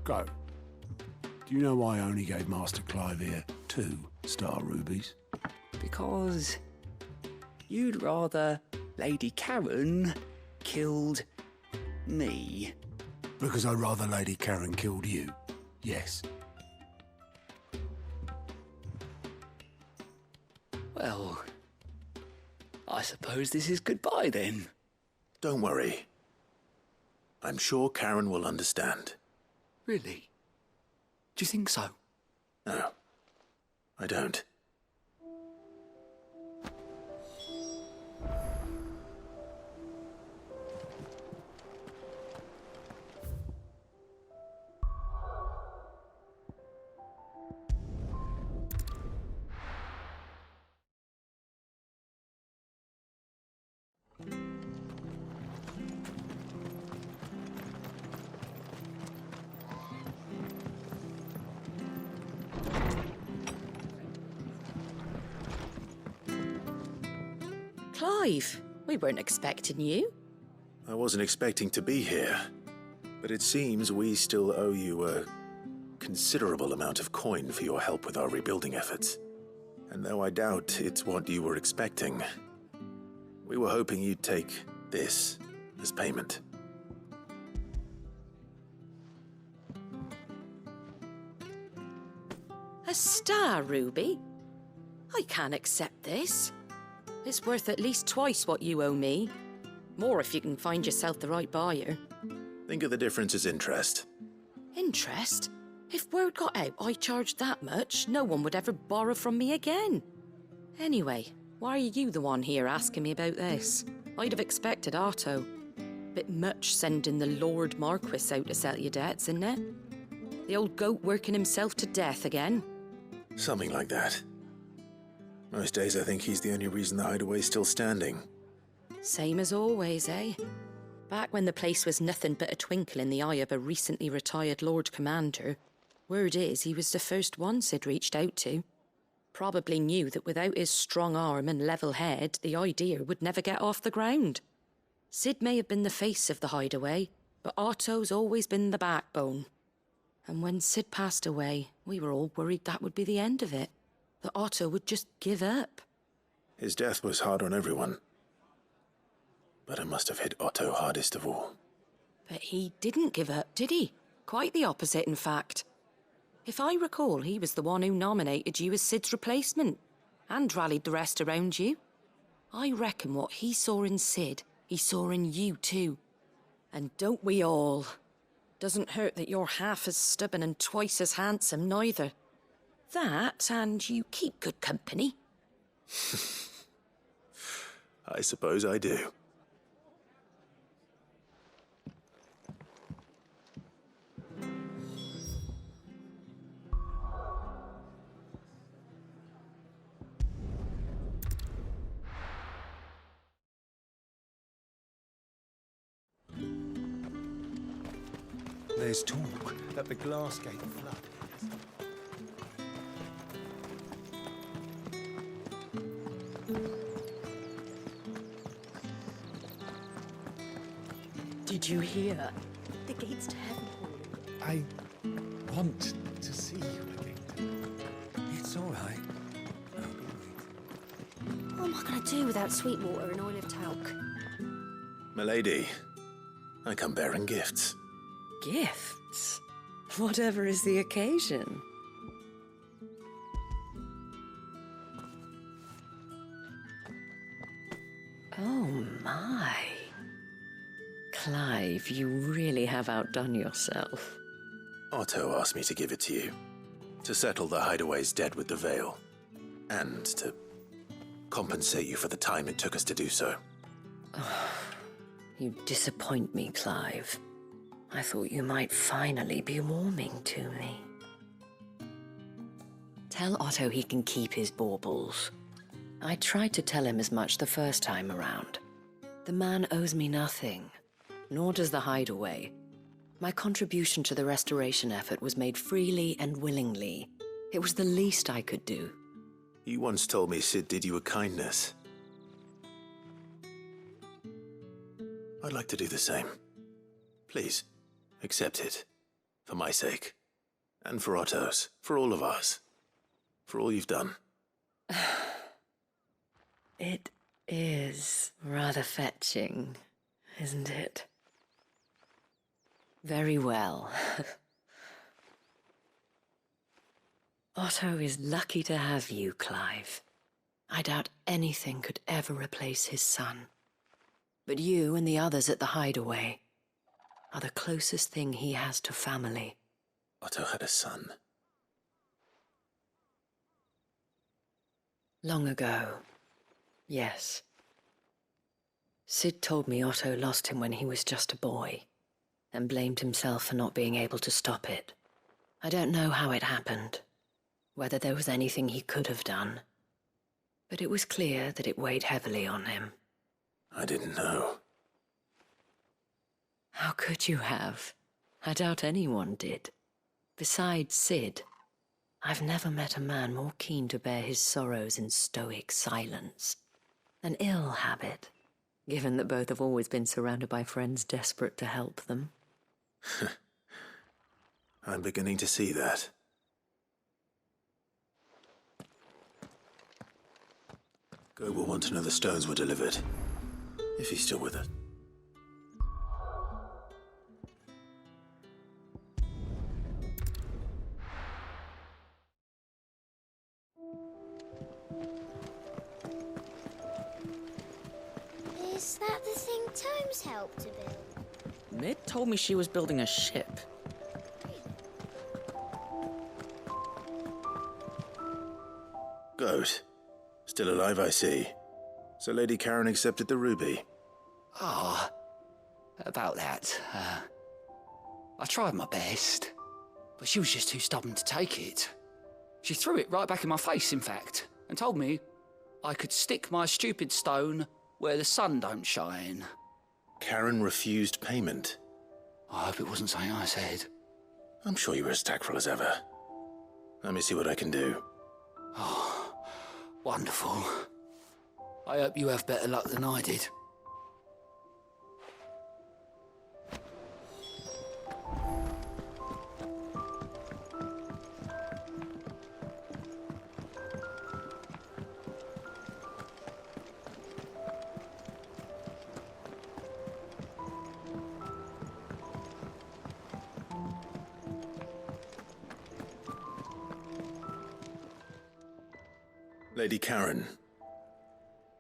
Go. Do you know why I only gave Master Clive here 2 star rubies? Because you'd rather Lady Karen killed me. Because I'd rather Lady Karen killed you. Yes. Well, I suppose this is goodbye then. Don't worry. I'm sure Karen will understand. Really? Do you think so? No, I don't. Clive, we weren't expecting you. I wasn't expecting to be here, but it seems we still owe you a considerable amount of coin for your help with our rebuilding efforts. And though I doubt it's what you were expecting, we were hoping you'd take this as payment. A star ruby? I can't accept this. It's worth at least twice what you owe me. More if you can find yourself the right buyer. Think of the difference as interest. Interest? If word got out I charged that much, no one would ever borrow from me again. Anyway, why are you the one here asking me about this? I'd have expected Otto. Bit much sending the Lord Marquis out to settle your debts, isn't it? The old goat working himself to death again. Something like that. Most days I think he's the only reason the hideaway's still standing. Same as always, eh? Back when the place was nothing but a twinkle in the eye of a recently retired Lord Commander, word is he was the first one Sid reached out to. Probably knew that without his strong arm and level head, the idea would never get off the ground. Sid may have been the face of the hideaway, but Otto's always been the backbone. And when Sid passed away, we were all worried that would be the end of it. That Otto would just give up. His death was hard on everyone. But it must have hit Otto hardest of all. But he didn't give up, did he? Quite the opposite, in fact. If I recall, he was the one who nominated you as Sid's replacement, and rallied the rest around you. I reckon what he saw in Sid, he saw in you too. And don't we all? Doesn't hurt that you're half as stubborn and twice as handsome, neither. That, and you keep good company. I suppose I do. There's talk that the glass gate flood. Did you hear? The gates to heaven. I want to see you again. It's all right. I'll be waiting. What am I going to do without sweet water and oil of talc? Milady, I come bearing gifts. Gifts? Whatever is the occasion. Oh my. Clive, you really have outdone yourself. Otto asked me to give it to you. To settle the Hideaway's debt with the Veil. And to compensate you for the time it took us to do so. Oh, you disappoint me, Clive. I thought you might finally be warming to me. Tell Otto he can keep his baubles. I tried to tell him as much the first time around. The man owes me nothing, nor does the Hideaway. My contribution to the restoration effort was made freely and willingly. It was the least I could do. You once told me Sid did you a kindness. I'd like to do the same. Please, accept it. For my sake. And for Otto's. For all of us. For all you've done. It is rather fetching, isn't it? Very well. Otto is lucky to have you, Clive. I doubt anything could ever replace his son. But you and the others at the Hideaway are the closest thing he has to family. Otto had a son. Long ago, yes. Sid told me Otto lost him when he was just a boy, and blamed himself for not being able to stop it. I don't know how it happened, whether there was anything he could have done, but it was clear that it weighed heavily on him. I didn't know. How could you have? I doubt anyone did. Besides Sid, I've never met a man more keen to bear his sorrows in stoic silence. An ill habit, given that both have always been surrounded by friends desperate to help them. I'm beginning to see that. Goetz will want to know the stones were delivered, if he's still with us. Is that the thing Tomes helped to build? Mid told me she was building a ship. Goetz. Still alive, I see. So Lady Karen accepted the ruby. Ah, about that. I tried my best, but she was just too stubborn to take it. She threw it right back in my face, in fact, and told me I could stick my stupid stone where the sun don't shine. Karen refused payment. I hope it wasn't something I said. I'm sure you were as tactful as ever. Let me see what I can do. Oh, wonderful. I hope you have better luck than I did. Lady Karen,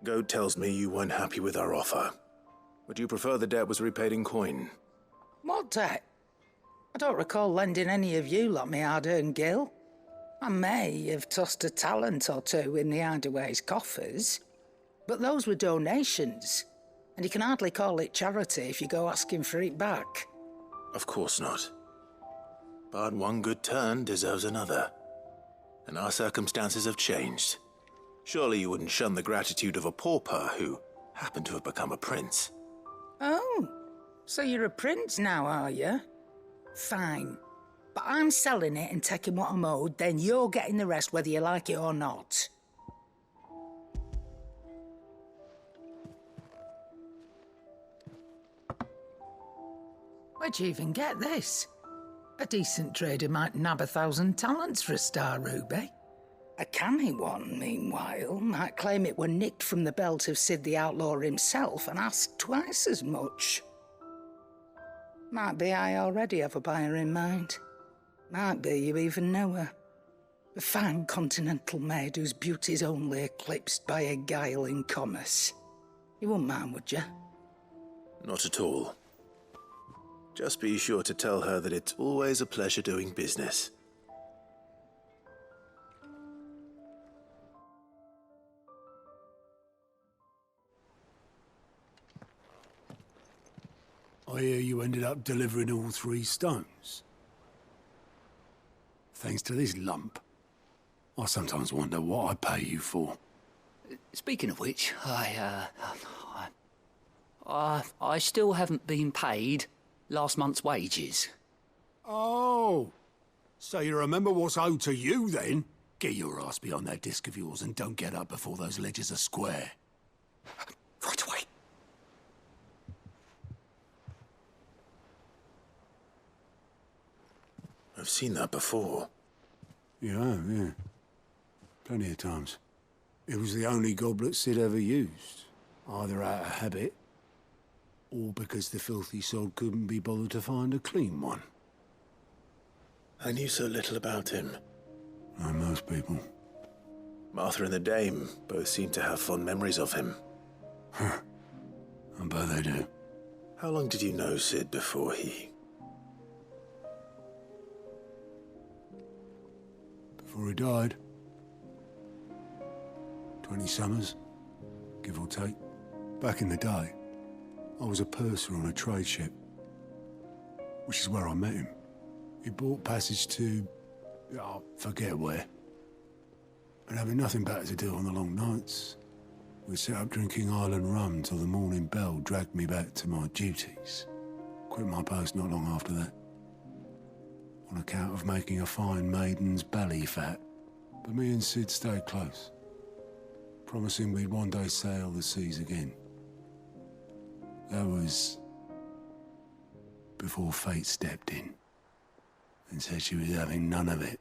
Goetz tells me you weren't happy with our offer. Would you prefer the debt was repaid in coin? What debt? I don't recall lending any of you like me hard-earned gil. I may have tossed a talent or two in the Hideaway's coffers, but those were donations, and you can hardly call it charity if you go asking for it back. Of course not. But one good turn deserves another. And our circumstances have changed. Surely you wouldn't shun the gratitude of a pauper who happened to have become a prince. Oh, so you're a prince now, are you? Fine. But I'm selling it and taking what I'm owed, then you're getting the rest whether you like it or not. Where'd you even get this? A decent trader might nab 1,000 talents for a star ruby. A canny one, meanwhile, might claim it were nicked from the belt of Sid the Outlaw himself and ask twice as much. Might be I already have a buyer in mind. Might be you even know her. A fine continental maid whose beauty's only eclipsed by a guile in commerce. You wouldn't mind, would you? Not at all. Just be sure to tell her that it's always a pleasure doing business. I hear you ended up delivering all 3 stones. Thanks to this lump. I sometimes wonder what I pay you for. Speaking of which, I still haven't been paid last month's wages. Oh, so you remember what's owed to you then? Get your ass behind that disc of yours and don't get up before those ledgers are square. Right away. I've seen that before. Yeah. Plenty of times. It was the only goblet Sid ever used. Either out of habit, or because the filthy sod couldn't be bothered to find a clean one. I knew so little about him. Like most people. Martha and the Dame both seem to have fond memories of him. Huh. I bet they do. How long did you know Sid before he... Before he died? 20 summers, give or take. Back in the day, I was a purser on a trade ship, which is where I met him. He bought passage to... I forget where. And having nothing better to do on the long nights, we set up drinking island rum till the morning bell dragged me back to my duties. Quit my post not long after that, on account of making a fine maiden's belly fat. But me and Sid stayed close, promising we'd one day sail the seas again. That was before fate stepped in and said she was having none of it.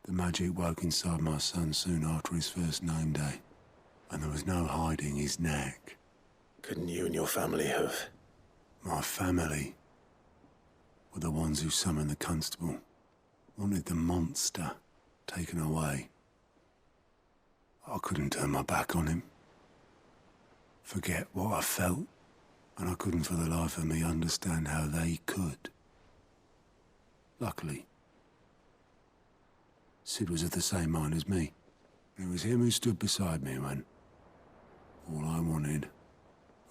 The magic woke inside my son soon after his first name day, and there was no hiding his knack. Couldn't you and your family have... My family were the ones who summoned the constable, wanted the monster taken away. I couldn't turn my back on him, forget what I felt, and I couldn't for the life of me understand how they could. Luckily, Sid was of the same mind as me. It was him who stood beside me when all I wanted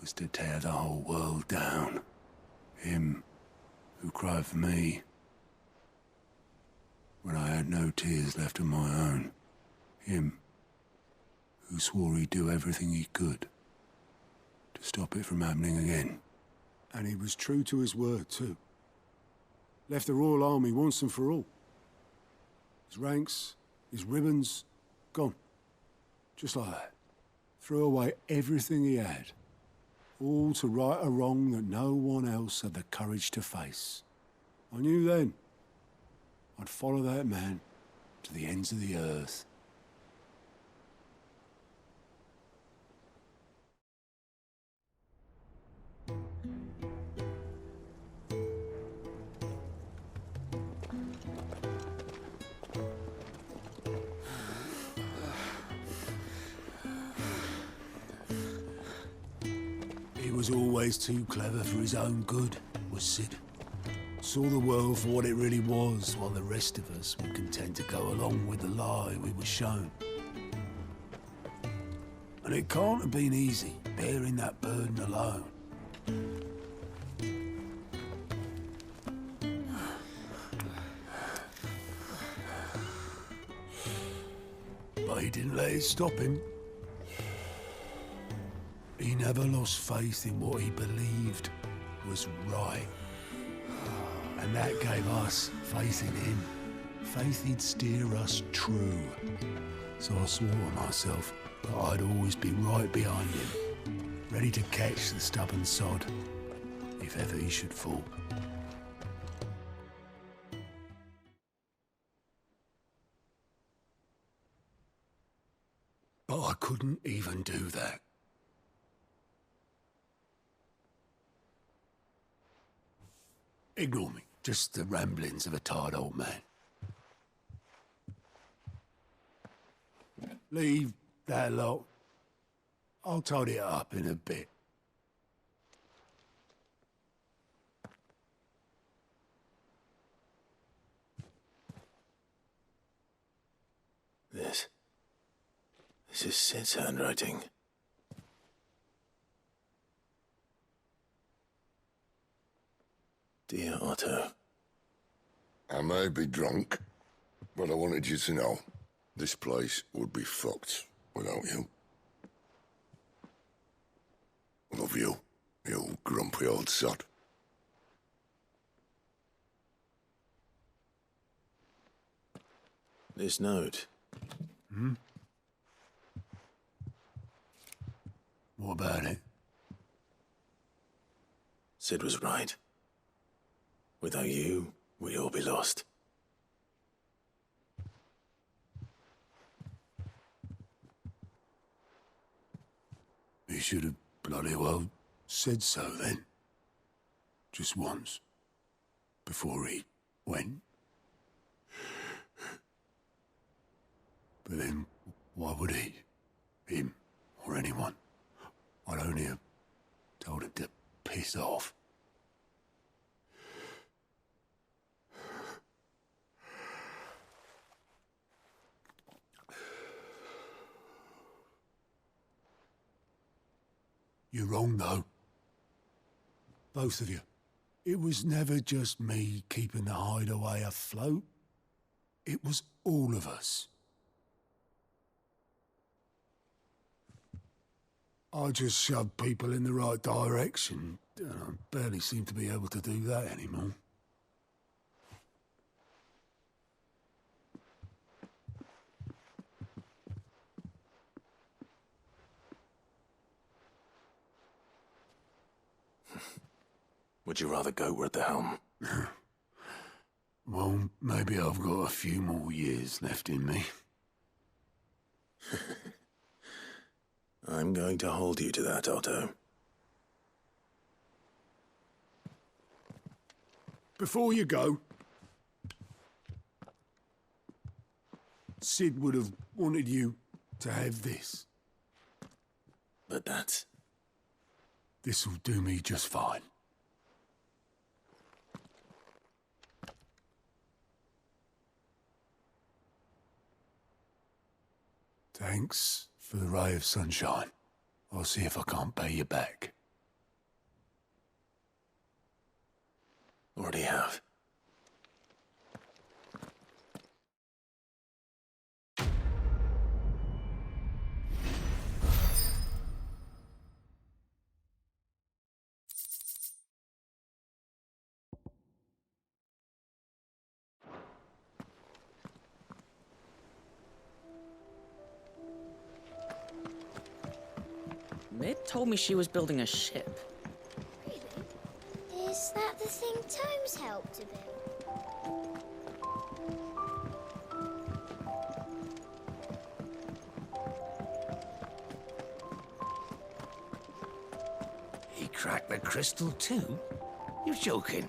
was to tear the whole world down. Him who cried for me when I had no tears left of my own. Him who swore he'd do everything he could to stop it from happening again. And he was true to his word, too. Left the Royal Army once and for all. His ranks, his ribbons, gone. Just like that. Threw away everything he had. All to right a wrong that no one else had the courage to face. I knew then I'd follow that man to the ends of the earth. He was always too clever for his own good, was Sid. Saw the world for what it really was, while the rest of us were content to go along with the lie we were shown. And it can't have been easy, bearing that burden alone. But he didn't let it stop him. He never lost faith in what he believed was right. And that gave us faith in him. Faith he'd steer us true. So I swore to myself that I'd always be right behind him, ready to catch the stubborn sod, if ever he should fall. But I couldn't even do that. Ignore me. Just the ramblings of a tired old man. Leave that lot. I'll tidy it up in a bit. This is Sid's handwriting. Dear Otto. I may be drunk, but I wanted you to know this place would be fucked without you. Love you, you grumpy old sod. This note. Hmm? What about it? Sid was right. Without you, we'd all be lost. He should have bloody well said so then. Just once. Before he went. But then, why would he? Him, or anyone? I'd only have told him to piss off. You're wrong, though. Both of you. It was never just me keeping the hideaway afloat. It was all of us. I just shoved people in the right direction, and I barely seem to be able to do that anymore. Would you rather Goetz were at the helm? Well, maybe I've got a few more years left in me. I'm going to hold you to that, Otto. Before you go, Sid would have wanted you to have this. But that's... This'll do me just fine. Thanks for the ray of sunshine. I'll see if I can't pay you back. Already have. Mid told me she was building a ship. Really? Is that the thing Tomes helped to build? He cracked the crystal too? You're joking.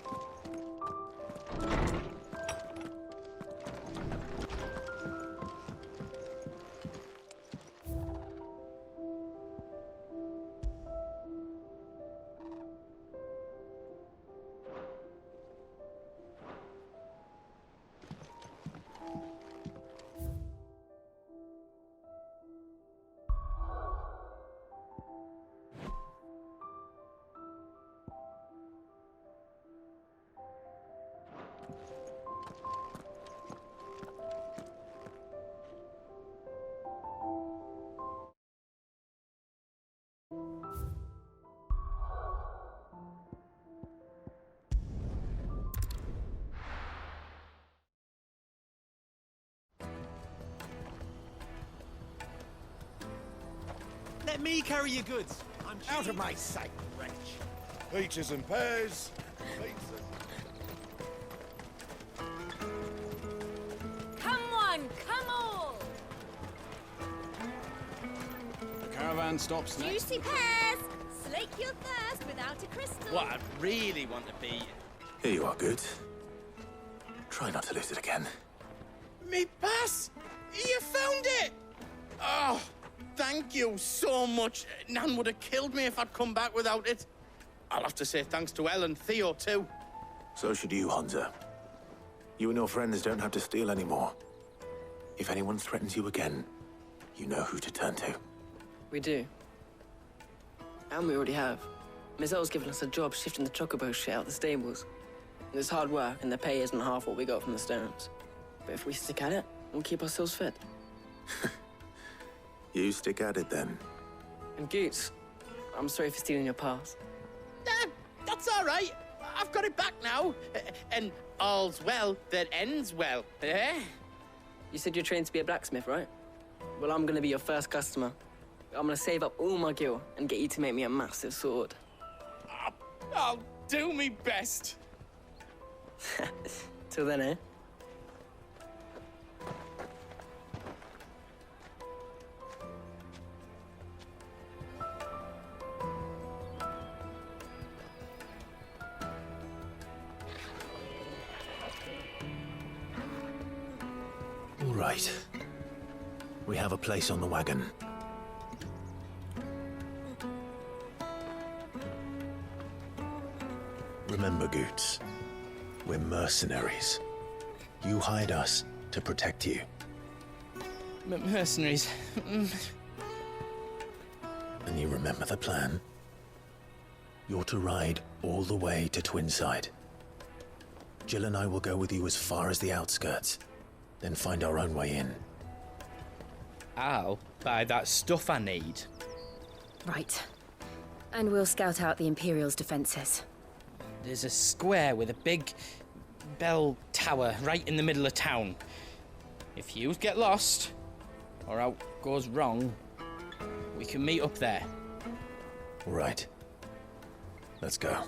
Let me carry your goods. I'm Out of my sight, wretch. Peaches and pears. Pizza. Come on, come all! The caravan stops next. Juicy pears! Slake your thirst without a crystal. What I really want to be Here you are, Goetz. Try not to lose it again. Me pass! You found it! Oh, thank you so much. Nan would have killed me if I'd come back without it. I'll have to say thanks to Elle and Theo, too. So should you, Hansa. You and your friends don't have to steal anymore. If anyone threatens you again, you know who to turn to. We do. And we already have. Miss L's given us a job shifting the chocobo shit out the stables. It's hard work, and the pay isn't half what we got from the stones. But if we stick at it, we'll keep ourselves fed. You stick at it, then. And Goetz, I'm sorry for stealing your pass. That's all right. I've got it back now. And all's well that ends well, eh? You said you're trained to be a blacksmith, right? Well, I'm gonna be your first customer. I'm gonna save up all my gil and get you to make me a massive sword. I'll do me best. Till then, eh? All right. We have a place on the wagon. Remember, Goetz, we're mercenaries. You hired us to protect you. Mercenaries. And you remember the plan? You're to ride all the way to Twinside. Jill and I will go with you as far as the outskirts, then find our own way in. I'll buy that stuff I need. Right. And we'll scout out the Imperial's defences. There's a square with a big bell tower right in the middle of town. If you get lost, or out goes wrong, we can meet up there. All right. Let's go.